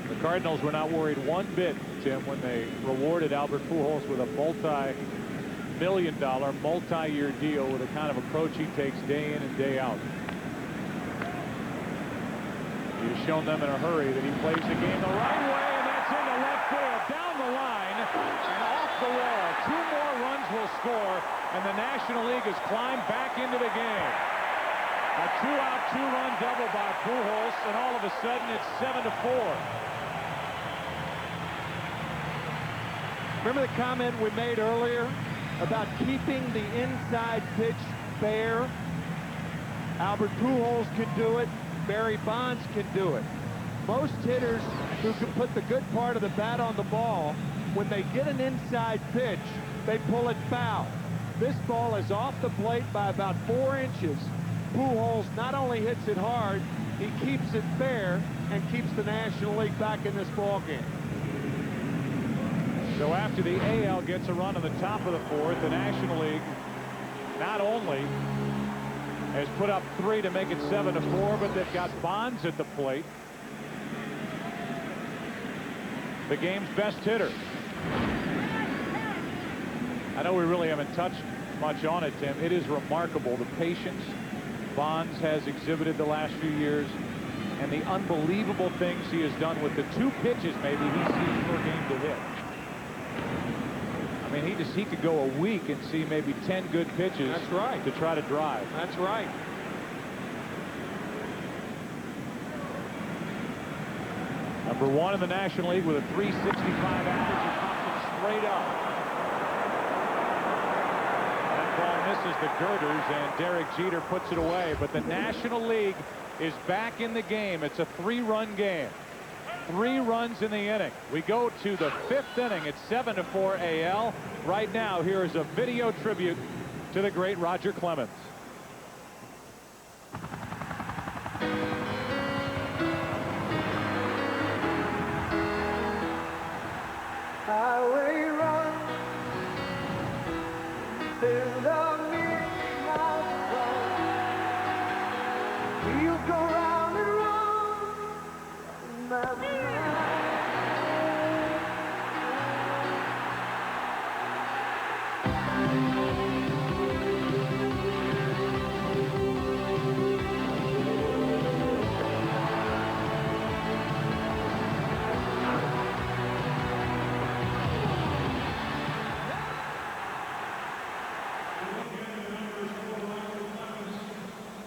The Cardinals were not worried one bit, Tim, when they rewarded Albert Pujols with a multi-million-dollar, multi-year deal with the kind of approach he takes day in and day out. He's shown them in a hurry that he plays the game the right way, and that's into left field, down the line, and off the wall. 2 more runs will score, and the National League has climbed back into the game. A 2-out, 2-run double by Pujols, and all of a sudden it's 7-4. Remember the comment we made earlier about keeping the inside pitch fair? Albert Pujols can do it. Barry Bonds can do it. Most hitters who can put the good part of the bat on the ball, when they get an inside pitch, they pull it foul. This ball is off the plate by about 4 inches. Pujols not only hits it hard, he keeps it fair and keeps the National League back in this ball game. So after the AL gets a run in the top of the 4th, the National League not only has put up 3 to make it 7-4, but they've got Bonds at the plate, the game's best hitter. I know we really haven't touched much on it, Tim. It is remarkable the patience Bonds has exhibited the last few years and the unbelievable things he has done with the 2 pitches maybe he sees per game to hit. I mean, he could go a week and see maybe 10 good pitches. That's right. To try to drive. That's right. Number 1 in the National League with a 365 average. He pops it straight up. That ball misses the girders, and Derek Jeter puts it away. But the National League is back in the game. It's a 3-run game. 3 runs in the inning. We go to the 5th inning. It's 7-4 AL. Right now, here is a video tribute to the great Roger Clemens. Highway run through the midnight sun. You go round and round,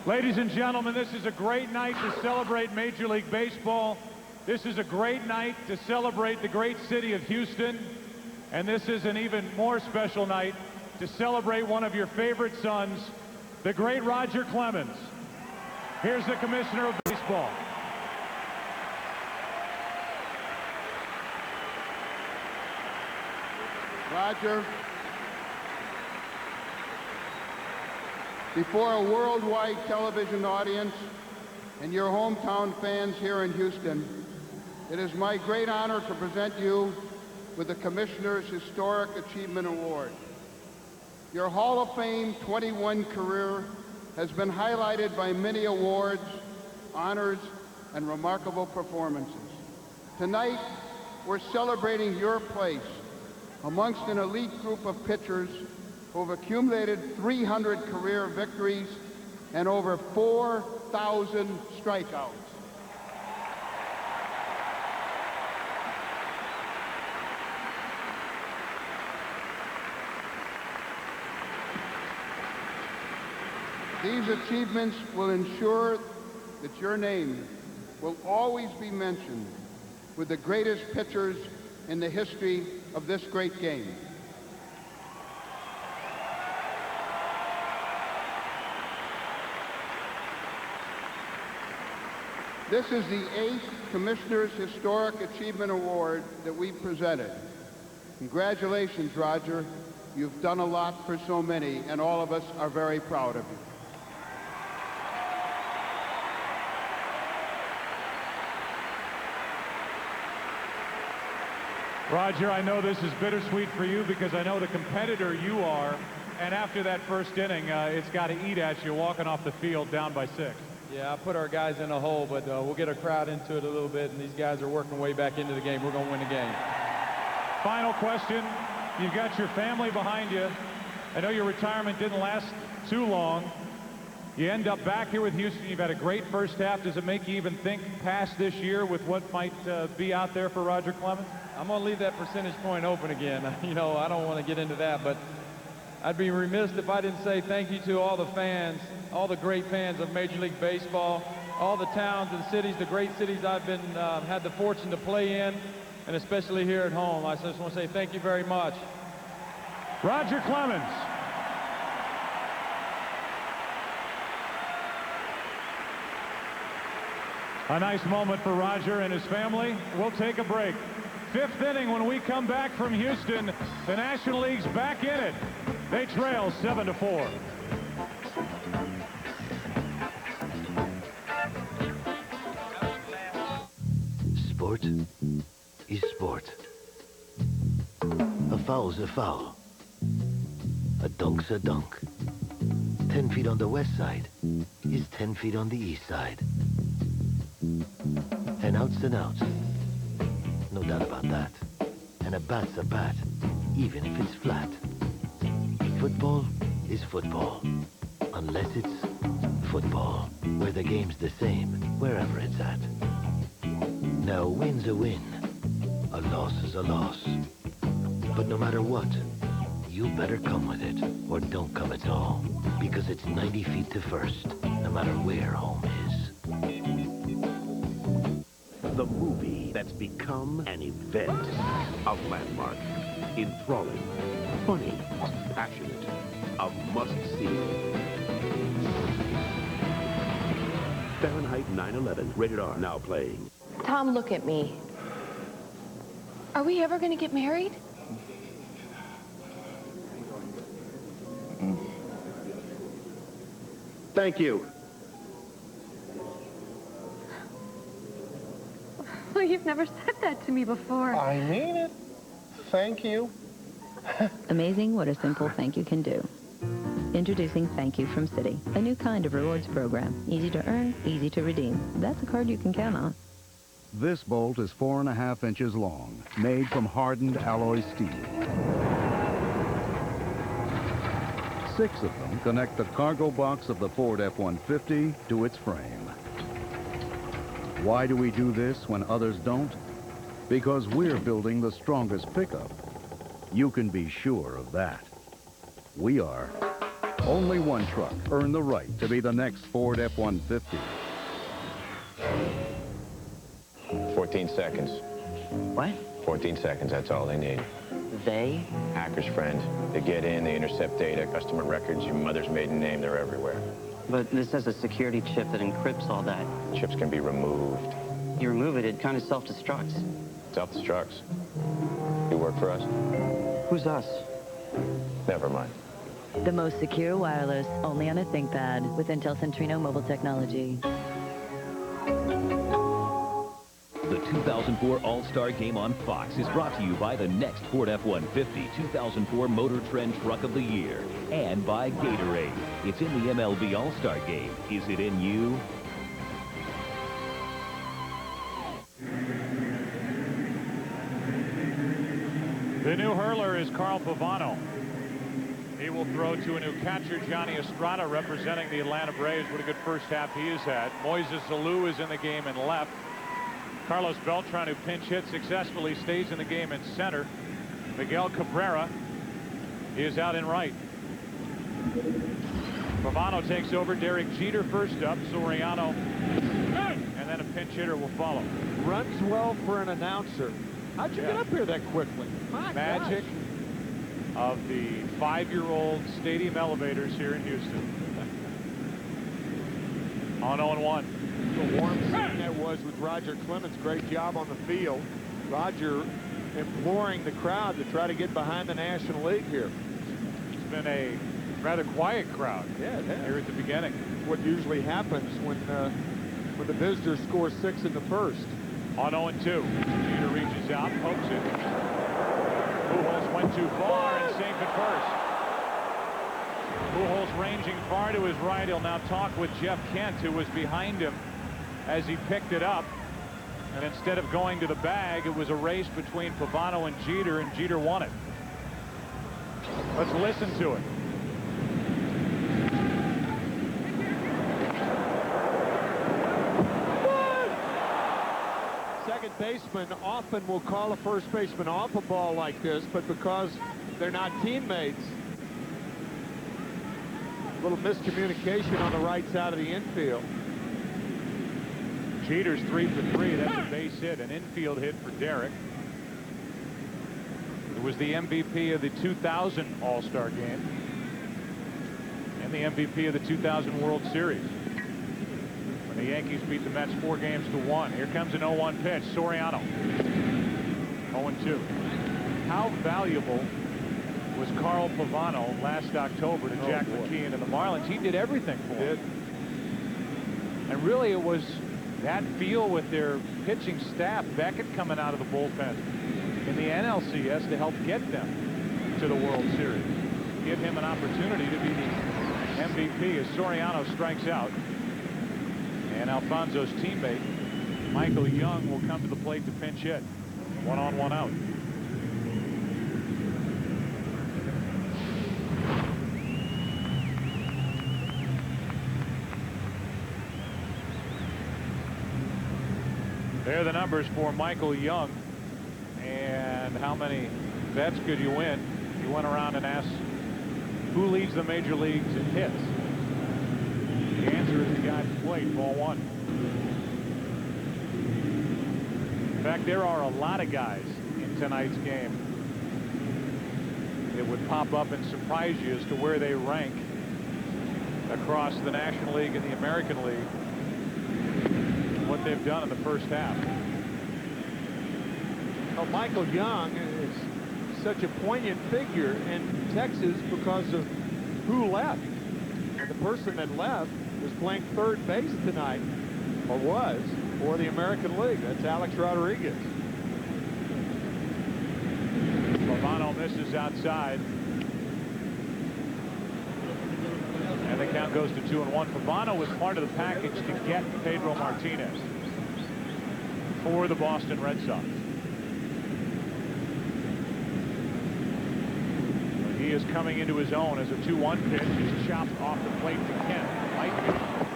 Ladies and gentlemen, this is a great night to celebrate Major League Baseball. This is a great night to celebrate the great city of Houston. And this is an even more special night to celebrate one of your favorite sons, the great Roger Clemens. Here's the Commissioner of Baseball. Roger, before a worldwide television audience and your hometown fans here in Houston, it is my great honor to present you with the Commissioner's Historic Achievement Award. Your Hall of Fame 21 career has been highlighted by many awards, honors, and remarkable performances. Tonight, we're celebrating your place amongst an elite group of pitchers who have accumulated 300 career victories and over 4,000 strikeouts. These achievements will ensure that your name will always be mentioned with the greatest pitchers in the history of this great game. This is the 8th Commissioner's Historic Achievement Award that we've presented. Congratulations, Roger. You've done a lot for so many, and all of us are very proud of you. Roger, I know this is bittersweet for you because I know the competitor you are, and after that first inning, it's got to eat at you walking off the field down by 6. Yeah, I put our guys in a hole, but we'll get our crowd into it a little bit, and these guys are working way back into the game. We're going to win the game. Final question. You've got your family behind you. I know your retirement didn't last too long. You end up back here with Houston. You've had a great first half. Does it make you even think past this year with what might be out there for Roger Clemens? I'm going to leave that percentage point open again. You know, I don't want to get into that, but I'd be remiss if I didn't say thank you to all the fans, all the great fans of Major League Baseball, all the towns and cities, the great cities I've been had the fortune to play in, and especially here at home. I just want to say thank you very much. Roger Clemens. A nice moment for Roger and his family. We'll take a break. 5th inning when we come back from Houston. The National League's back in it. They trail 7-4. Sport is sport. A foul's a foul. A dunk's a dunk. 10 feet on the west side is 10 feet on the east side. An out's an out. No doubt about that. And a bat's a bat, even if it's flat. Football is football, unless it's football, where the game's the same, wherever it's at. Now, a win's a win, a loss is a loss. But no matter what, you better come with it, or don't come at all, because it's 90 feet to first, no matter where home is. The movie that's become an event. A landmark. Enthralling. Funny. Passionate. A must-see. Fahrenheit 9/11. Rated R. Now playing. Tom, look at me. Are we ever going to get married? Thank you. Well, you've never said that to me before. I mean it. Thank you. Amazing what a simple thank you can do. Introducing Thank You from Citi, a new kind of rewards program. Easy to earn, easy to redeem. That's a card you can count on. This bolt is 4.5 inches long, made from hardened alloy steel. 6 of them connect the cargo box of the Ford F-150 to its frame. Why do we do this when others don't? Because we're building the strongest pickup. You can be sure of that. We are. Only one truck earned the right to be the next Ford F-150. 14 seconds. What? 14 seconds, that's all they need. They? Hacker's friend. They get in, they intercept data, customer records, your mother's maiden name, they're everywhere. But this has a security chip that encrypts all that. Chips can be removed. You remove it, it kind of self-destructs. Self-destructs. You work for us? Who's us? Never mind. The most secure wireless, only on a ThinkPad with Intel Centrino mobile technology. The 2004 All-Star Game on Fox is brought to you by the next Ford F-150 2004 Motor Trend Truck of the Year and by Gatorade. It's in the MLB All Star Game. Is it in you? The new hurler is Carl Pavano. He will throw to a new catcher, Johnny Estrada, representing the Atlanta Braves. What a good first half he has had. Moises Alou is in the game in left. Carlos Beltran, who pinch hit successfully, stays in the game in center. Miguel Cabrera is out in right. Pavano takes over. Derek Jeter first up. Soriano, and then a pinch hitter will follow. Runs well for an announcer. How'd you get up here that quickly? My Magic of the 5-year-old stadium elevators here in Houston. On 0-1. The warm scene that was with Roger Clemens. Great job on the field. Roger imploring the crowd to try to get behind the National League here. It's been a rather quiet crowd here at the beginning. What usually happens when the visitors score 6 in the first. On 0-2. Jeter reaches out, pokes it. Pujols went too far and safe at first. Pujols ranging far to his right. He'll now talk with Jeff Kent, who was behind him as he picked it up. And instead of going to the bag, it was a race between Pavano and Jeter won it. Let's listen to it. Second baseman often will call a first baseman off a ball like this, but because they're not teammates, a little miscommunication on the right side of the infield. Jeter's 3 for 3. That's a base hit, an infield hit for Derek. It was the MVP of the 2000 All-Star Game and the MVP of the 2000 World Series. When the Yankees beat the Mets 4-1. Here comes an 0-1 pitch. Soriano. 0-2. How valuable was Carl Pavano last October to Jack McKeon and the Marlins? He did everything for him. And really it was that feel with their pitching staff, Beckett coming out of the bullpen in the NLCS to help get them to the World Series. Give him an opportunity to be the MVP as Soriano strikes out. And Alfonso's teammate, Michael Young, will come to the plate to pinch hit. 1 on, 1 out. There are the numbers for Michael Young. And how many bets could you win? You went around and asked who leads the major leagues in hits. The answer is the guy at the plate, ball 1. In fact, there are a lot of guys in tonight's game that would pop up and surprise you as to where they rank across the National League and the American League, what they've done in the first half. Well, Michael Young is such a poignant figure in Texas because of who left. And the person that left was playing third base tonight, or was, for the American League. That's Alex Rodriguez. Pavano misses outside. And the count goes to 2-1. Pavano was part of the package to get Pedro Martinez for the Boston Red Sox. He is coming into his own as a 2-1 pitch is chopped off the plate to Kent.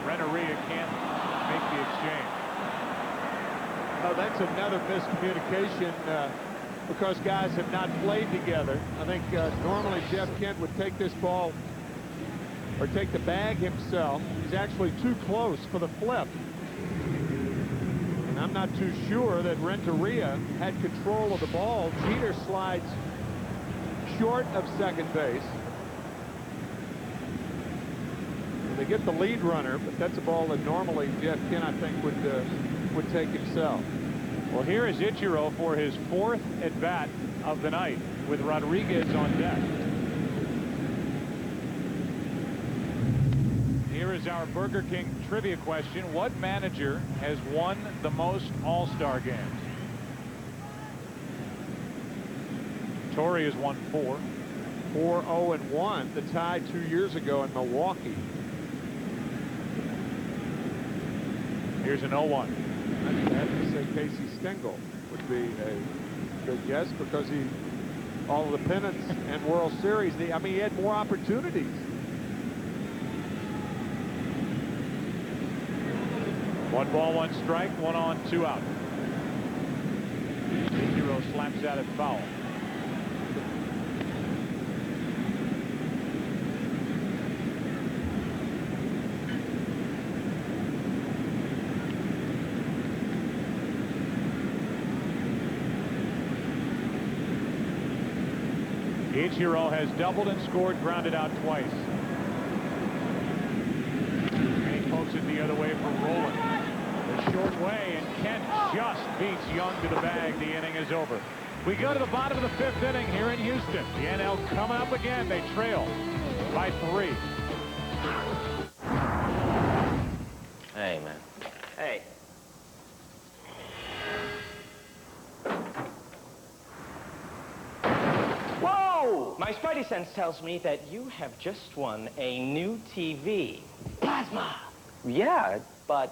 Renneria can't make the exchange. Oh, that's another miscommunication because guys have not played together. I think normally Jeff Kent would take this ball or take the bag himself. He's actually too close for the flip. And I'm not too sure that Renteria had control of the ball. Jeter slides short of second base. They get the lead runner, but that's a ball that normally Jeff Kent, I think, would take himself. Well, here is Ichiro for his 4th at-bat of the night with Rodriguez on deck. Here is our Burger King trivia question. What manager has won the most All-Star games? Torre has won 4. 4-0-1, the tie 2 years ago in Milwaukee. Here's an 0-1. I'd have to say Casey Stengel would be a good guess because all of the pennants and World Series, I mean, he had more opportunities. One ball, one strike, 1 on, 2 out. Ichiro slaps at it foul. Ichiro has doubled and scored, grounded out twice. And he pokes it the other way for Roland. The short way, and Kent just beats Young to the bag. The inning is over. We go to the bottom of the 5th inning here in Houston. The NL coming up again. They trail by 3. Hey, man. Hey. Whoa! My spidey sense tells me that you have just won a new TV. Plasma! Yeah, but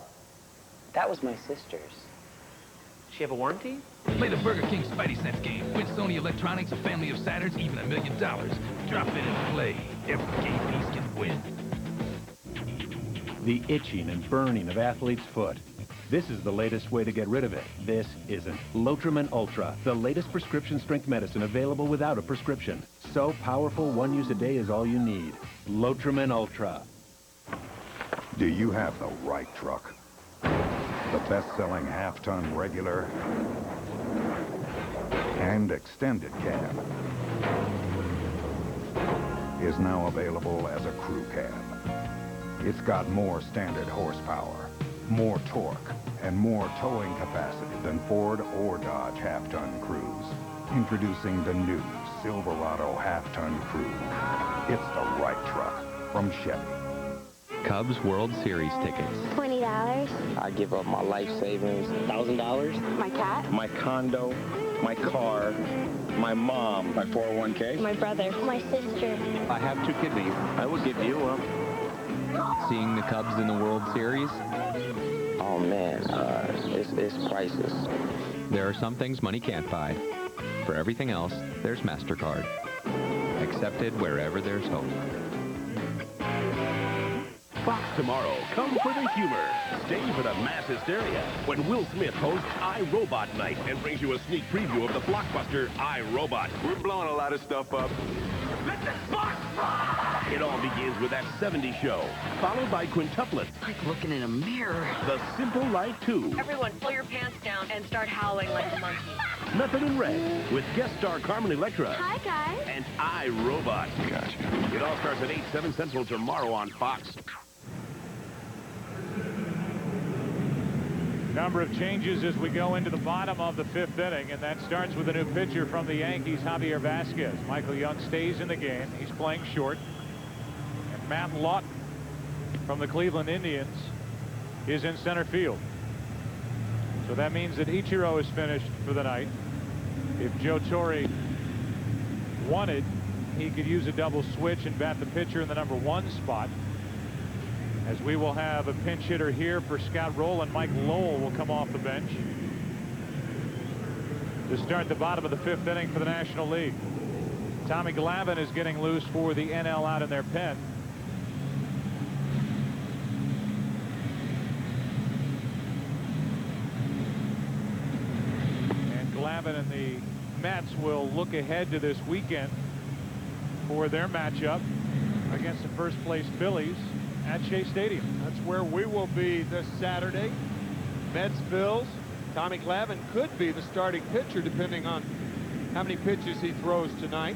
that was my sister's. She have a warranty? Play the Burger King Spidey Sense game. Win Sony Electronics, a family of Saturns, even $1 million. Drop in and play. Every game piece can win. The itching and burning of athlete's foot. This is the latest way to get rid of it. This isn't. Lotrimin Ultra, the latest prescription strength medicine available without a prescription. So powerful, 1 use a day is all you need. Lotrimin Ultra. Do you have the right truck? The best-selling half-ton regular and extended cab is now available as a crew cab. It's got more standard horsepower, more torque, and more towing capacity than Ford or Dodge half-ton crews. Introducing the new Silverado half-ton crew. It's the right truck from Chevy. Cubs World Series tickets. $20. I give up my life savings. $1,000. My cat. My condo. My car. My mom. My 401k. My brother. My sister. I have 2 kidneys. I will give you up. Seeing the Cubs in the World Series? Oh, man. It's priceless. There are some things money can't buy. For everything else, there's MasterCard. Accepted wherever there's hope. Fox tomorrow. Come for the humor. Stay for the mass hysteria when Will Smith hosts iRobot Night and brings you a sneak preview of the blockbuster iRobot. We're blowing a lot of stuff up. Let the box fly! It all begins with that 70s show, followed by quintuplets. Like looking in a mirror. The Simple Life 2. Everyone, pull your pants down and start howling like a monkey. Nothing in Red with guest star Carmen Electra. Hi, guys. And iRobot. Gotcha. It all starts at 8, 7 Central tomorrow on Fox. Number of changes as we go into the bottom of the 5th inning, and that starts with a new pitcher from the Yankees, Javier Vasquez. Michael Young stays in the game. He's playing short. And Matt Lawton from the Cleveland Indians is in center field. So that means that Ichiro is finished for the night. If Joe Torre wanted, he could use a double switch and bat the pitcher in the number 1 spot. As we will have a pinch hitter here for Scott Rowland. Mike Lowell will come off the bench to start the bottom of the 5th inning for the National League. Tommy Glavine is getting loose for the NL out in their pen. And Glavine and the Mets will look ahead to this weekend for their matchup against the first-place Phillies at Shea Stadium. That's where we will be this Saturday. Mets, Phils. Tommy Glavine could be the starting pitcher depending on how many pitches he throws tonight.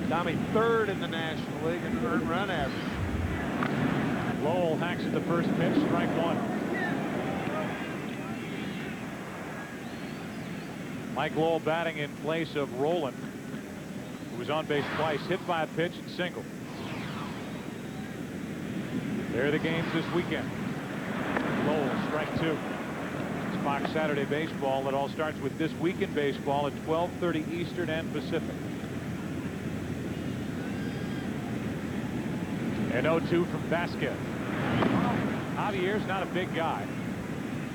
Tommy third in the National League in earned run average. Lowell hacks at the first pitch, strike one. Mike Lowell batting in place of Roland, who was on base twice, hit by a pitch and single. There are the games this weekend. Lowell, strike two. It's Fox Saturday Baseball. It all starts with This Week in Baseball at 12:30 Eastern and Pacific. An 0-2 from Vasquez. Javier's not a big guy,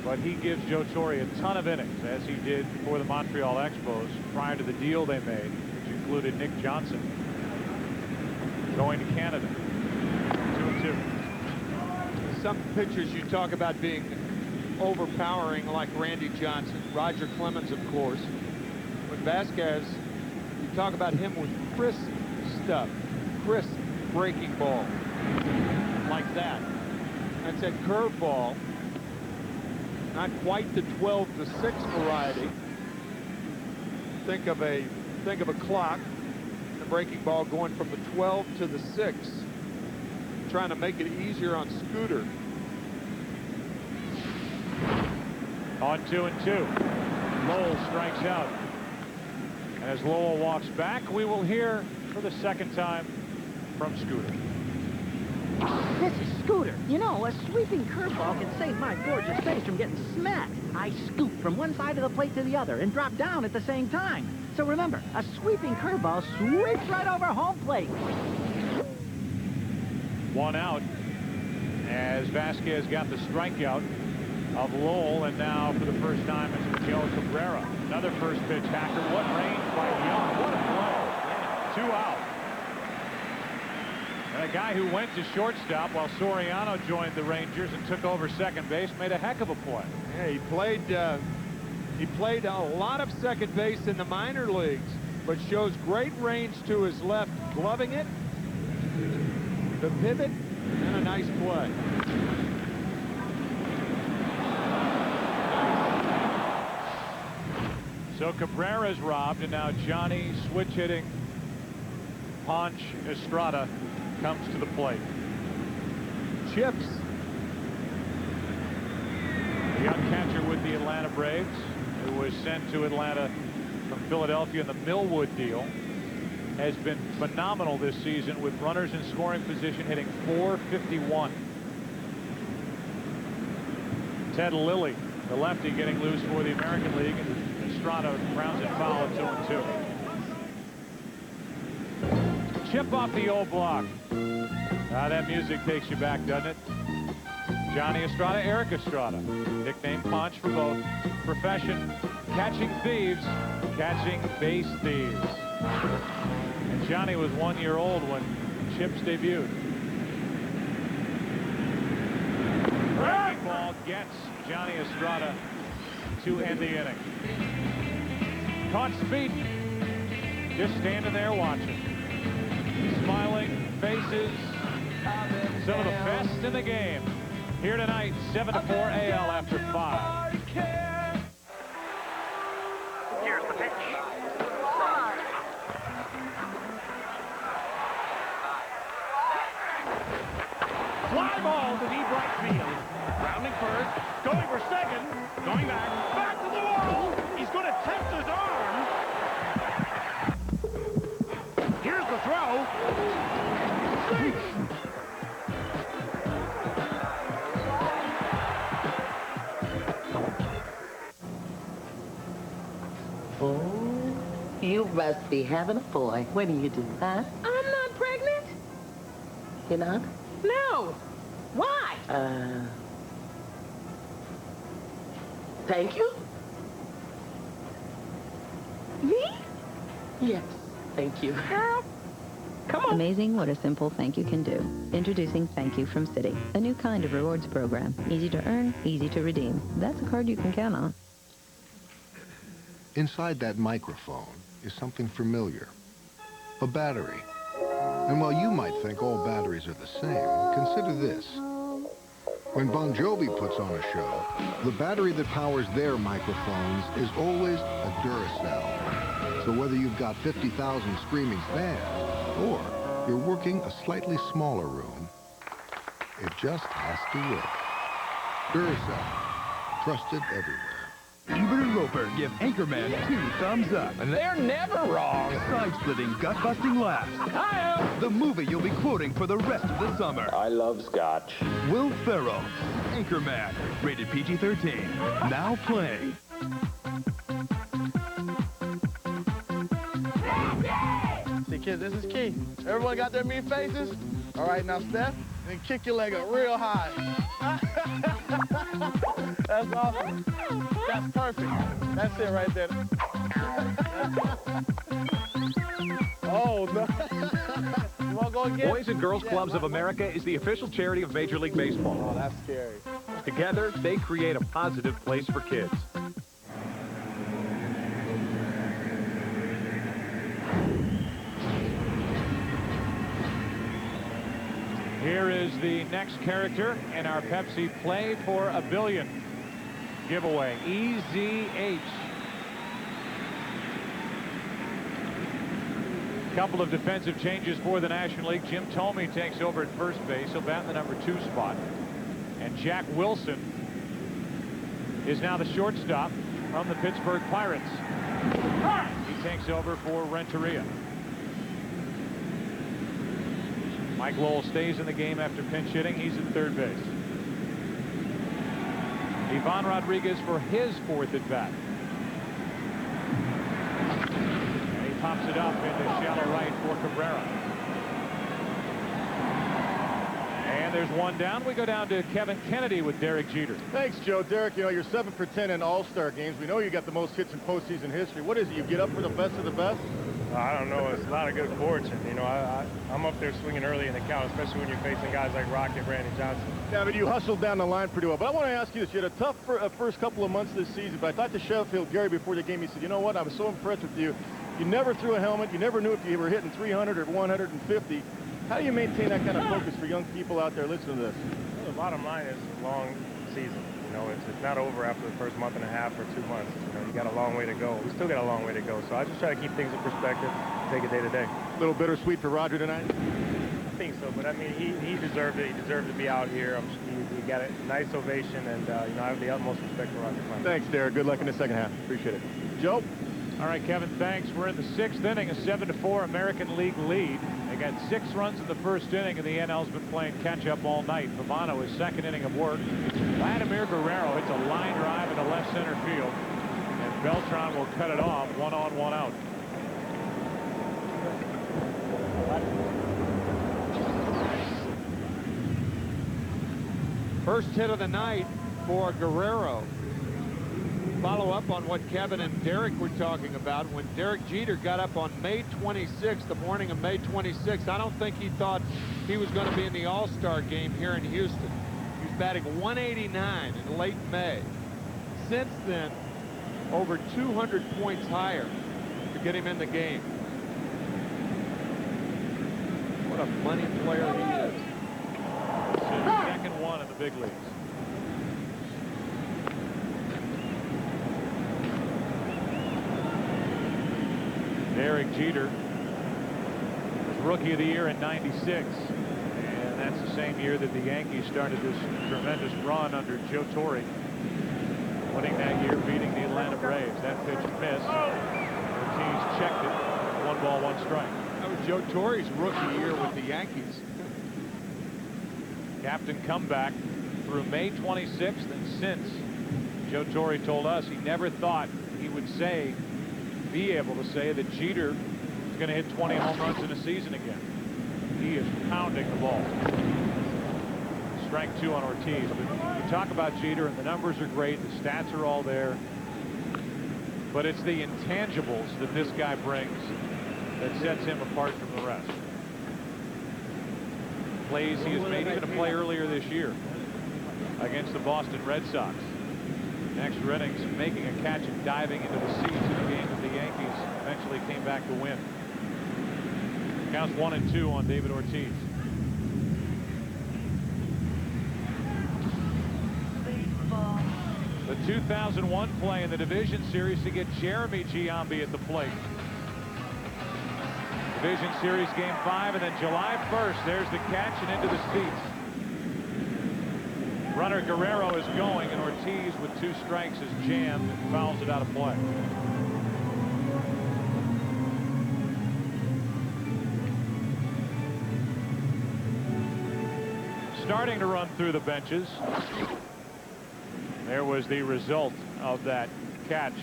but he gives Joe Torre a ton of innings, as he did for the Montreal Expos prior to the deal they made, which included Nick Johnson going to Canada. 2-2. Some pitchers you talk about being overpowering, like Randy Johnson, Roger Clemens, of course. With Vasquez, you talk about him with crisp stuff, crisp breaking ball, like that. That's a curveball, not quite the 12-6 variety. Think of a clock, the breaking ball going from the 12 to the 6, trying to make it easier on Scooter. On 2-2. Lowell strikes out. And as Lowell walks back, we will hear for the second time from Scooter. This is Scooter. You know, a sweeping curveball can save my gorgeous face from getting smacked. I scoop from one side of the plate to the other and drop down at the same time. So remember, a sweeping curveball sweeps right over home plate. One out as Vasquez got the strikeout of Lowell, and now for the first time it's Miguel Cabrera. Another first pitch hacker. What range by Young. What a play. 2 out. And a guy who went to shortstop while Soriano joined the Rangers and took over second base made a heck of a play. Yeah, he played a lot of second base in the minor leagues, but shows great range to his left, gloving it, the pivot, and a nice play. So Cabrera's robbed, and now Johnny switch hitting Ponch Estrada comes to the plate. Chips. The young catcher with the Atlanta Braves, who was sent to Atlanta from Philadelphia in the Millwood deal, has been phenomenal this season with runners in scoring position, hitting .451. Ted Lilly, the lefty, getting loose for the American League, and Estrada rounds it foul at 2-2. Chip off the old block. That music takes you back, doesn't it? Johnny Estrada, Eric Estrada, nickname Ponch for both. Profession, catching thieves, catching base thieves. And Johnny was 1 year old when Chips debuted. Breaking ball gets Johnny Estrada to end the inning. Caught speed, just standing there watching. Smiling faces, some of the best in the game. Here tonight, 7-4 AL after 5. Here's the pitch. Fly ball to deep right field. Rounding first, going for second, going back to the wall. He's going to test his arm. Here's the throw. Oh, you must be having a boy. What do you do, huh? I'm not pregnant. You're not? No. Why? Thank you? Me? Yes, thank you. Girl, come on. Amazing what a simple thank you can do. Introducing Thank You from Citi, a new kind of rewards program. Easy to earn, easy to redeem. That's a card you can count on. Inside that microphone is something familiar. a battery. And while you might think all batteries are the same, consider this. When Bon Jovi puts on a show, the battery that powers their microphones is always a Duracell. So whether you've got 50,000 screaming fans, or you're working a slightly smaller room, it just has to work. Duracell, trusted everywhere. Ebert and Roper give Anchorman 2 thumbs up. And they're never wrong. Side-splitting, gut-busting laughs. Hi-yo! The movie you'll be quoting for the rest of the summer. I love scotch. Will Ferrell, Anchorman, rated PG-13. Now playing. See, kids, this is key. Everyone got their mean faces? All right, now, Steph, then kick your leg up real high. That's awesome. That's perfect. That's it right there. Oh, no. You want to go again? Boys and Girls Clubs of America is the official charity of Major League Baseball. Oh, that's scary. Together, they create a positive place for kids. Here is the next character in our Pepsi Play for $1 billion giveaway, EZH. Couple of defensive changes for the National League. Jim Thome takes over at first base. He'll bat in the number 2 spot. And Jack Wilson is now the shortstop from the Pittsburgh Pirates. He takes over for Renteria. Mike Lowell stays in the game after pinch hitting. He's at third base. Ivan Rodriguez for his 4th at bat. And he pops it up into shallow right for Cabrera. And there's one down. We go down to Kevin Kennedy with Derek Jeter. Thanks, Joe. Derek, you know, you're 7 for 10 in All-Star games. We know you got the most hits in postseason history. What is it? You get up for the best of the best? I don't know. It's a lot of good fortune. You know, I'm up there swinging early in the count, especially when you're facing guys like Rocket, Randy Johnson. Yeah, but you hustled down the line pretty well. But I want to ask you this. You had a tough first couple of months this season, but I talked to Sheffield Gary before the game. He said, you know what? I was so impressed with you. You never threw a helmet. You never knew if you were hitting 300 or 150. How do you maintain that kind of focus for young people out there listening to this? Well, the bottom line is it's a long season. You know, it's not over after the first month and a half or 2 months. You know, you got a long way to go. We still got a long way to go. So I just try to keep things in perspective, take it day to day. A little bittersweet for Roger tonight? I think so, but I mean, he deserved it. He deserved to be out here. He got a nice ovation, and you know, I have the utmost respect for Roger. Thanks, Derek. Good luck in the second half. Appreciate it. Joe? All right, Kevin, thanks. We're in the 6th inning, a 7-4 American League lead. They got 6 runs in the first inning, and the NL's been playing catch-up all night. Pavano, his 2nd inning of work. Vladimir Guerrero hits a line drive into left center field, and Beltran will cut it off, 1 on, 1 out. First hit of the night for Guerrero. Follow up on what Kevin and Derek were talking about. When Derek Jeter got up on May 26th, the morning of May 26th, I don't think he thought he was going to be in the All-Star game here in Houston. He was batting 189 in late May. Since then, over 200 points higher to get him in the game. What a money player he is. His 2nd one in the big leagues. Derek Jeter was Rookie of the Year in '96, and that's the same year that the Yankees started this tremendous run under Joe Torre, winning that year, beating the Atlanta Braves. That pitch missed. Ortiz checked it. 1 ball, 1 strike. That was Joe Torre's rookie year with the Yankees. Captain comeback through May 26th, and since Joe Torre told us he never thought he would be able to say that Jeter is going to hit 20 home runs in a season again. He is pounding the ball. Strike 2 on Ortiz. But you talk about Jeter, and the numbers are great. The stats are all there. But it's the intangibles that this guy brings that sets him apart from the rest. Plays he has made, even a play earlier this year against the Boston Red Sox. Extra innings, making a catch and diving into the seats in a game that the Yankees eventually came back to win. Counts 1-2 on David Ortiz. The 2001 play in the division series to get Jeremy Giambi at the plate. Division series game 5, and then July 1st, there's the catch and into the seats. Runner Guerrero is going, and Ortiz with 2 strikes is jammed and fouls it out of play. Starting to run through the benches. There was the result of that catch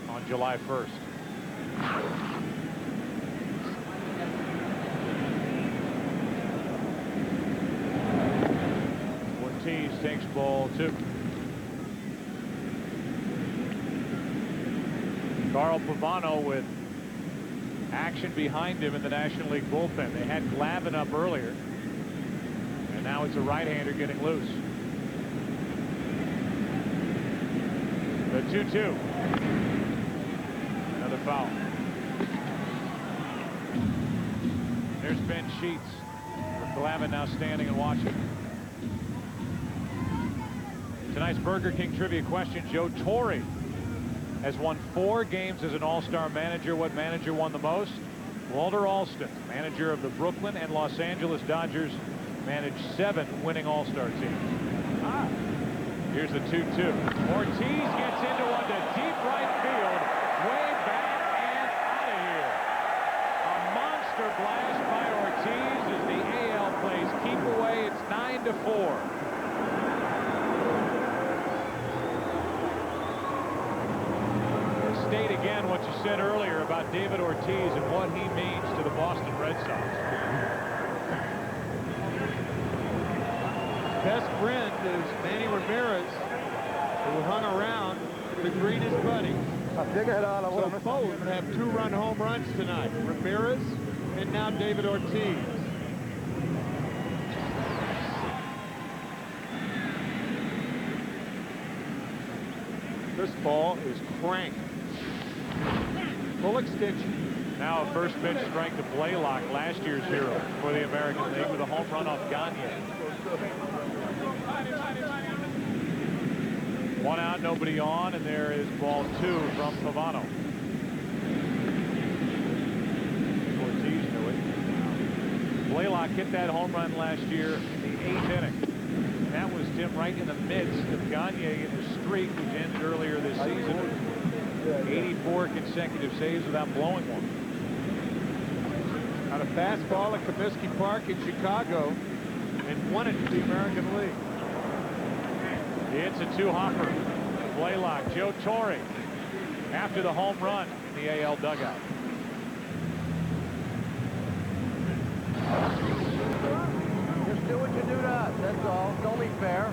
on July 1st. Ortiz takes ball 2. Carl Pavano with action behind him in the National League bullpen. They had Glavin up earlier, and now it's a right-hander getting loose. The 2-2. Another foul. There's Ben Sheets. With Glavin now standing and watching. Tonight's Burger King trivia question. Joe Torre has won 4 games as an All-Star manager. What manager won the most? Walter Alston, manager of the Brooklyn and Los Angeles Dodgers, managed 7 winning All-Star teams. Here's the 2-2. Ortiz gets into one to deep right field, way back and out of here. A monster blast by Ortiz as the AL plays keep away. It's 9-4. State again what you said earlier about David Ortiz and what he means to the Boston Red Sox. Best friend is Manny Ramirez, who hung around to greet his buddy. So both have 2-run home runs tonight. Ramirez and now David Ortiz. This ball is cranked. Full extension. Now a first pitch strike to Blaylock, last year's hero for the American League, with a home run off Gagne. 1 out, nobody on, and there is ball 2 from Pavano. Ortiz knew it. Blaylock hit that home run last year in the 8th inning. And that was, Tim, right in the midst of Gagne in the streak, which ended earlier this season. 84 consecutive saves without blowing one. Got a fastball at Comiskey Park in Chicago and won it to the American League. It's a 2-hopper. Blaylock, Joe Torre, after the home run in the AL dugout. Just do what you do to us, that's all. It's only fair.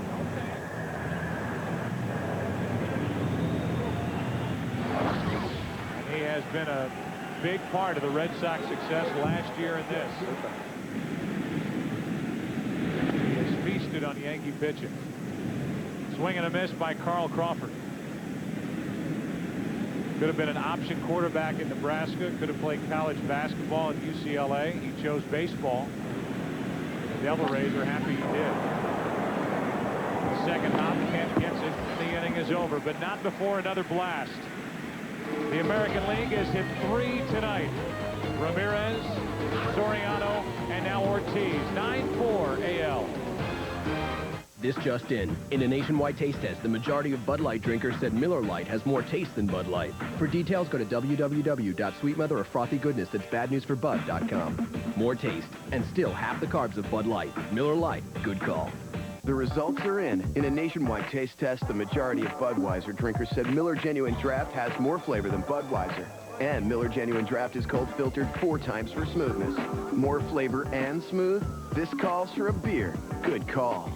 And he has been a big part of the Red Sox success last year in this. He has feasted on Yankee pitching. Swing and a miss by Carl Crawford. Could have been an option quarterback in Nebraska. Could have played college basketball at UCLA. He chose baseball. The Devil Rays are happy he did. The second hop, Kent gets it. The inning is over, but not before another blast. The American League has hit 3 tonight. Ramirez, Soriano, and now Ortiz. 9-4 AL. This just in a nationwide taste test, the majority of Bud Light drinkers said Miller Lite has more taste than Bud Light. For details, go to www.sweetmother or frothygoodness.badnewsforbud.com. More taste, and still half the carbs of Bud Light. Miller Lite, good call. The results are in. In a nationwide taste test, the majority of Budweiser drinkers said Miller Genuine Draft has more flavor than Budweiser. And Miller Genuine Draft is cold filtered 4 times for smoothness. More flavor and smooth? This calls for a beer. Good call.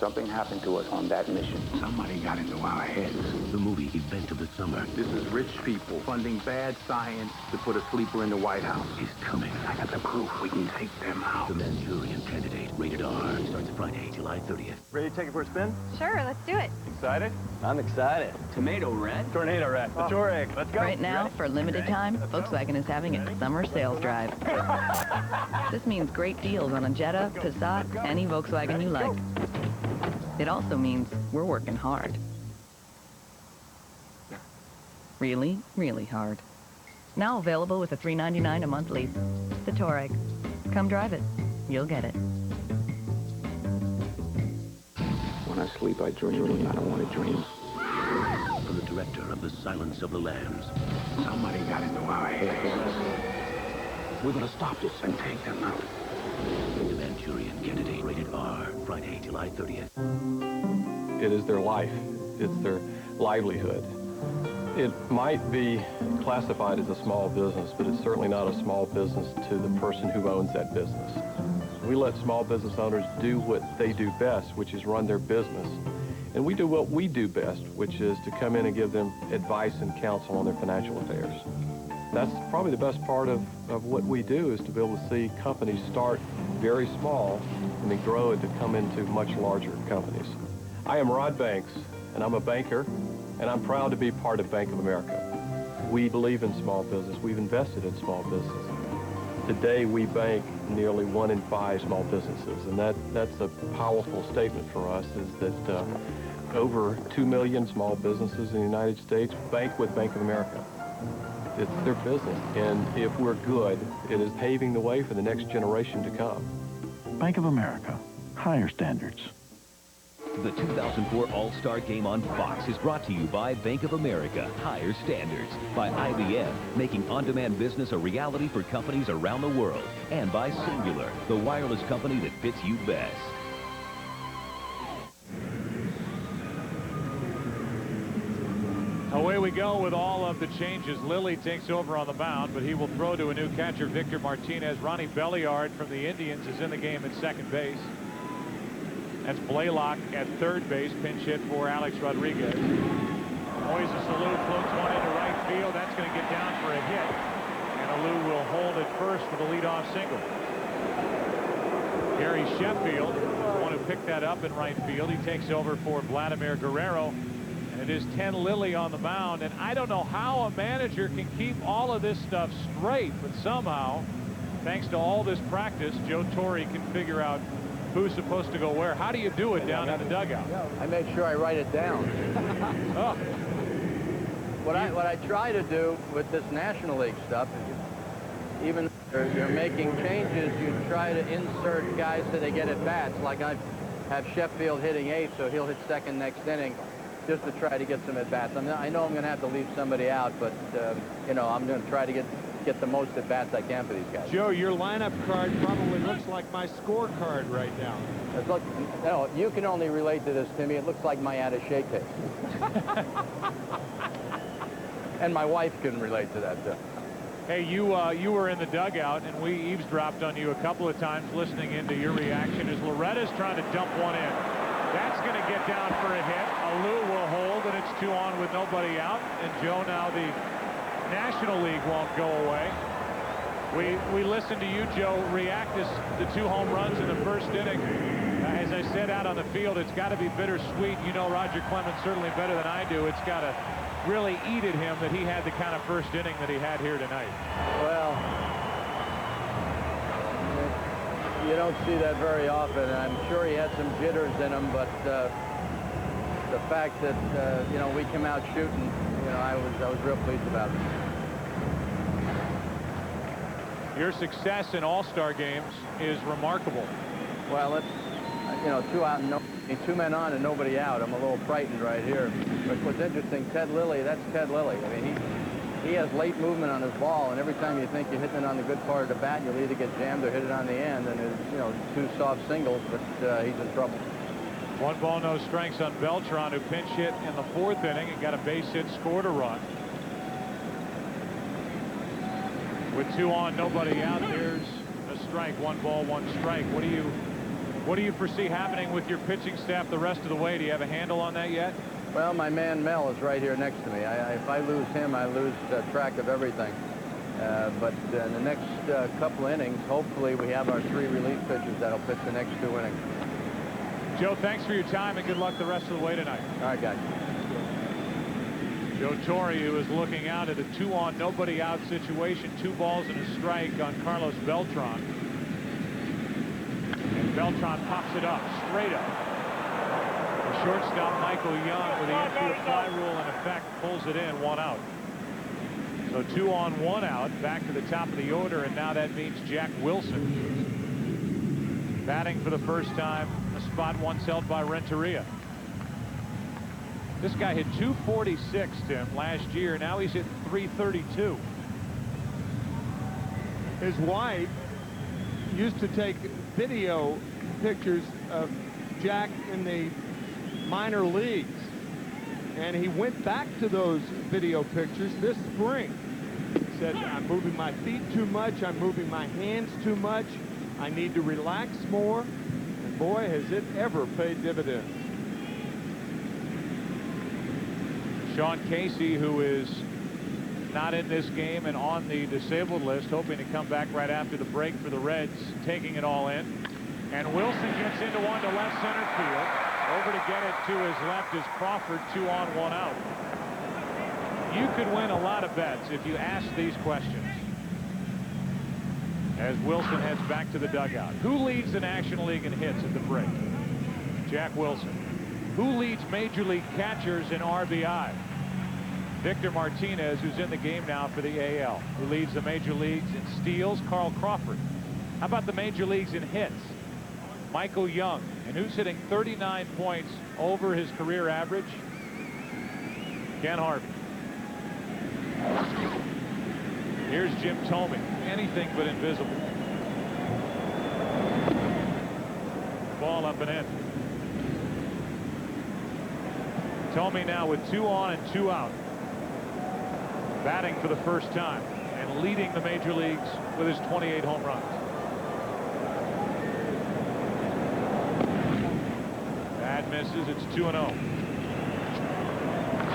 Something happened to us on that mission. Somebody got into our heads. The movie event of the summer This is rich people funding bad science to put a sleeper in the White House. is coming. I got the proof. We can take them out. The Manchurian Candidate, rated R, starts Friday, July 30th. Ready to take it for a spin? Sure, let's do it. Excited? I'm excited. Tomato red? Tornado red. The Touareg. Let's go. Right now, Ready? for a limited time, Volkswagen is having its summer sales drive. This means great deals on a Jetta, Passat, any Volkswagen you like. It also means we're working hard. Really, really hard. Now available with a $399 a month lease. The Touareg. Come drive it. You'll get it. When I sleep, I dream. I don't want to dream. From the director of The Silence of the Lambs. Somebody got into our heads. We're going to stop this and take them out. The Manchurian Candidate, rated R, Friday, July 30th. It is their life. It's their livelihood. It might be classified as a small business, but it's certainly not a small business to the person who owns that business. We let small business owners do what they do best, which is run their business. And we do what we do best, which is to come in and give them advice and counsel on their financial affairs. That's probably the best part of what we do, is to be able to see companies start very small and then grow and to come into much larger companies. I am Rod Banks, and I'm a banker, and I'm proud to be part of Bank of America. We believe in small business. We've invested in small business. Today, we bank nearly 1 in 5 small businesses, and that's a powerful statement for us, is that over 2 million small businesses in the United States bank with Bank of America. It's their business, and if we're good, it is paving the way for the next generation to come. Bank of America, higher standards. The 2004 All Star Game on Fox is brought to you by Bank of America, higher standards, by IBM, making on-demand business a reality for companies around the world, and by Singular, the wireless company that fits you best. Away we go with all of the changes. Lilly takes over on the mound, but he will throw to a new catcher, Victor Martinez. Ronnie Belliard from the Indians is in the game at second base. That's Blaylock at third base, pinch hit for Alex Rodriguez. Moises Alou floats one into right field. That's going to get down for a hit. And Alou will hold it first for the leadoff single. Gary Sheffield, the one who picked that up in right field. He takes over for Vladimir Guerrero. And it is Ken Lilly on the mound. And I don't know how a manager can keep all of this stuff straight, but somehow, thanks to all this practice, Joe Torre can figure out who's supposed to go where. How do you do it down in the dugout? I make sure I write it down. Oh. What I try to do with this National League stuff is, even if you're making changes, you try to insert guys so they get at bats. Like I have Sheffield hitting 8th, so he'll hit second next inning, just to try to get some at bats. I know I'm going to have to leave somebody out, but you know, I'm going to try to get the most at bats I can for these guys. Joe, your lineup card probably looks like my scorecard right now. No, you can only relate to this, Timmy. It looks like my attaché case. And my wife can relate to that too. Hey, you were in the dugout, and we eavesdropped on you a couple of times, listening into your reaction as Loretta's trying to dump one in. That's going to get down for a hit. Alou will hold, and it's 2 on with nobody out. And Joe, now the National League won't go away. We listened to you, Joe, react to the 2 home runs in the first inning. As I said out on the field, it's got to be bittersweet. You know Roger Clemens certainly better than I do. It's got to really eat at him that he had the kind of first inning that he had here tonight. Well, you don't see that very often. I'm sure he had some jitters in him, but the fact that you know, we came out shooting, you know, I was real pleased about it. Your success in All-Star games is remarkable. Well, it's, you know, 2 out and 2 men on and nobody out. I'm a little frightened right here. But what's interesting, Ted Lilly, that's Ted Lilly. I mean, he has late movement on his ball, and every time you think you're hitting it on the good part of the bat, you'll either get jammed or hit it on the end, and there's, you know, 2 soft singles, but he's in trouble. 1 ball, no strikes on Beltran, who pinch hit in the 4th inning and got a base hit, scored a run. With 2 on, nobody out, there's a strike. 1 ball, 1 strike. What What do you foresee happening with your pitching staff the rest of the way? Do you have a handle on that yet? Well, my man Mel is right here next to me. If I lose him, I lose track of everything. But in the next couple innings, hopefully we have our 3 relief pitchers that'll pitch the next 2 innings. Joe, thanks for your time and good luck the rest of the way tonight. All right, guys. Joe Torre, who is looking out at a 2-on, nobody-out situation, 2 balls and a strike on Carlos Beltran. And Beltran pops it up, straight up. The shortstop, Michael Young, with the infield fly rule in effect, pulls it in, 1 out. So 2 on, 1 out, back to the top of the order, and now that means Jack Wilson batting for the first time, a spot once held by Renteria. This guy hit .246, Tim, last year. Now he's hit .332. His wife used to take video pictures of Jack in the minor leagues, and he went back to those video pictures this spring. He said, I'm moving my feet too much, I'm moving my hands too much, I need to relax more, and boy, has it ever paid dividends. Sean Casey, who is not in this game and on the disabled list, hoping to come back right after the break for the Reds, taking it all in. And Wilson gets into one to left center field. Over to get it to his left is Crawford, 2 on, 1 out. You could win a lot of bets if you ask these questions. As Wilson heads back to the dugout. Who leads the National League in hits at the break? Jack Wilson. Who leads Major League catchers in RBI? Victor Martinez, who's in the game now for the AL. Who leads the Major Leagues in steals? Carl Crawford. How about the Major Leagues in hits? Michael Young. And who's hitting 39 points over his career average? Ken Harvey. Here's Jim Thome. Anything but invisible. Ball up and in. Thome now with 2 on and 2 out. Batting for the first time and leading the major leagues with his 28 home runs. Bad misses. It's 2-0. A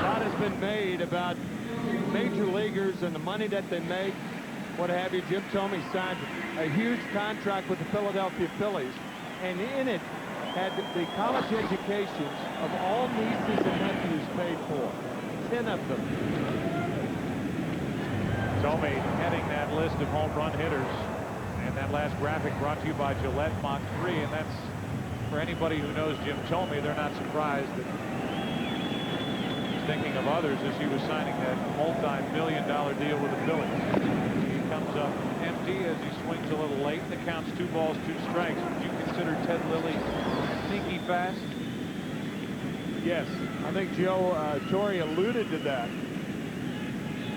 lot has been made about major leaguers and the money that they make, what have you. Jim Thome signed a huge contract with the Philadelphia Phillies, and in it had the college educations of all nieces and nephews paid for. 10 of them. Thome heading that list of home run hitters. And that last graphic brought to you by Gillette Mach 3. And that's, for anybody who knows Jim Thome, they're not surprised that he's thinking of others as he was signing that multi-million-dollar deal with the Phillies. He comes up empty as he swings a little late. The count's 2 balls, 2 strikes. Would you consider Ted Lilly sneaky fast? Yes, I think Joe Torre alluded to that.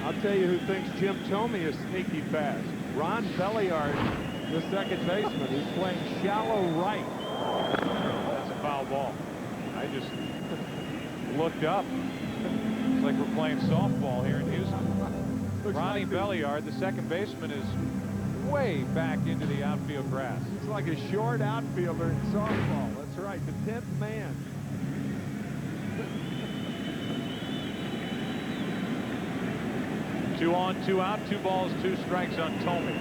I'll tell you who thinks Jim Thome is sneaky fast. Ron Belliard, the second baseman, who's playing shallow right. That's a foul ball. I just looked up. It's like we're playing softball here in Houston. Ronnie Belliard, the second baseman, is way back into the outfield grass. It's like a short outfielder in softball. That's right, the 10th man. Two on, 2 out, 2 balls, 2 strikes on Thome.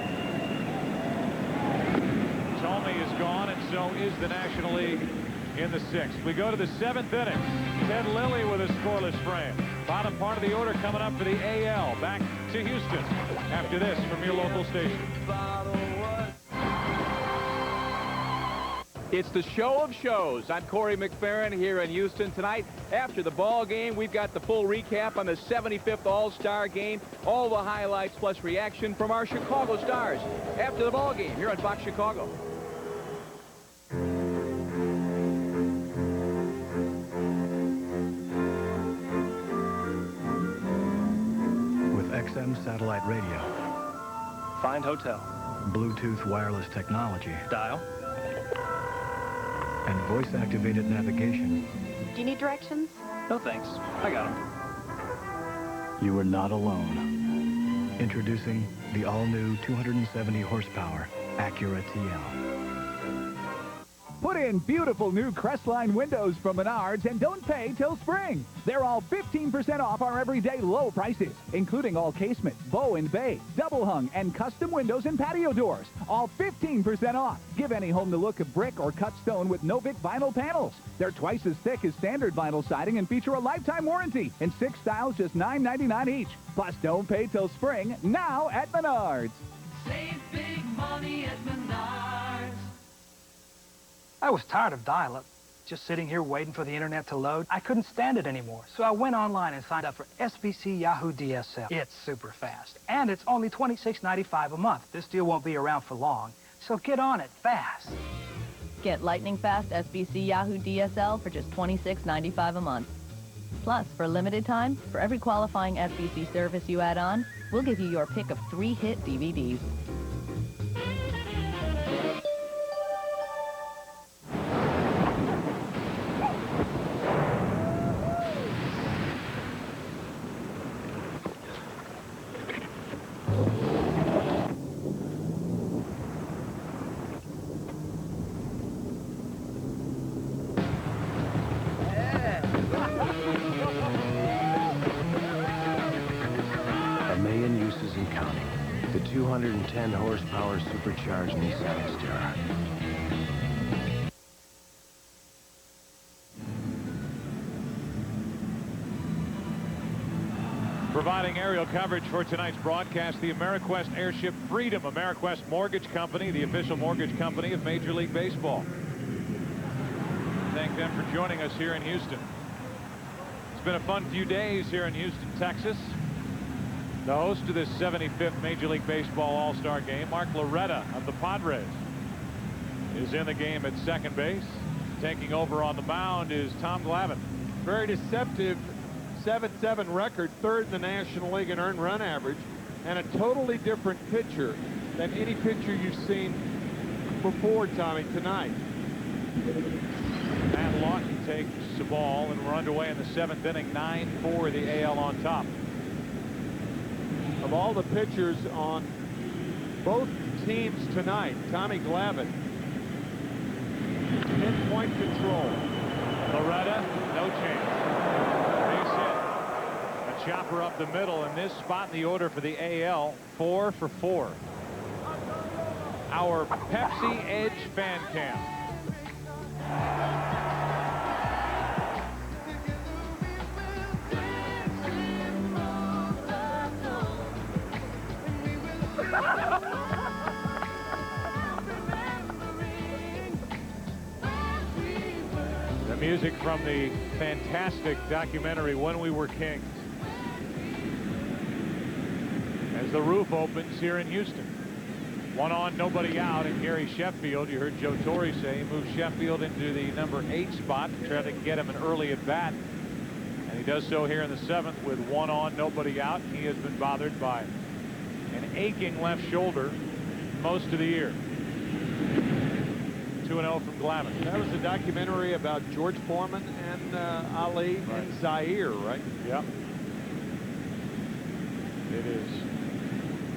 Thome is gone, and so is the National League in the 6th. We go to the 7th inning. Ted Lilly with a scoreless frame. Bottom part of the order coming up for the AL. Back to Houston after this from your local station. It's the show of shows. I'm Corey McFerrin here in Houston tonight. After the ball game, we've got the full recap on the 75th All-Star Game, all the highlights plus reaction from our Chicago Stars after the ball game here on Fox Chicago. With XM satellite radio, Find hotel. Bluetooth wireless technology, Dial. and voice-activated navigation, Do you need directions? No thanks. I got them. you are not alone. Introducing the all-new 270 horsepower Acura TL. Put in beautiful new Crestline windows from Menards and don't pay till spring. They're all 15% off our everyday low prices, including all casement, bow and bay, double hung, and custom windows and patio doors. All 15% off. Give any home the look of brick or cut stone with Novik vinyl panels. They're twice as thick as standard vinyl siding and feature a lifetime warranty. In 6 styles, just $9.99 each. Plus, don't pay till spring, now at Menards. Save big money at Menards. I was tired of dial-up, just sitting here waiting for the internet to load. I couldn't stand it anymore, so I went online and signed up for SBC Yahoo DSL. It's super fast, and it's only $26.95 a month. This deal won't be around for long, so get on it fast. Get lightning fast SBC Yahoo DSL for just $26.95 a month. Plus, for a limited time, for every qualifying SBC service you add on, we'll give you your pick of 3 hit DVDs. Uses and counting. The 210 horsepower supercharged Nissan Xterra. Providing aerial coverage for tonight's broadcast, the Ameriquest Airship Freedom, Ameriquest Mortgage Company, the official mortgage company of Major League Baseball. Thank them for joining us here in Houston. It's been a fun few days here in Houston, Texas. The host of this 75th Major League Baseball All-Star Game, Mark Loretta of the Padres, is in the game at second base. Taking over on the mound is Tom Glavine. Very deceptive 7-7 record, third in the National League in earned run average, and a totally different pitcher than any pitcher you've seen before, Tommy, tonight. Matt Lawton takes the ball, and we're underway in the 7th inning, 9-4 the AL on top. Of all the pitchers on both teams tonight, Tommy Glavine, pinpoint control. Loretta, no chance. Base hit. A chopper up the middle, and this spot in the order for the AL, 4 for 4. Our Pepsi Edge fan cam. The music from the fantastic documentary When We Were Kings. As the roof opens here in Houston. 1 on, nobody out, and Gary Sheffield, you heard Joe Torre say, moved Sheffield into the number 8 spot to try to get him an early at bat. And he does so here in the 7th with 1 on, nobody out. He has been bothered by an aching left shoulder most of the year. 2-0 from Glavine. That was a documentary about George Foreman and Ali and Zaire, right? Yep. It is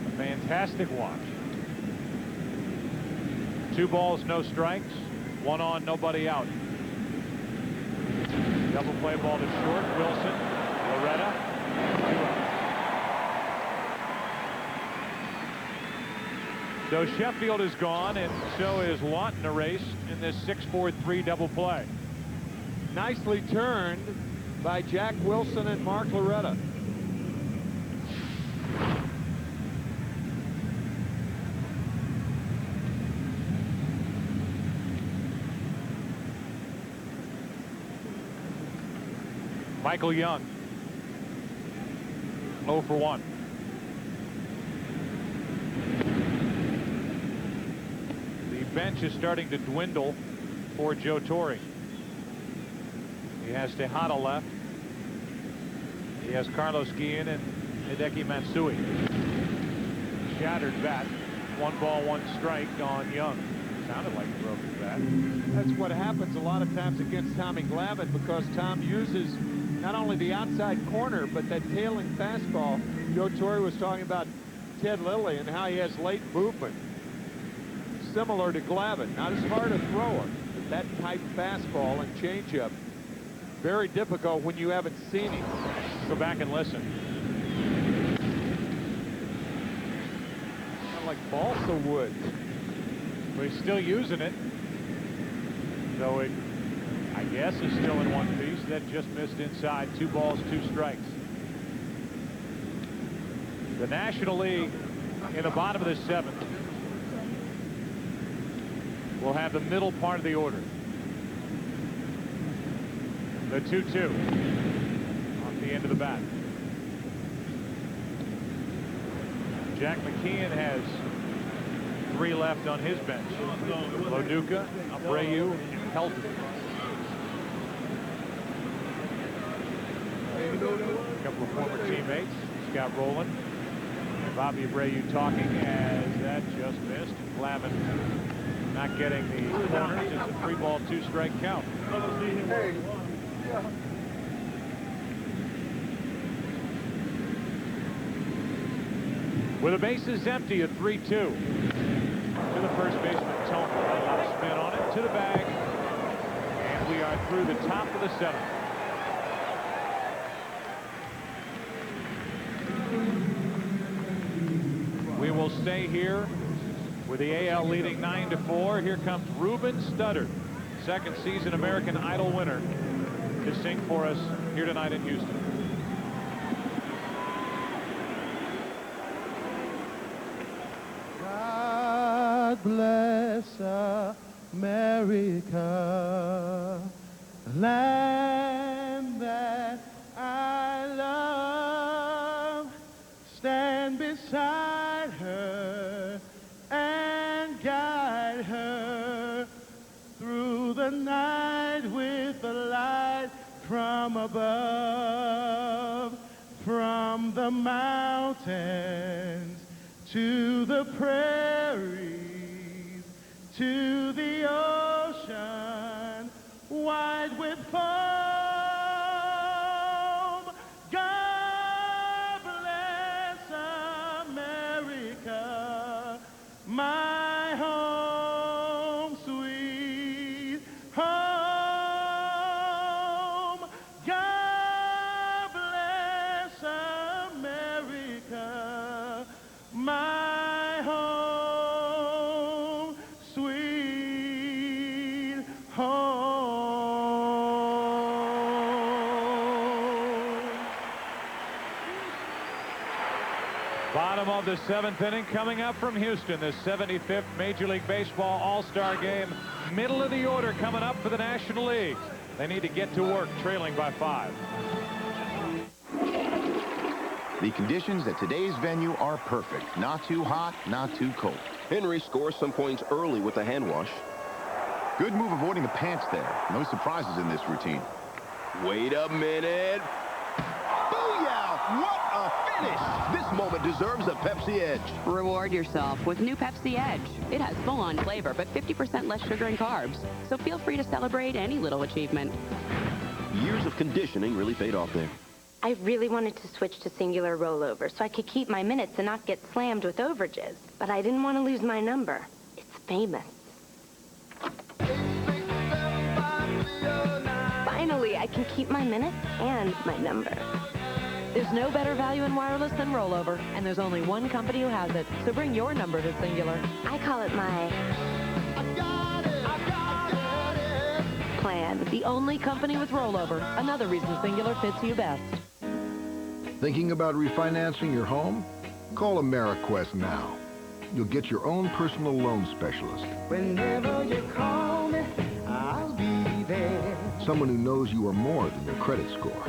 a fantastic watch. 2 balls, no strikes. 1 on, nobody out. Double play ball to short. Wilson, Loretta. 2 out. So Sheffield is gone, and so is Lawton erased in this 6-4-3 double play. Nicely turned by Jack Wilson and Mark Loretta. Michael Young, 0 for 1. The bench is starting to dwindle for Joe Torre. He has Tejada left. He has Carlos Guillen and Hideki Matsui. Shattered bat. 1 ball, 1 strike on Young. Sounded like he broke his bat. That's what happens a lot of times against Tommy Glavine, because Tom uses not only the outside corner, but that tailing fastball. Joe Torre was talking about Ted Lilly and how he has late movement, similar to Glavine. Not as hard a thrower, but that type fastball and changeup. Very difficult when you haven't seen him. Go back and listen. Kind of like balsa wood. But he's still using it. So it, I guess, is still in one piece. That just missed inside. 2 balls, 2 strikes. The National League in the bottom of the 7th will have the middle part of the order. The 2-2 off the end of the bat. Jack McKeon has 3 left on his bench. Loduca, Abreu, and Helton. A couple of former teammates, Scott Rowland and Bobby Abreu talking as that just missed. Glavin not getting the corners. It's a 3-ball, 2-strike count. With the bases empty at 3-2. To the first baseman, Tony. A lot of spin on it. To the bag. And we are through the top of the 7th. We will stay here with the AL leading 9-4. Here comes Ruben Studdard, second season American Idol winner, to sing for us here tonight in Houston. God bless America, land that I love. Stand beside her and guide her through the night with the light from above, from the mountains to the prairies, to the ocean, wide with foam. God bless America, my home, sweet home. God bless America, my home, sweet home. Bottom of the 7th inning coming up from Houston. The 75th Major League Baseball All-Star Game. Middle of the order coming up for the National League. They need to get to work, trailing by 5. The conditions at today's venue are perfect. Not too hot, not too cold. Henry scores some points early with the hand wash. Good move avoiding the pants there. No surprises in this routine. Wait a minute. Booyah! What a finish! This moment deserves a Pepsi Edge. Reward yourself with new Pepsi Edge. It has full-on flavor, but 50% less sugar and carbs. So feel free to celebrate any little achievement. Years of conditioning really paid off there. I really wanted to switch to singular rollover so I could keep my minutes and not get slammed with overages. But I didn't want to lose my number. It's famous. Finally, I can keep my minutes and my number. There's no better value in wireless than rollover, and there's only one company who has it. So bring your number to singular. I call it my plan. The only company with rollover. Another reason singular fits you best. Thinking about refinancing your home? Call AmeriQuest now. You'll get your own personal loan specialist. Whenever you call me, I'll be there. Someone who knows you are more than your credit score.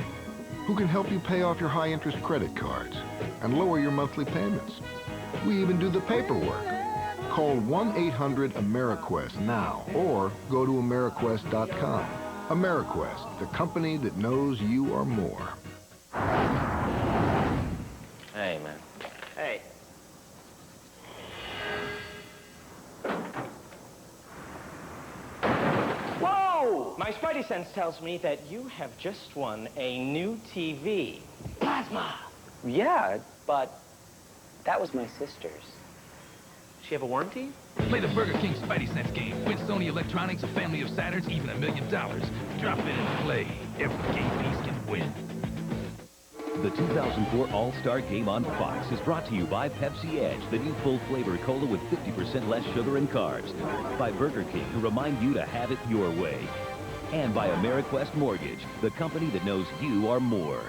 Who can help you pay off your high-interest credit cards and lower your monthly payments. We even do the paperwork. Call 1-800-AmeriQuest now or go to AmeriQuest.com. AmeriQuest, the company that knows you are more. Hey, man. Hey. Whoa! My spidey sense tells me that you have just won a new TV. Plasma! Yeah, but that was my sister's. She have a warranty? Play the Burger King Spidey Sense game. Win Sony Electronics, a family of Saturns, even $1 million. Drop in and play. Every game piece can win. The 2004 All-Star Game on Fox is brought to you by Pepsi Edge, the new full-flavor cola with 50% less sugar and carbs. By Burger King, who remind you to have it your way. And by AmeriQuest Mortgage, the company that knows you are more.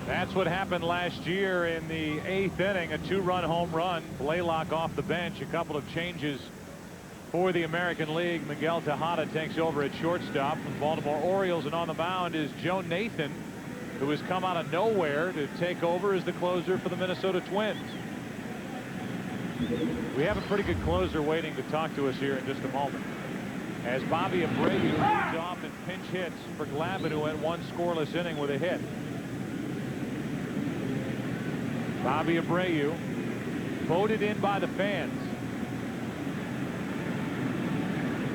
That's what happened last year in the 8th inning, a 2-run home run. Blaylock off the bench, a couple of changes for the American League. Miguel Tejada takes over at shortstop from Baltimore Orioles, and on the mound is Joe Nathan, who has come out of nowhere to take over as the closer for the Minnesota Twins. We have a pretty good closer waiting to talk to us here in just a moment, as Bobby Abreu leads off and pinch hits for Glavine, who went 1 scoreless inning with a hit. Bobby Abreu, voted in by the fans,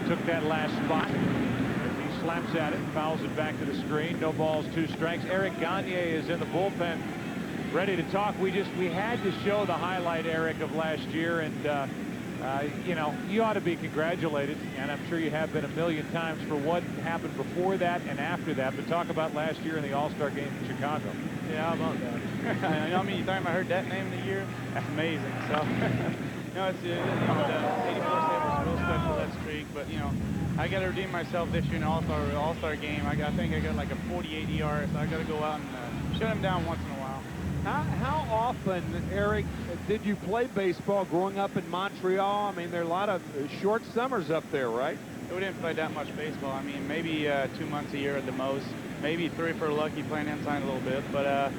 took that last spot. He slaps at it, fouls it back to the screen. No balls, 2 strikes. Eric Gagne is in the bullpen, ready to talk. We had to show the highlight, Eric, of last year, and you know, you ought to be congratulated, and I'm sure you have been a million times, for what happened before that and after that. But talk about last year in the All-Star Game in Chicago. Yeah, how about that? You know, I mean, time I heard that name in the year, that's amazing. So, you know, it's, you know, the 84 save was real special, that streak. But, you know, I got to redeem myself this year in the All-Star Game. I think I got like a 48 ER, so I got to go out and shut him down once in a while. How often, Eric, did you play baseball growing up in Montreal? I mean, there are a lot of short summers up there, right? We didn't play that much baseball. I mean, maybe 2 months a year at the most. Maybe 3 if we're lucky, playing inside a little bit. But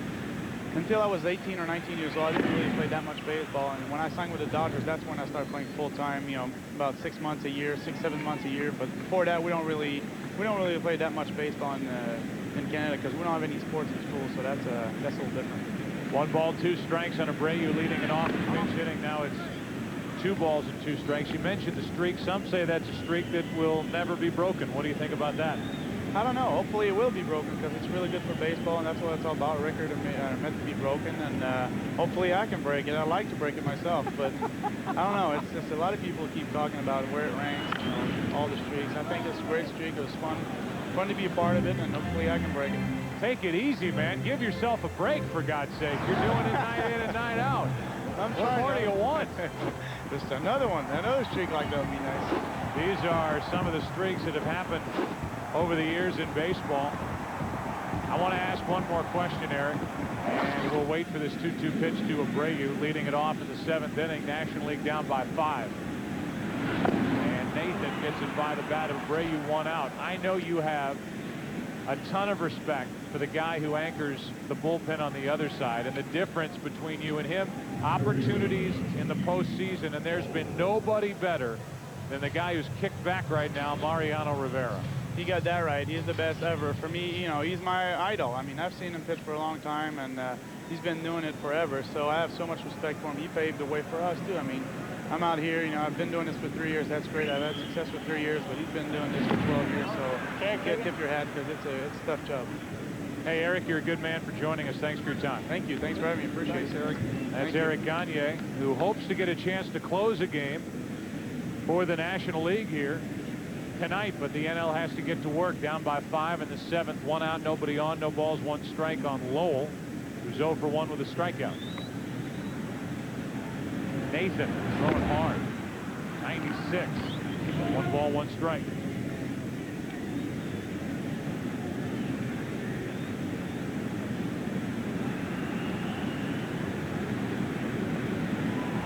until I was 18 or 19 years old, I didn't really play that much baseball. And when I signed with the Dodgers, that's when I started playing full-time, you know, about 6 months a year, 6-7 months a year. But before that, we don't really play that much baseball in Canada, because we don't have any sports in school, so that's a little different. 1 ball, 2 strikes on Abreu leading it off in pinch hitting. Now it's 2 balls and 2 strikes. You mentioned the streak. Some say that's a streak that will never be broken. What do you think about that? I don't know. Hopefully it will be broken, because it's really good for baseball, and that's what it's all about. Records are meant to be broken, and hopefully I can break it. I like to break it myself, but I don't know. It's just a lot of people keep talking about where it ranks, you know, all the streaks. I think it's a great streak. It was fun to be a part of it, and hopefully I can break it. Take it easy, man. Give yourself a break, for God's sake. You're doing it night in and night out. What more do you want? Just another one. Another streak like that would be nice. These are some of the streaks that have happened over the years in baseball. I want to ask one more question, Eric, and we'll wait for this 2-2 pitch to Abreu, leading it off in the 7th inning. National League down by 5. And Nathan gets it by the bat of Abreu, 1 out. I know you have a ton of respect for the guy who anchors the bullpen on the other side, and the difference between you and him, opportunities in the postseason, and there's been nobody better than the guy who's kicked back right now, Mariano Rivera. He got that right. He's the best ever. For me, you know, he's my idol. I mean, I've seen him pitch for a long time, and he's been doing it forever, so I have so much respect for him. He paved the way for us, too. I mean, I'm out here, you know, I've been doing this for 3 years. That's great. I've had success for 3 years, but he's been doing this for 12 years, so you can't tip your hat, because it's a tough job. Hey, Eric, you're a good man for joining us. Thanks for your time. Thank you. Thanks for having me. Appreciate it, Eric. That's Eric Gagne, who hopes to get a chance to close a game for the National League here tonight, but the NL has to get to work. Down by 5 in the 7th. 1 out, nobody on, no balls, 1 strike on Lowell, who's 0 for 1 with a strikeout. Nathan throwing hard. 96. 1 ball, 1 strike.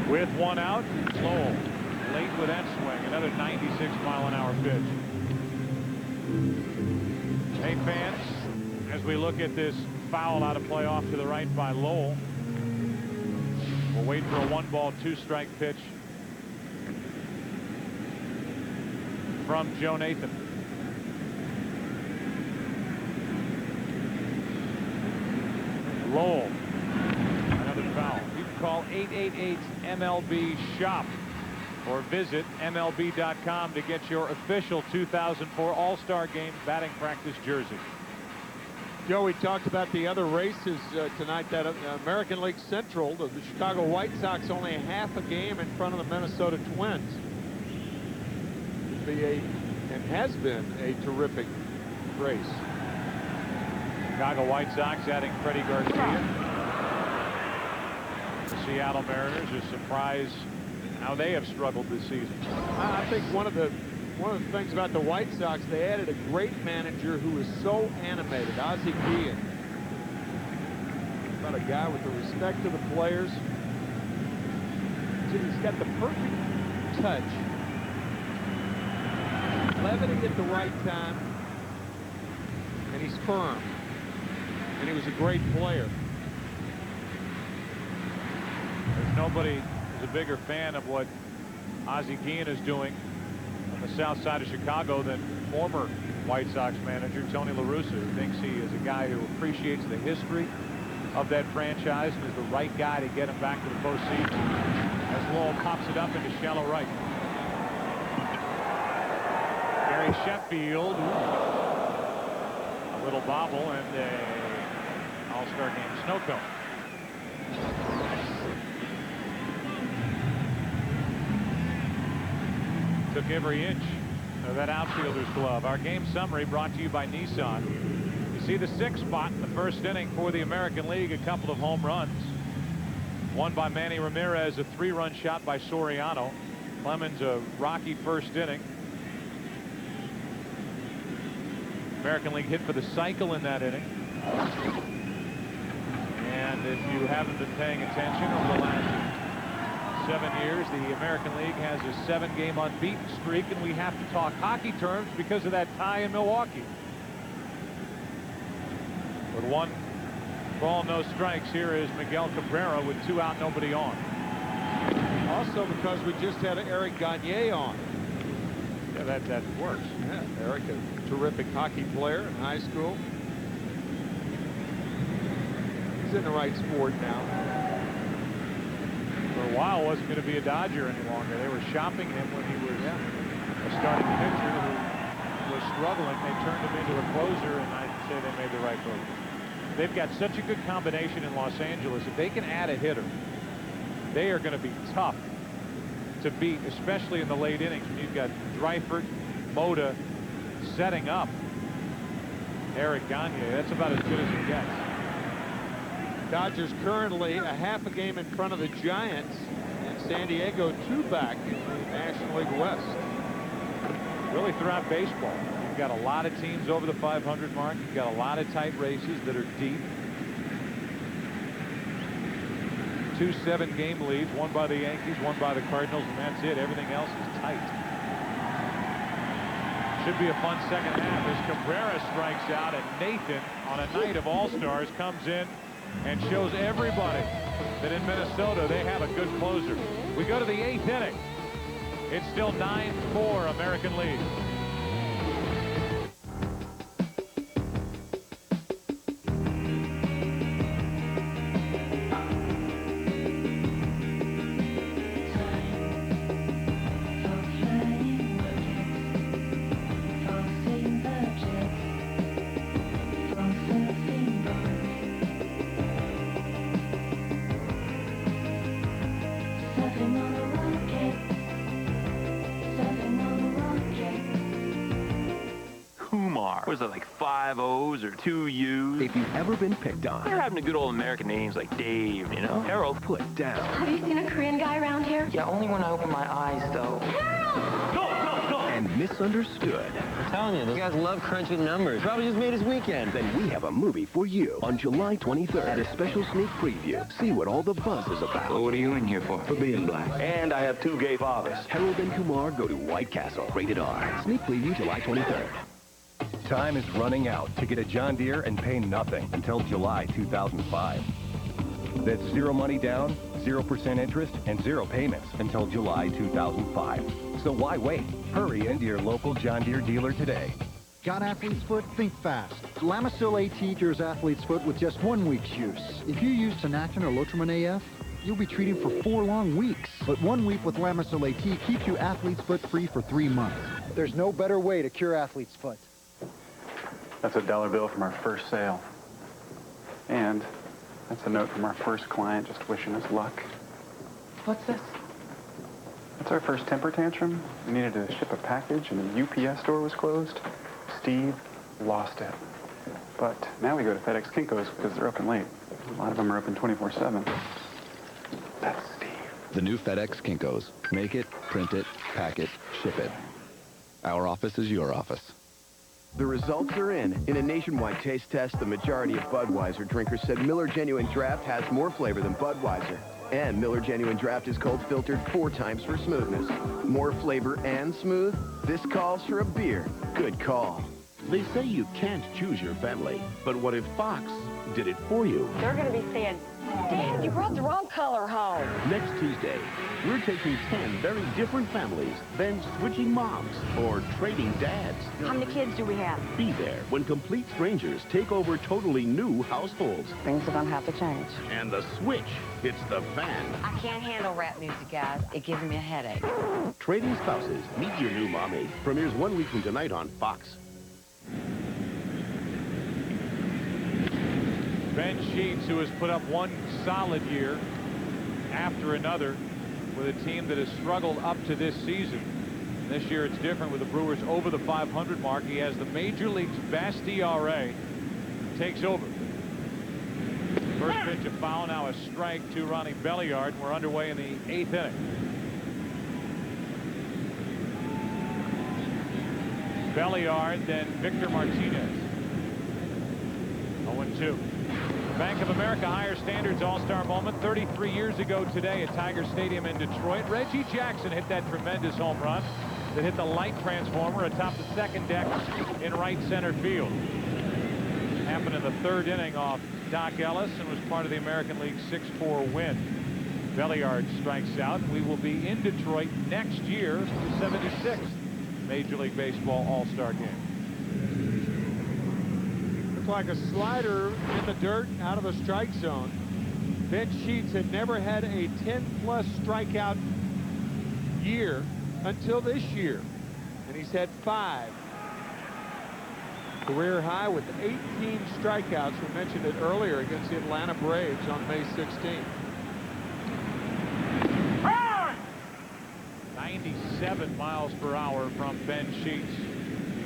With 1 out, Lowell late with that swing. Another 96-mile-an-hour pitch. Hey, fans, as we look at this foul out of play off to the right by Lowell, We'll wait for a 1-ball, 2-strike pitch from Joe Nathan. Lowell, another foul. You can call 888-MLB-SHOP or visit MLB.com to get your official 2004 All-Star Game batting practice jersey. Joe, we talked about the other races tonight. That American League Central, the Chicago White Sox only a half a game in front of the Minnesota Twins. It'll be and has been a terrific race. Chicago White Sox adding Freddie Garcia. The Seattle Mariners are surprised how they have struggled this season. I think one of the things about the White Sox, they added a great manager who is so animated, Ozzie Guillen. About a guy with the respect of the players. He's got the perfect touch. Levity at the right time. And he's firm. And he was a great player. There's nobody who's a bigger fan of what Ozzie Guillen is doing on the south side of Chicago than former White Sox manager Tony La Russa, who thinks he is a guy who appreciates the history of that franchise and is the right guy to get him back to the postseason. As Lowell pops it up into shallow right. Gary Sheffield, a little bobble and a All-Star Game snow cone. Took every inch of that outfielder's glove. Our game summary brought to you by Nissan. You see the 6th spot in the first inning for the American League, a couple of home runs. One by Manny Ramirez, a 3-run shot by Soriano. Clemens, a rocky first inning. American League hit for the cycle in that inning. And if you haven't been paying attention over the last 7 years, the American League has a 7-game unbeaten streak, and we have to talk hockey terms because of that tie in Milwaukee. With 1 ball, no strikes, here is Miguel Cabrera with 2 out, nobody on. Also because we just had Eric Gagne on. Yeah, that works. Yeah, Eric, a terrific hockey player in high school. He's in the right sport now. For a while, wasn't going to be a Dodger any longer. They were shopping him when he was a starting pitcher who was struggling. They turned him into a closer, and I'd say they made the right move. They've got such a good combination in Los Angeles. If they can add a hitter, they are going to be tough to beat, especially in the late innings when you've got Dreifert, Moda setting up Eric Gagne. That's about as good as it gets. Dodgers currently a half a game in front of the Giants, and San Diego 2 back in the National League West. Really throughout baseball, you've got a lot of teams over the 500 mark. You've got a lot of tight races that are deep. 2 7-game leads, one by the Yankees, one by the Cardinals, and that's it. Everything else is tight. Should be a fun second half as Cabrera strikes out, and Nathan, on a night of All-Stars, comes in and shows everybody that in Minnesota they have a good closer. We go to the 8th inning. It's still 9-4 American League. Was it like 5 O's or 2 U's? If you've ever been picked on, They're having the good old American names like Dave, you know? Harold. Put down. Have you seen a Korean guy around here? Yeah, only when I open my eyes, though. And misunderstood. I'm telling you, those guys love crunching numbers. Probably just made his weekend. Then we have a movie for you on July 23rd at a special sneak preview. See what all the buzz is about. Well, what are you in here for? For being black. And I have 2 gay fathers. Harold and Kumar go to White Castle. Rated R. Sneak preview July 23rd. Time is running out to get a John Deere and pay nothing until July 2005. That's 0 money down, 0% interest and 0 payments until July 2005. So why wait? Hurry into your local John Deere dealer today. Got athlete's foot? Think fast. Lamisil AT cures athlete's foot with just 1 week's use. If you use Synactin or Lotrimin AF, you'll be treated for 4 long weeks. But 1 week with Lamisil AT keeps you athlete's foot free for 3 months. There's no better way to cure athlete's foot. That's a $1 bill from our first sale. And that's a note from our first client just wishing us luck. What's this? That's our first temper tantrum. We needed to ship a package and the UPS store was closed. Steve lost it. But now we go to FedEx Kinko's because they're open late. A lot of them are open 24/7. That's Steve. The new FedEx Kinko's. Make it, print it, pack it, ship it. Our office is your office. The results are in. In a nationwide taste test, the majority of Budweiser drinkers said Miller Genuine Draft has more flavor than Budweiser. And Miller Genuine Draft is cold filtered 4 times for smoothness. More flavor and smooth? This calls for a beer. Good call. They say you can't choose your family, but what if Fox did it for you? They're going to be saying, Dad, you brought the wrong color home. Next Tuesday, we're taking 10 very different families, then switching moms or trading dads. How many kids do we have? Be there when complete strangers take over totally new households. Things are going to have to change. And the switch hits the fan. I can't handle rap music, guys. It gives me a headache. Trading Spouses, Meet Your New Mommy. Premieres 1 week from tonight on Fox. Ben Sheets, who has put up one solid year after another with a team that has struggled up to this season. This year it's different with the Brewers over the 500 mark. He has the Major League's best ERA. Takes over. First pitch, a foul, now a strike to Ronnie Belliard. We're underway in the 8th inning. Belliard, then Victor Martinez. 0-2. Bank of America Higher Standards All-Star moment 33 years ago today at Tiger Stadium in Detroit. Reggie Jackson hit that tremendous home run that hit the light transformer atop the second deck in right center field. Happened in the 3rd inning off Doc Ellis and was part of the American League 6-4 win. Belliard strikes out. We will be in Detroit next year, the 76th Major League Baseball All-Star Game. Like a slider in the dirt out of the strike zone. Ben Sheets had never had a 10-plus strikeout year until this year, and he's had 5. Career high with 18 strikeouts. We mentioned it earlier against the Atlanta Braves on May 16th. 97 miles per hour from Ben Sheets.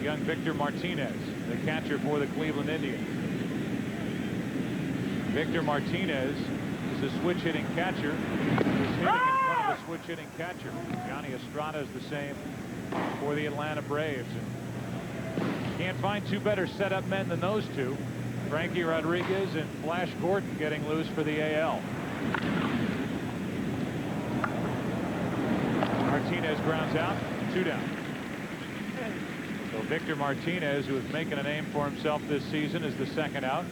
Young Victor Martinez, the catcher for the Cleveland Indians. Victor Martinez is a switch-hitting catcher. He's hitting in front of a switch-hitting catcher. Johnny Estrada is the same for the Atlanta Braves. And can't find 2 better setup men than those 2. Frankie Rodriguez and Flash Gordon getting loose for the AL. Martinez grounds out, 2 down. So Victor Martinez, who is making a name for himself this season, is the 2nd out.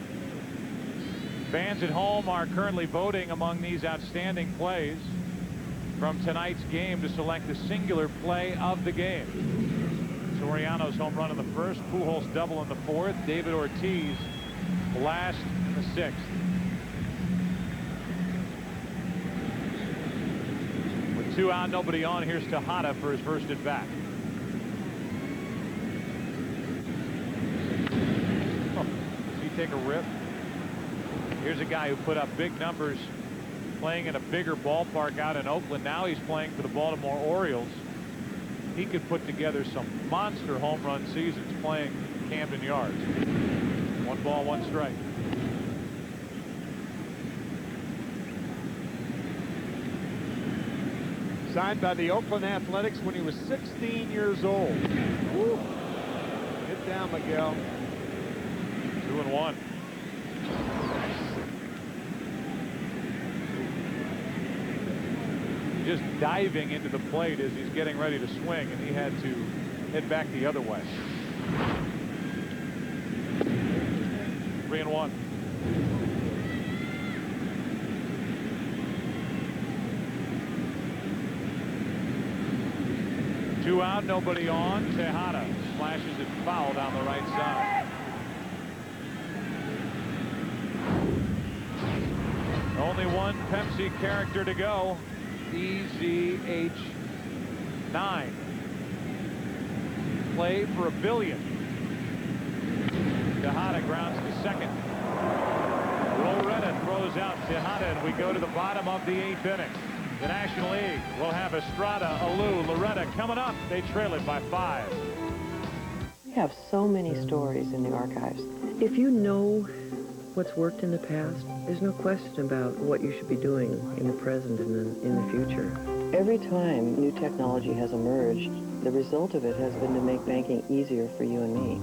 Fans at home are currently voting among these outstanding plays from tonight's game to select the singular play of the game. Soriano's home run in the 1st, Pujols double in the 4th, David Ortiz last in the 6th. With 2 out, nobody on, here's Tejada for his first at bat. Take a rip. Here's a guy who put up big numbers playing in a bigger ballpark out in Oakland. Now he's playing for the Baltimore Orioles. He could put together some monster home run seasons playing Camden Yards. 1 ball, 1 strike. Signed by the Oakland Athletics when he was 16 years old. Woo. Get down, Miguel. 2-1. Just diving into the plate as he's getting ready to swing, and he had to head back the other way. 3-1. 2 out, nobody on. Tejada flashes it foul down the right side. Only one Pepsi character to go. EZH9. Play for $1 billion. Tejada grounds to second. Loretta throws out Tejada, and we go to the bottom of the 8th inning. The National League will have Estrada, Alou, Loretta coming up. They trail it by 5. We have so many stories in the archives. If you know what's worked in the past, there's no question about what you should be doing in the present and in the future. Every time new technology has emerged, the result of it has been to make banking easier for you and me.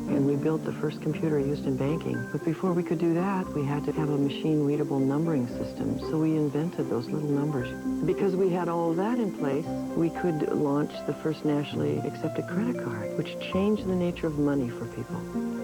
And we built the first computer used in banking. But before we could do that, we had to have a machine-readable numbering system. So we invented those little numbers. Because we had all of that in place, we could launch the first nationally accepted credit card, which changed the nature of money for people.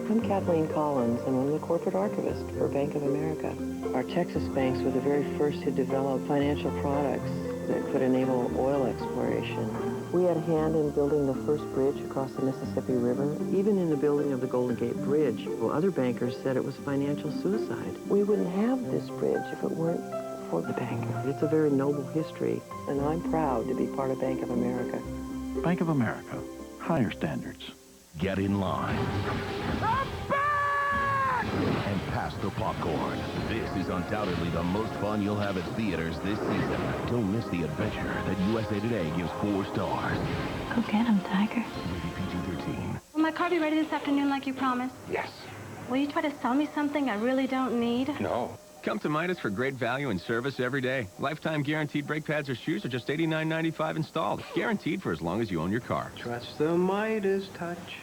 I'm Kathleen Collins, and I'm the corporate archivist for Bank of America. Our Texas banks were the very first to develop financial products that could enable oil exploration. We had a hand in building the first bridge across the Mississippi River, even in the building of the Golden Gate Bridge. Well, other bankers said it was financial suicide. We wouldn't have this bridge if it weren't for the bank. It's a very noble history, and I'm proud to be part of Bank of America. Bank of America. Higher standards. Get in line. And pass the popcorn. This is undoubtedly the most fun you'll have at theaters this season. Don't miss the adventure that USA Today gives 4 stars. Go get him, Tiger. Rated PG-13. Will my car be ready this afternoon like you promised? Yes. Will you try to sell me something I really don't need? No. Come to Midas for great value and service every day. Lifetime guaranteed brake pads or shoes are just $89.95 installed. Guaranteed for as long as you own your car. Trust the Midas touch.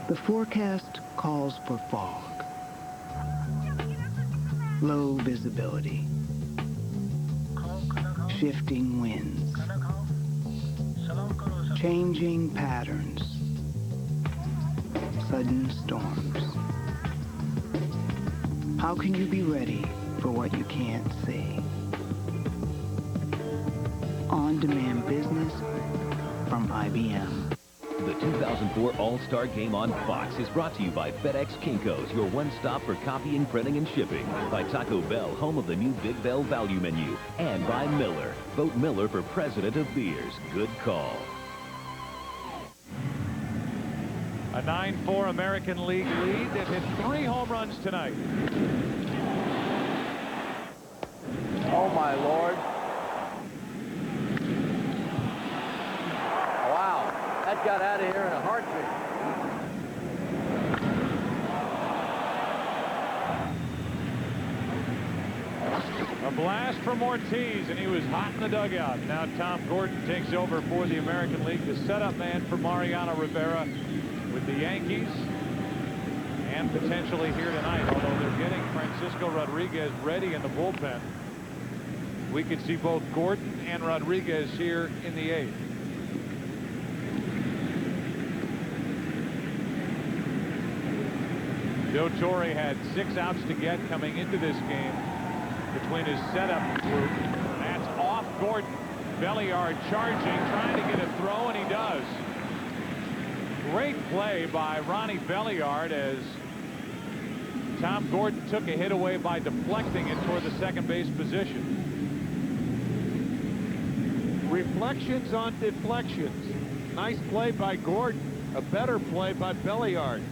The forecast calls for fog, low visibility, shifting winds, changing patterns, sudden storms. How can you be ready for what you can't see? On-demand business from IBM. The 2004 All Star Game on Fox is brought to you by FedEx Kinko's, your one-stop for copying, printing, and shipping. By Taco Bell, home of the new Big Bell value menu. And by Miller. Vote Miller for President of Beers. Good call. A 9-4 American League lead that hit 3 home runs tonight. Oh, my Lord. Wow. That got out of here in a heartbeat. A blast from Ortiz, and he was hot in the dugout. Now Tom Gordon takes over for the American League, the setup man for Mariano Rivera with the Yankees, and potentially here tonight, although they're getting Francisco Rodriguez ready in the bullpen. We could see both Gordon and Rodriguez here in the 8th. Joe Torre had 6 outs to get coming into this game between his setup group. That's off Gordon. Belliard charging, trying to get a throw, and he does. Great play by Ronnie Belliard as Tom Gordon took a hit away by deflecting it toward the second base position. Reflections on deflections. Nice play by Gordon. A better play by Belliard.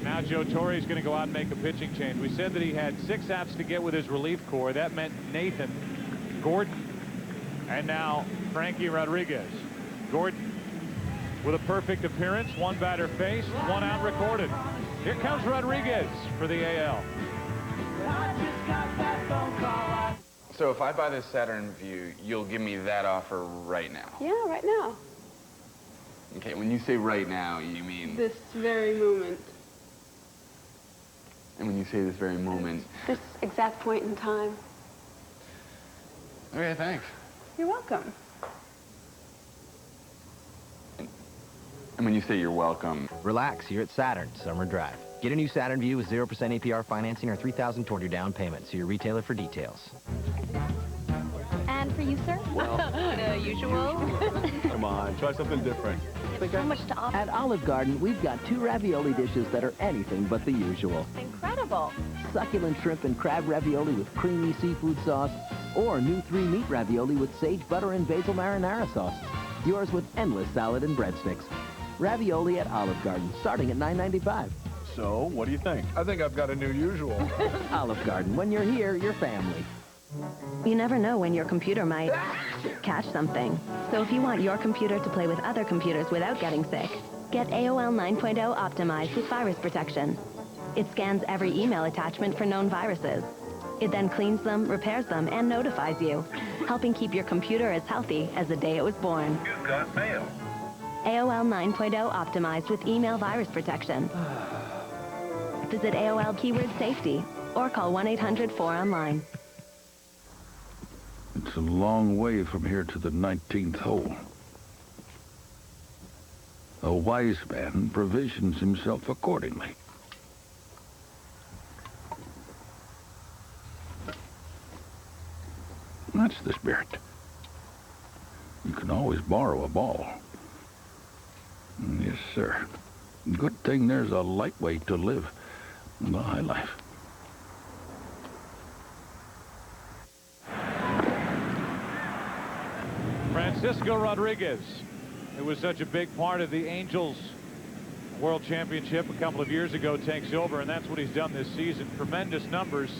Now Joe Torre is going to go out and make a pitching change. We said that he had 6 outs to get with his relief corps. That meant Nathan, Gordon, and now Frankie Rodriguez. Gordon with a perfect appearance, 1 batter faced, 1 out recorded. Here comes Rodriguez for the AL. So if I buy this Saturn Vue, you'll give me that offer right now? Yeah, right now. Okay, when you say right now, you mean... This very moment. And when you say this very moment... This exact point in time. Okay, thanks. You're welcome. And when you say you're welcome... Relax here at Saturn Summer Drive. Get a new Saturn Vue with 0% APR financing or $3,000 toward your down payment. See your retailer for details. And for you, sir? Well, the usual. Come on, try something different. So much to offer. At Olive Garden, we've got 2 ravioli dishes that are anything but the usual. Incredible. Succulent shrimp and crab ravioli with creamy seafood sauce, or new 3-meat ravioli with sage butter and basil marinara sauce. Yours with endless salad and breadsticks. Ravioli at Olive Garden, starting at $9.95. So, what do you think? I think I've got a new usual. Olive Garden, when you're here, you're family. You never know when your computer might catch something. So if you want your computer to play with other computers without getting sick, get AOL 9.0 optimized with virus protection. It scans every email attachment for known viruses. It then cleans them, repairs them, and notifies you, helping keep your computer as healthy as the day it was born. You've got mail. AOL 9.0 optimized with email virus protection. Visit AOL keyword safety or call 1-800-4ONLINE. It's a long way from here to the 19th hole. A wise man provisions himself accordingly. That's the spirit. You can always borrow a ball. Yes, sir. Good thing there's a lightweight to live the high life. Francisco Rodriguez, who was such a big part of the Angels World Championship a couple of years ago, takes over, and that's what he's done this season. Tremendous numbers.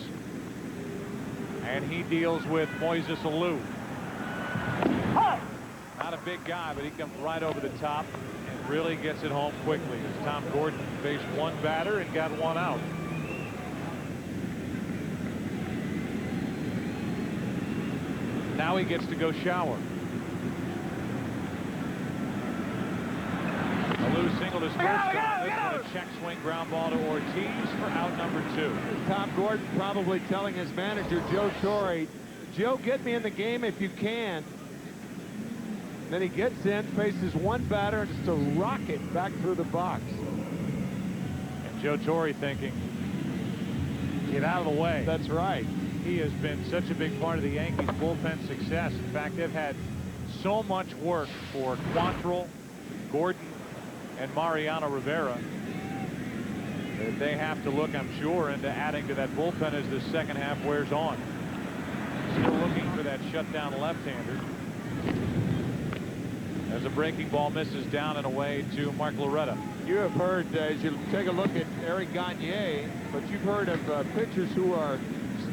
And he deals with Moises Alou. Not a big guy, but he comes right over the top and really gets it home quickly. As Tom Gordon faced one batter and got one out. Now he gets to go shower. Alou singled his first time. This one a check swing ground ball to Ortiz for out number 2. Tom Gordon probably telling his manager, Joe Torre, Joe, get me in the game if you can. Then he gets in, faces one batter, and just a rocket back through the box. And Joe Torre thinking, get out of the way. That's right. He has been such a big part of the Yankees bullpen success. In fact, they've had so much work for Quantrill, Gordon, and Mariano Rivera that they have to look, I'm sure, into adding to that bullpen as the second half wears on. Still looking for that shutdown left-hander. As a breaking ball misses down and away to Mark Loretta. You have heard, as you take a look at Eric Gagne, but you've heard of pitchers who are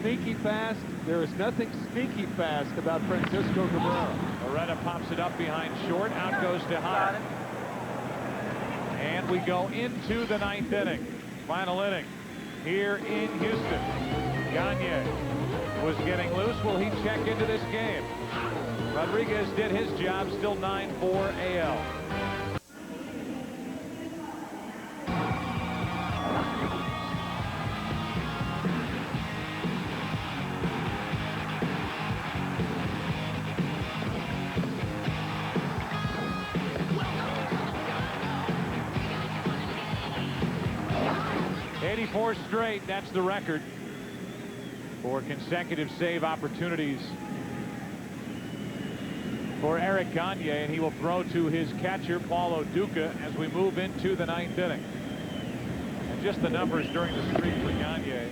sneaky fast. There is nothing sneaky fast about Francisco Cabrera. Loretta pops it up behind short. Out goes to Hart. And we go into the 9th inning. Final inning here in Houston. Gagne was getting loose. Will he check into this game? Rodriguez did his job. Still 9-4 AL. Straight, that's the record for consecutive save opportunities for Eric Gagne, and he will throw to his catcher Paulo Duca as we move into the 9th inning. And just the numbers during the streak for Gagne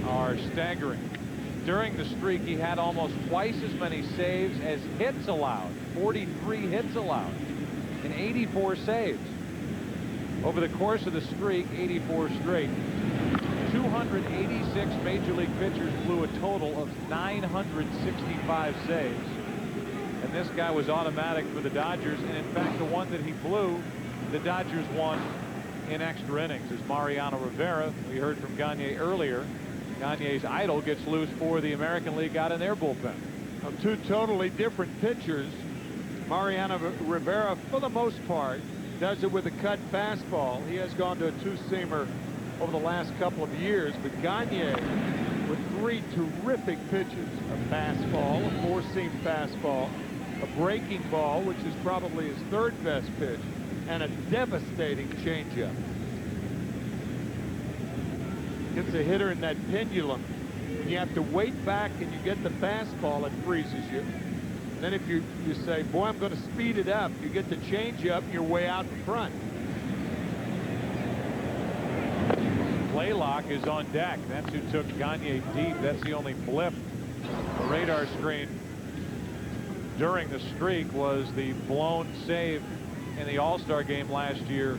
are staggering. During the streak, he had almost twice as many saves as hits allowed. 43 hits allowed and 84 saves. Over the course of the streak, 84 straight, 286 Major League pitchers blew a total of 965 saves. And this guy was automatic for the Dodgers. And in fact, the one that he blew, the Dodgers won in extra innings. As Mariano Rivera, we heard from Gagne earlier, Gagne's idol gets loose for the American League out in their bullpen. Two totally different pitchers. Mariano Rivera, for the most part, does it with a cut fastball. He has gone to a two-seamer over the last couple of years, but Gagne with 3 terrific pitches: a fastball, a four-seam fastball, a breaking ball, which is probably his third best pitch, and a devastating changeup. Gets a hitter in that pendulum. When you have to wait back and you get the fastball, it freezes you. Then if you say, boy, I'm going to speed it up, you get the change up and you're way out in front. Blaylock is on deck. That's who took Gagne deep. That's the only blip. The radar screen during the streak was the blown save in the All-Star game last year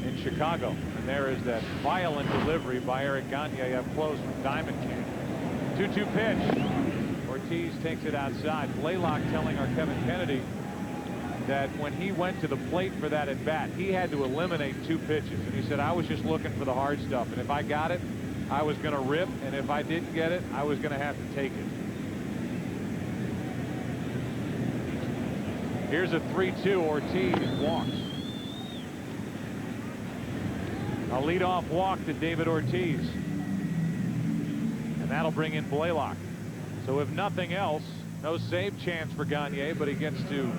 in Chicago. And there is that violent delivery by Eric Gagne up close from Diamond King. 2-2 pitch. Ortiz takes it outside. Blaylock telling our Kevin Kennedy that when he went to the plate for that at bat, he had to eliminate 2 pitches. And he said, I was just looking for the hard stuff. And if I got it, I was going to rip. And if I didn't get it, I was going to have to take it. Here's a 3-2. Ortiz walks. A leadoff walk to David Ortiz. And that'll bring in Blaylock. So if nothing else, no save chance for Gagne, but he gets to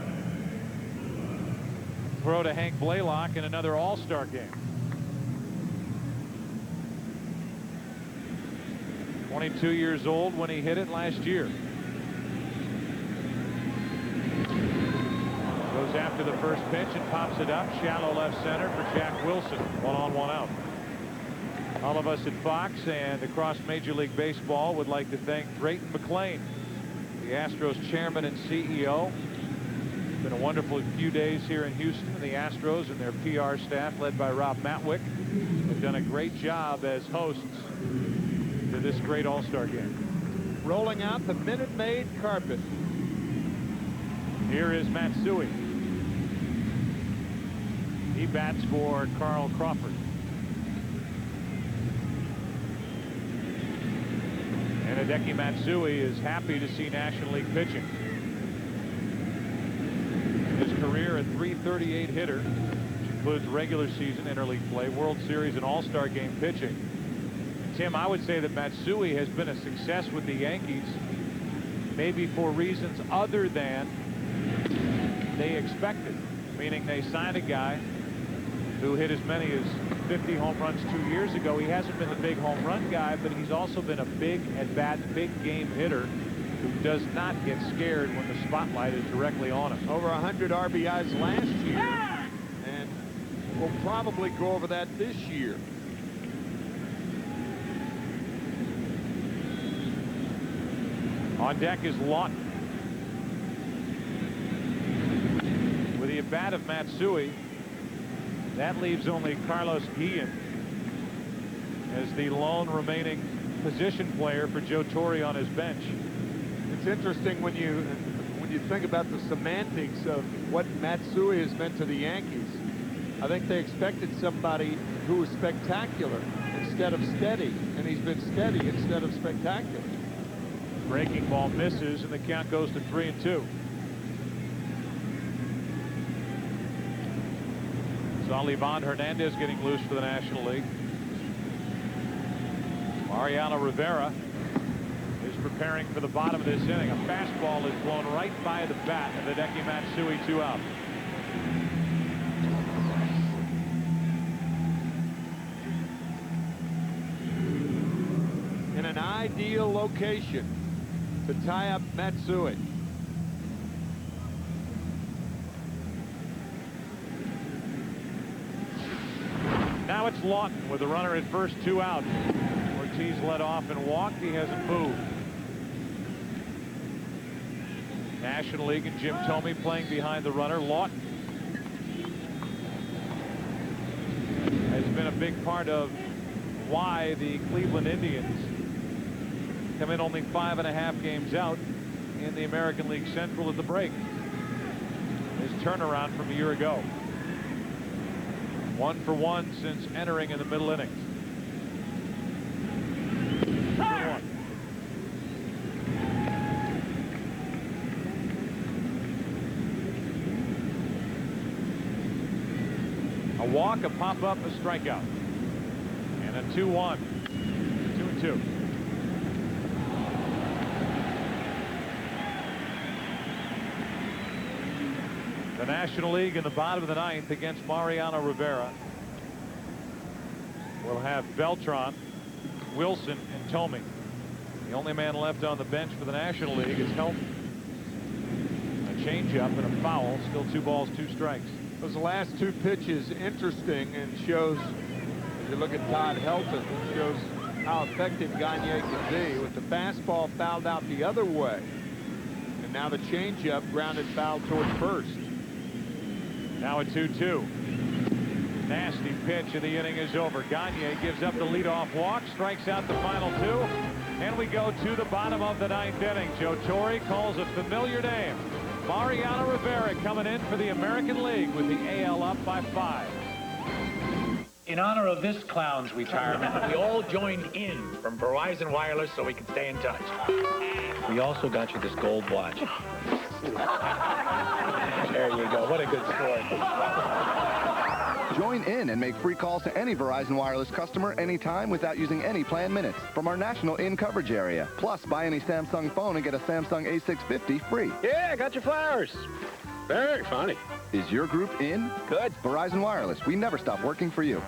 throw to Hank Blaylock in another All-Star game. 22 years old when he hit it last year. Goes after the first pitch and pops it up. Shallow left center for Jack Wilson. 1 on, 1 out. All of us at Fox and across Major League Baseball would like to thank Drayton McClain, the Astros chairman and CEO. It's been a wonderful few days here in Houston. The Astros and their PR staff, led by Rob Matwick, have done a great job as hosts to this great All-Star game. Rolling out the Minute Maid carpet. Here is Matsui. He bats for Carl Crawford. And Hideki Matsui is happy to see National League pitching. His career, a .338 hitter, which includes regular season, interleague play, World Series, and All-Star game pitching. Tim, I would say that Matsui has been a success with the Yankees, maybe for reasons other than they expected, meaning they signed a guy who hit as many as 50 home runs 2 years ago. He hasn't been the big home run guy, but he's also been a big at-bat, big game hitter who does not get scared when the spotlight is directly on him. Over 100 RBIs last year, and we'll probably go over that this year. On deck is Lawton. With the at-bat of Matsui, that leaves only Carlos Guillen as the lone remaining position player for Joe Torre on his bench. It's interesting when you think about the semantics of what Matsui has meant to the Yankees. I think they expected somebody who was spectacular instead of steady, and he's been steady instead of spectacular. Breaking ball misses, and the count goes to 3-2. Saw Livan Hernandez getting loose for the National League. Mariano Rivera is preparing for the bottom of this inning. A fastball is blown right by the bat of Hideki Matsui, 2 out. In an ideal location to tie up Matsui. Now it's Lawton with the runner at first, 2 out. Ortiz led off and walked. He hasn't moved. National League and Jim Thome playing behind the runner. Lawton has been a big part of why the Cleveland Indians come in only 5.5 games out in the American League Central at the break. His turnaround from a year ago. 1 for 1 since entering in the middle innings. 2-1. A walk, a pop-up, a strikeout. And a 2-1. 2-2. The National League in the bottom of the 9th against Mariano Rivera. We'll have Beltran Wilson, and Tomey. The only man left on the bench for the National League is Helton. A changeup and a foul. Still 2 balls, 2 strikes. Those last 2 pitches interesting, and shows, if you look at Todd Helton, shows how effective Gagne can be with the fastball fouled out the other way. And now the changeup grounded foul toward first. Now a 2-2. Nasty pitch, and the inning is over. Gagne gives up the leadoff walk, strikes out the final 2, and we go to the bottom of the 9th inning. Joe Torre calls a familiar name. Mariano Rivera coming in for the American League with the AL up by 5. In honor of this clown's retirement, we all joined in from Verizon Wireless so we could stay in touch. We also got you this gold watch. There you go. What a good sport. Join in and make free calls to any Verizon Wireless customer anytime without using any plan minutes from our national in coverage area. Plus, buy any Samsung phone and get a Samsung A650 free. Yeah, I got your flowers. Very funny. Is your group in? Good. Verizon Wireless. We never stop working for you.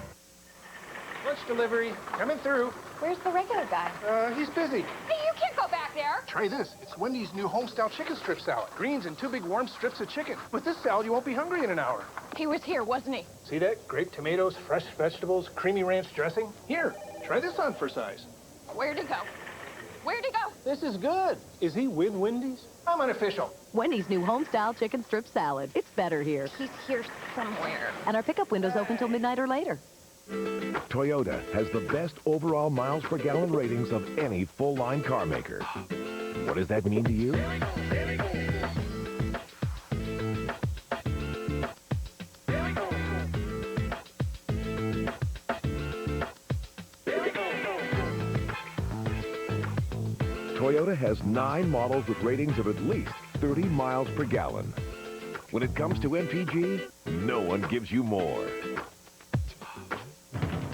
Lunch delivery. Coming through. Where's the regular guy? He's busy. Hey, you can't go back there. Try this. It's Wendy's new home-style chicken strip salad. Greens and 2 big warm strips of chicken. With this salad, you won't be hungry in an hour. He was here, wasn't he? See that? Grape tomatoes, fresh vegetables, creamy ranch dressing. Here, try this on for size. Where'd he go? Where'd he go? This is good. Is he with Wendy's? I'm unofficial. Wendy's new home-style chicken strip salad. It's better here. He's here somewhere. And our pickup window's open till midnight or later. Toyota has the best overall miles per gallon ratings of any full-line car maker. What does that mean to you? Toyota has 9 models with ratings of at least 30 miles per gallon. When it comes to MPG, no one gives you more.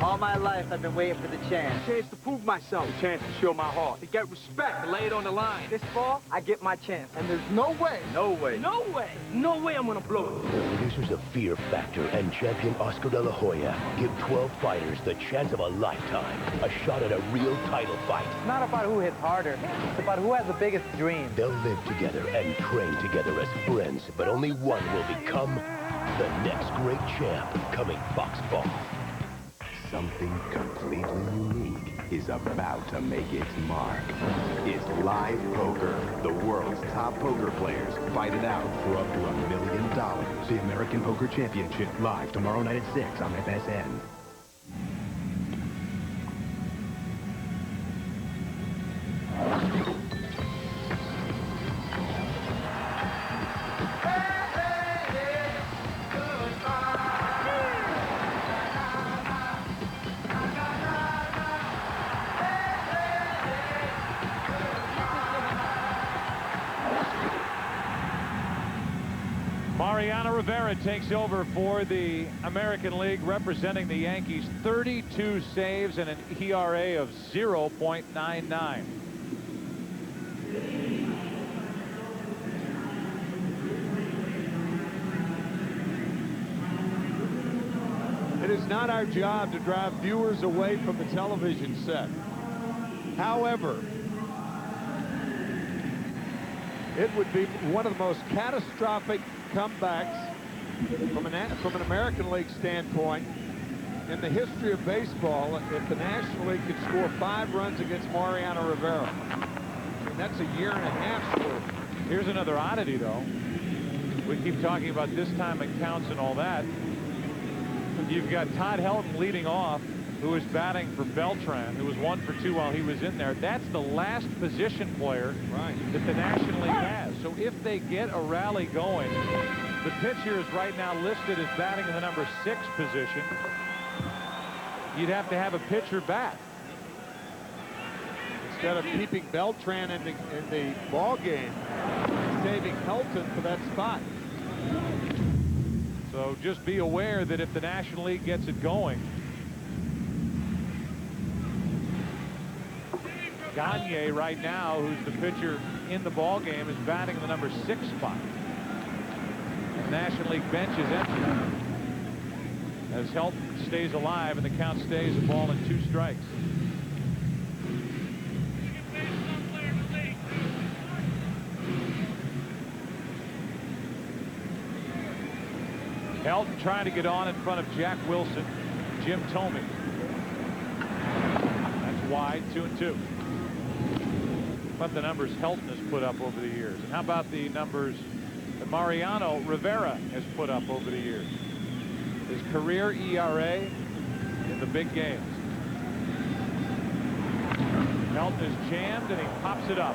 All my life, I've been waiting for the chance. A chance to prove myself. A chance to show my heart. To get respect. To lay it on the line. This fall, I get my chance. And there's no way. No way. No way. No way I'm gonna blow it. The producers of Fear Factor and champion Oscar De La Hoya give 12 fighters the chance of a lifetime. A shot at a real title fight. It's not about who hits harder. It's about who has the biggest dream. They'll live together and train together as friends, but only one will become the next great champ. Coming Fox Fall. Something completely unique is about to make its mark. It's live poker. The world's top poker players fight it out for up to $1 million. The American Poker Championship, live tomorrow night at 6 on FSN. Mariano Rivera takes over for the American League, representing the Yankees. 32 saves and an ERA of 0.99. It is not our job to drive viewers away from the television set. However, it would be one of the most catastrophic comebacks from an American League standpoint in the history of baseball if the National League could score 5 runs against Mariano Rivera. And that's a year-and-a-half's worth. Here's another oddity, though. We keep talking about this time it counts and all that. You've got Todd Helton leading off, who is batting for Beltran, who was 1 for 2 while he was in there. That's the last position player that the National League has. So if they get a rally going, the pitcher is right now listed as batting in the number 6 position. You'd have to have a pitcher bat. Instead of keeping Beltran in the ball game, saving Helton for that spot. So just be aware that if the National League gets it going, Gagne right now, who's the pitcher in the ball game, is batting in the number 6 spot. The National League bench is empty as Helton stays alive and the count stays a ball and 2 strikes. Helton trying to get on in front of Jack Wilson. Jim Thome. That's wide, 2-2. How about the numbers Helton has put up over the years? And how about the numbers that Mariano Rivera has put up over the years? His career ERA in the big games. Helton is jammed and he pops it up.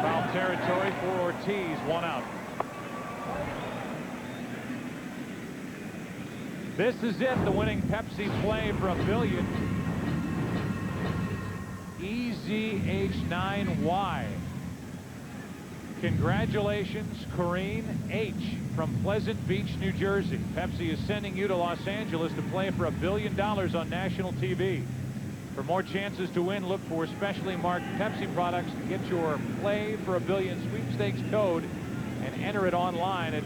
Foul territory for Ortiz, 1 out. This is it, the winning Pepsi play for $1 billion. EZH9Y. Congratulations, Corrine H. from Pleasant Beach, New Jersey. Pepsi is sending you to Los Angeles to play for $1 billion on national TV. For more chances to win, look for specially marked Pepsi products to get your Play for $1 Billion sweepstakes code and enter it online at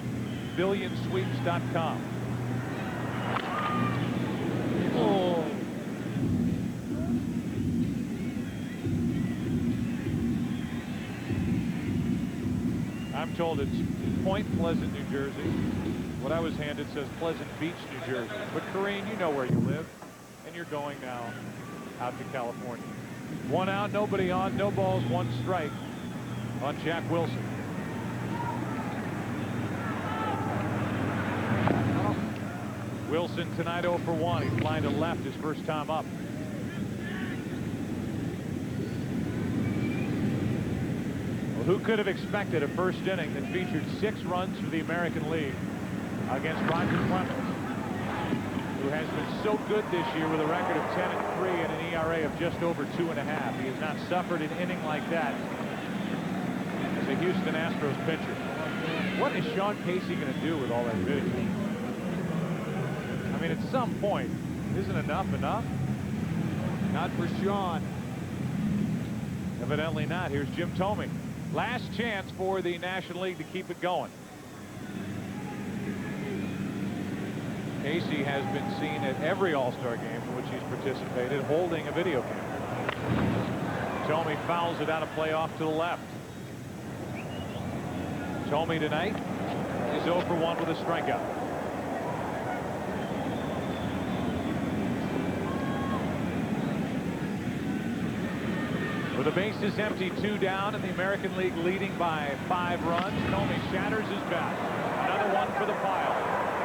billionsweeps.com. Oh. I'm told it's Point Pleasant, New Jersey. What I was handed says Pleasant Beach, New Jersey. But Corrine, you know where you live, and you're going now out to California. 1 out, nobody on, no balls, 1 strike on Jack Wilson. Wilson tonight 0 for 1. He's flying to left his first time up. Well, who could have expected a first inning that featured 6 runs for the American League against Roger Clemens, who has been so good this year with a record of 10-3 and an ERA of just over 2.5. He has not suffered an inning like that as a Houston Astros pitcher. What is Sean Casey going to do with all that video? I mean, at some point, isn't enough? Not for Sean. Evidently not. Here's Jim Thome. Last chance for the National League to keep it going. Casey has been seen at every All-Star game in which he's participated holding a video camera. Thome fouls it out of play off to the left. Thome tonight is 0 for 1 with a strikeout. With the bases empty, 2 down, and the American League leading by 5 runs, Thome shatters his bat. Another one for the pile.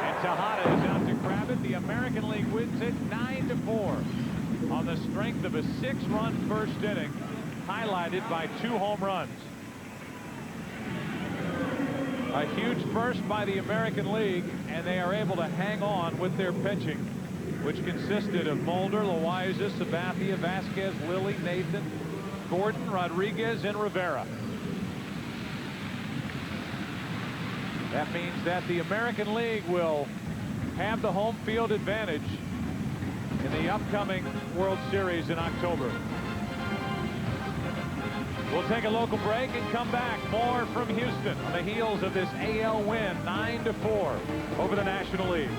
And Tejada is out to grab it. The American League wins it 9-4 on the strength of a 6-run first inning, highlighted by 2 home runs. A huge first by the American League, and they are able to hang on with their pitching, which consisted of Mulder, Loaiza, Sabathia, Vasquez, Lilly, Nathan, Gordon, Rodriguez, and Rivera. That means that the American League will have the home field advantage in the upcoming World Series in October. We'll take a local break and come back. More from Houston on the heels of this AL win, 9-4 over the National League.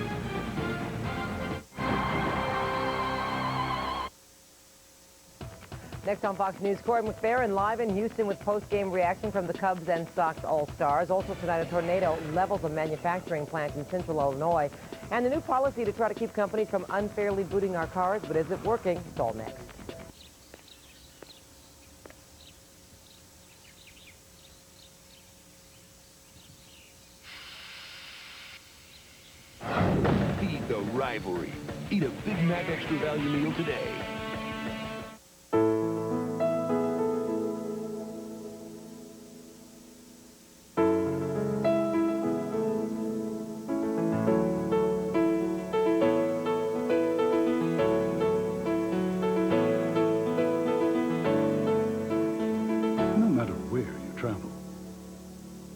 Next on Fox News, Corey McFerrin live in Houston with post-game reaction from the Cubs and Sox All-Stars. Also tonight, a tornado levels a manufacturing plant in central Illinois. And the new policy to try to keep companies from unfairly booting our cars. But is it working? It's all next. Feed the rivalry. Eat a Big Mac Extra Value meal today.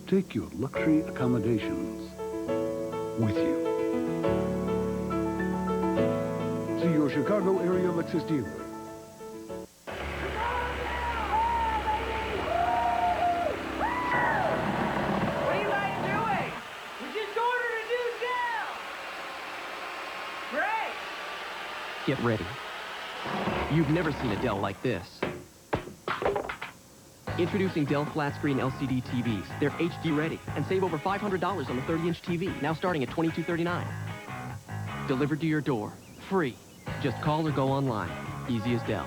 Take your luxury accommodations with you. See your Chicago area Lexus dealer. What are you guys doing? We just ordered a new cell. Great. Get ready. You've never seen a Dell like this. Introducing Dell flat screen LCD TVs. They're HD ready and save over $500 on the 30-inch TV, now starting at $22.39. Delivered to your door, free. Just call or go online. Easy as Dell.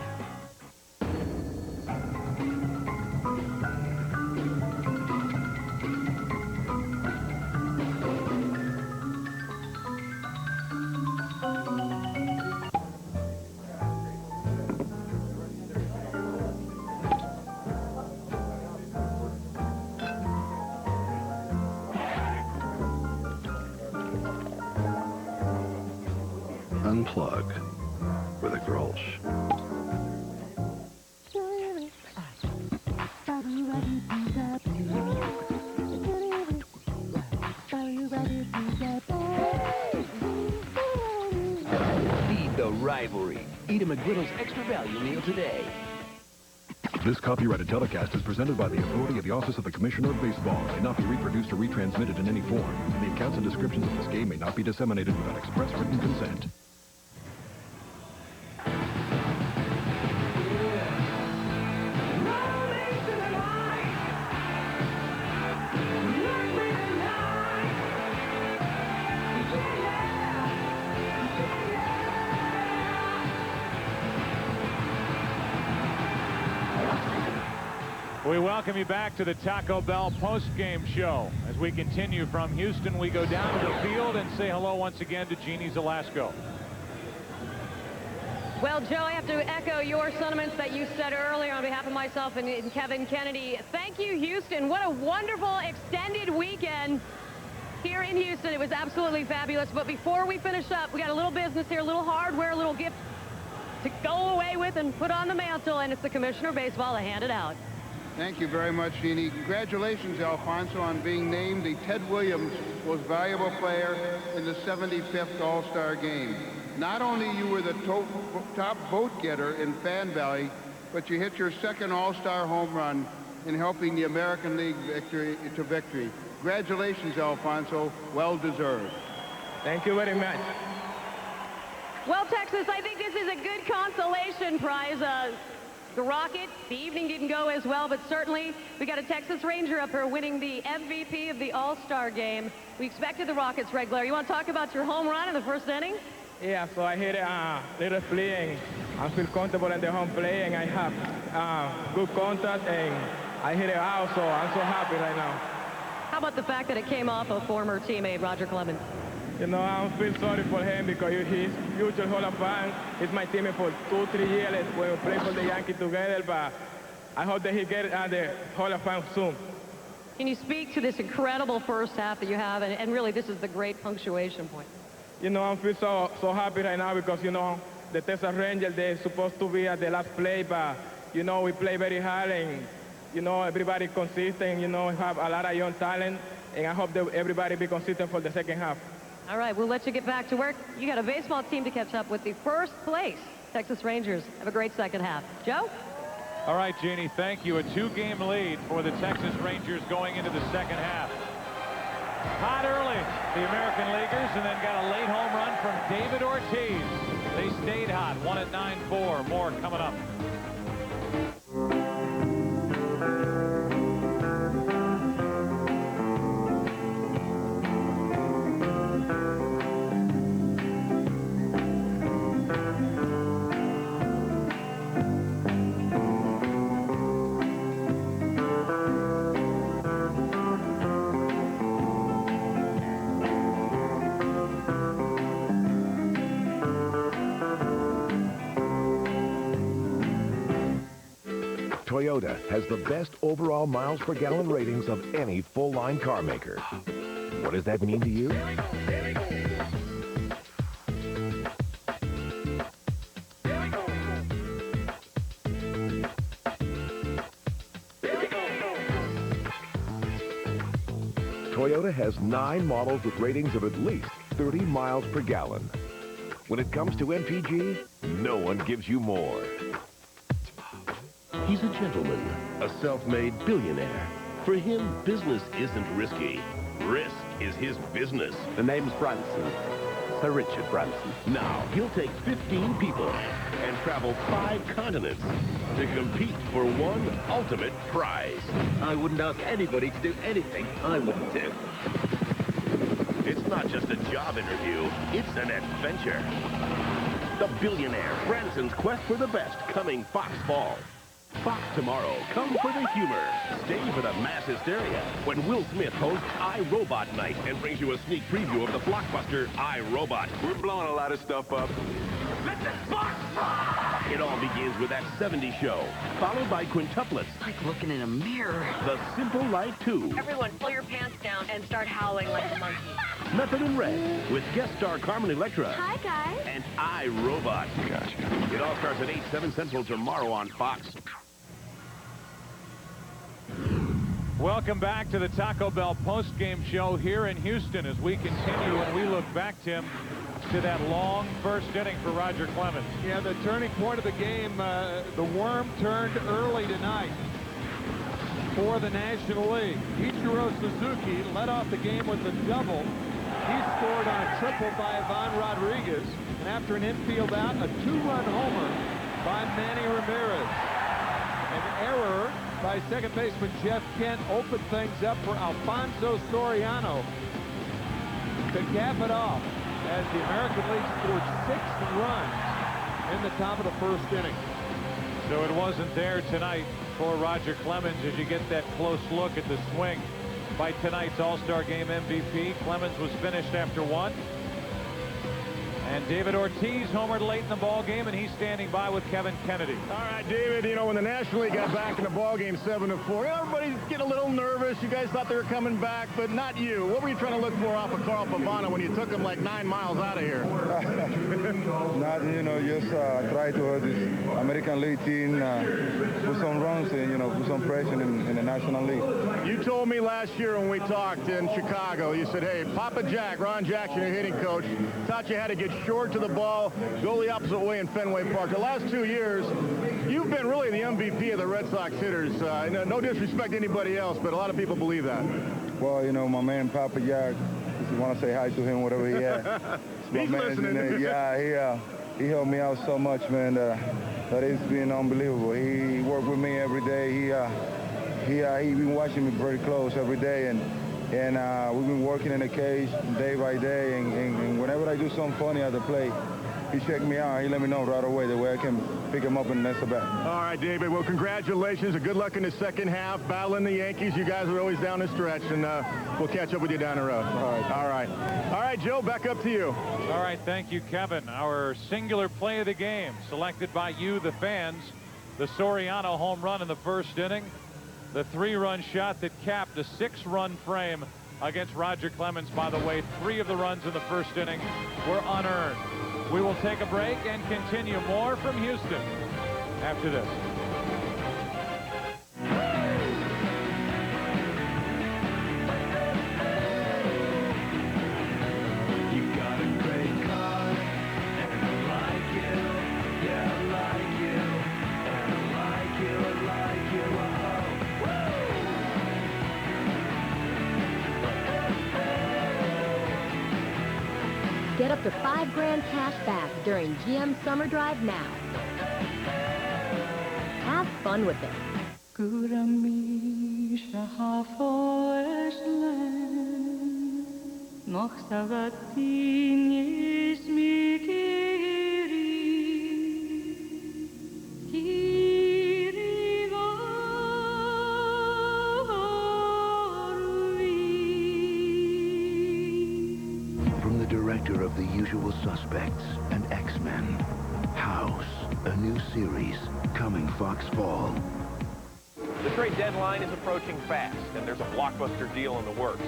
Unplug with a Grolsch. Feed the rivalry. Eat a McGriddle's Extra Value meal today. This copyrighted telecast is presented by the authority of the Office of the Commissioner of Baseball and may not be reproduced or retransmitted in any form. The accounts and descriptions of this game may not be disseminated without express written consent. We welcome you back to the Taco Bell post-game show. As we continue from Houston, we go down to the field and say hello once again to Jeannie Zelasco. Well, Joe, I have to echo your sentiments that you said earlier on behalf of myself and Kevin Kennedy. Thank you, Houston. What a wonderful extended weekend here in Houston. It was absolutely fabulous. But before we finish up, we got a little business here, a little hardware, a little gift to go away with and put on the mantle, and it's the Commissioner of Baseball to hand it out. Thank you very much, Jeannie. Congratulations, Alfonso, on being named the Ted Williams Most Valuable Player in the 75th All-Star Game. Not only you were the top vote getter in Fan Valley, but you hit your second All-Star home run in helping the American League to victory. Congratulations, Alfonso. Well deserved. Thank you very much. Well, Texas, I think this is a good consolation prize. The Rocket, the evening didn't go as well, but certainly we got a Texas Ranger up here winning the MVP of the All-Star Game. We expected the Rockets regular. You want to talk about your home run in the first inning? Yeah, so I hit a little play, and I feel comfortable in the home play, and I have good contact, and I hit it out, so I'm so happy right now. How about the fact that it came off a former teammate, Roger Clemens? You know, I feel sorry for him because he's future Hall of Fame. He's my teammate for 2-3 years when we play for the Yankees together, but I hope that he gets the Hall of Fame soon. Can you speak to this incredible first half that you have, and really this is the great punctuation point? You know, I feel so happy right now because, you know, the Texas Rangers, they're supposed to be at the last play, but, you know, we play very hard, and, you know, everybody consistent, you know, we have a lot of young talent, and I hope that everybody be consistent for the second half. All right, we'll let you get back to work. You got a baseball team to catch up with, the first place Texas Rangers. Have a great second half. Joe? All right, Jeannie, thank you. A 2-game lead for the Texas Rangers going into the second half. Hot early, the American Leaguers, and then got a late home run from David Ortiz. They stayed hot, won at 9-4. More coming up. Toyota has the best overall miles per gallon ratings of any full-line car maker. What does that mean to you? Toyota has 9 models with ratings of at least 30 miles per gallon. When it comes to MPG, no one gives you more. He's a gentleman, a self-made billionaire. For him, business isn't risky. Risk is his business. The name's Branson. Sir Richard Branson. Now, he'll take 15 people and travel 5 continents to compete for one ultimate prize. I wouldn't ask anybody to do anything I wouldn't do. It's not just a job interview, it's an adventure. The billionaire Branson's quest for the best, coming Fox Fall. Fox tomorrow. Come for the humor. Stay for the mass hysteria when Will Smith hosts iRobot Night and brings you a sneak preview of the blockbuster iRobot. We're blowing a lot of stuff up. Let the sparks fly! It all begins with that 70s show, followed by quintuplets. Like looking in a mirror. The Simple Life 2. Everyone, pull your pants down and start howling like a monkey. Method in Red with guest star Carmen Electra. Hi, guys. And iRobot. Gotcha. It all starts at 8/7 Central tomorrow on Fox. Welcome back to the Taco Bell post-game show here in Houston as we continue and we look back, Tim, to that long first inning for Roger Clemens. Yeah, the turning point of the game, the worm turned early tonight for the National League. Ichiro Suzuki led off the game with a double. He scored on a triple by Ivan Rodriguez, and after an infield out, a two-run homer by Manny Ramirez. An error by second baseman Jeff Kent opened things up for Alfonso Soriano to cap it off as the American League scored 6 runs in the top of the first inning. So it wasn't there tonight for Roger Clemens as you get that close look at the swing by tonight's All-Star Game MVP. Clemens was finished after 1. And David Ortiz homered late in the ball game, and he's standing by with Kevin Kennedy. All right, David, you know, when the National League got back in the ball game 7-4, everybody's getting a little nervous. You guys thought they were coming back, but not you. What were you trying to look for off of Carl Pavano when you took him like 9 miles out of here? Nothing, you know, just try to hurt this American League team, put some runs and, you know, put some pressure in the National League. You told me last year when we talked in Chicago, you said, hey, Papa Jack, Ron Jackson, your hitting coach, taught you how to get short to the ball, go the opposite way in Fenway Park. The last 2 years, you've been really the MVP of the Red Sox hitters. No disrespect to anybody else, but a lot of people believe that. Well, you know, my man Papa Jack, if you want to say hi to him, whatever he has. He's listening. Yeah, he helped me out so much, man, that it's been unbelievable. He worked with me every day. He been watching me very close every day, and we've been working in the cage day by day, and whenever I do something funny at the plate, he checked me out. He let me know right away the way I can pick him up in the next at bat. All right, David. Well, congratulations and good luck in the second half. Battling the Yankees. You guys are always down the stretch, and we'll catch up with you down the road. All right, Joe, back up to you. All right, thank you, Kevin. Our singular play of the game, selected by you, the fans, the Soriano home run in the first inning. The 3-run shot that capped a 6-run frame against Roger Clemens. By the way, 3 of the runs in the first inning were unearned. We will take a break and continue more from Houston after this. You got a great car, and I like you. Yeah, I like you. And I like you, I like you. Get up to $5,000 cash back during GM Summer Drive now. Have fun with it. Director of The Usual Suspects and X-Men. House, a new series, coming Fox Fall. The trade deadline is approaching fast, and there's a blockbuster deal in the works.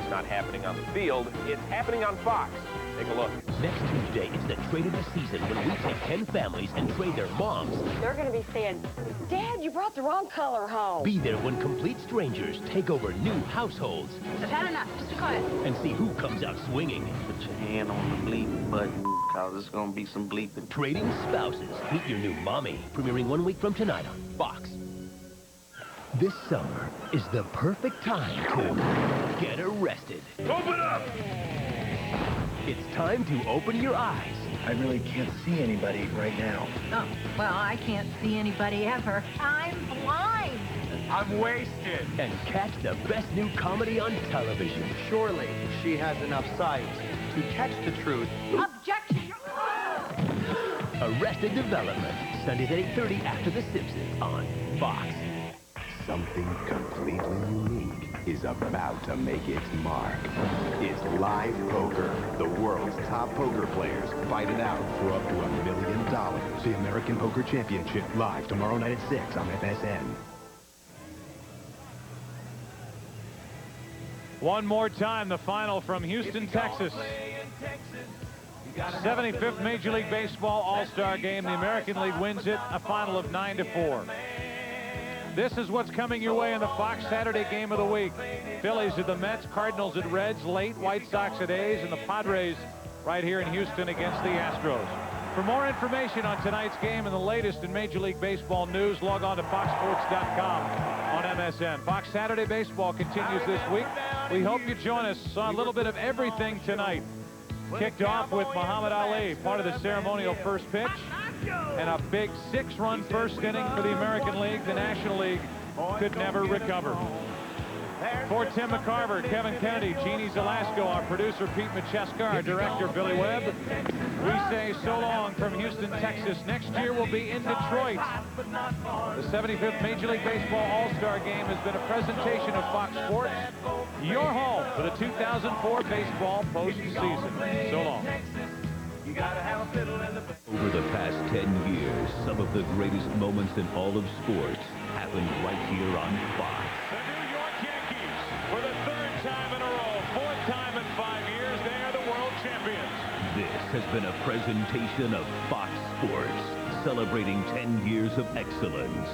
It's not happening on the field, it's happening on Fox. Take a look. Next Tuesday is the trade of the season when we take 10 families and trade their moms. They're going to be saying, Dad, you brought the wrong color home. Be there when complete strangers take over new households. I've had enough. Just quiet. And see who comes out swinging. Put your hand on the bleep button, because there's going to be some bleeping. Trading spouses. Meet your new mommy. Premiering 1 week from tonight on Fox. This summer is the perfect time to get arrested. Open up! It's time to open your eyes I really can't see anybody right now. Oh, well, I can't see anybody ever. I'm blind. I'm wasted. And catch the best new comedy on television. Surely she has enough sight to catch the truth. Objection! Arrested Development, Sundays at 8:30 after The Simpsons on Fox. Something completely unique is about to make its mark. It's live poker. The world's top poker players fight it out for up to $1 million. The American Poker Championship, live tomorrow night at 6 on FSN. One more time, the final from Houston, Texas. 75th Major League Baseball All-Star Game. The American League wins it, a final of 9-4. This is what's coming your way in the Fox Saturday game of the week. Phillies at the Mets, Cardinals at Reds, late White Sox at A's, and the Padres right here in Houston against the Astros. For more information on tonight's game and the latest in Major League Baseball news, log on to foxsports.com on MSN. Fox Saturday Baseball continues this week. We hope you join us. Saw a little bit of everything tonight. Kicked off with Muhammad Ali, part of the ceremonial first pitch, and a big 6-run first inning for the American League. The National League could never recover. For Tim McCarver, Kevin Kennedy, Jeannie Zelasco, our producer Pete Macheska, our director Billy Webb, we say so long from Houston, Texas. Next year we'll be in Detroit. The 75th Major League Baseball All-Star Game has been a presentation of Fox Sports, your home for the 2004 baseball postseason. So long. Over the past 10 years, some of the greatest moments in all of sports happened right here on Fox. For the third time in a row, fourth time in 5 years, they are the world champions. This has been a presentation of Fox Sports, celebrating 10 years of excellence.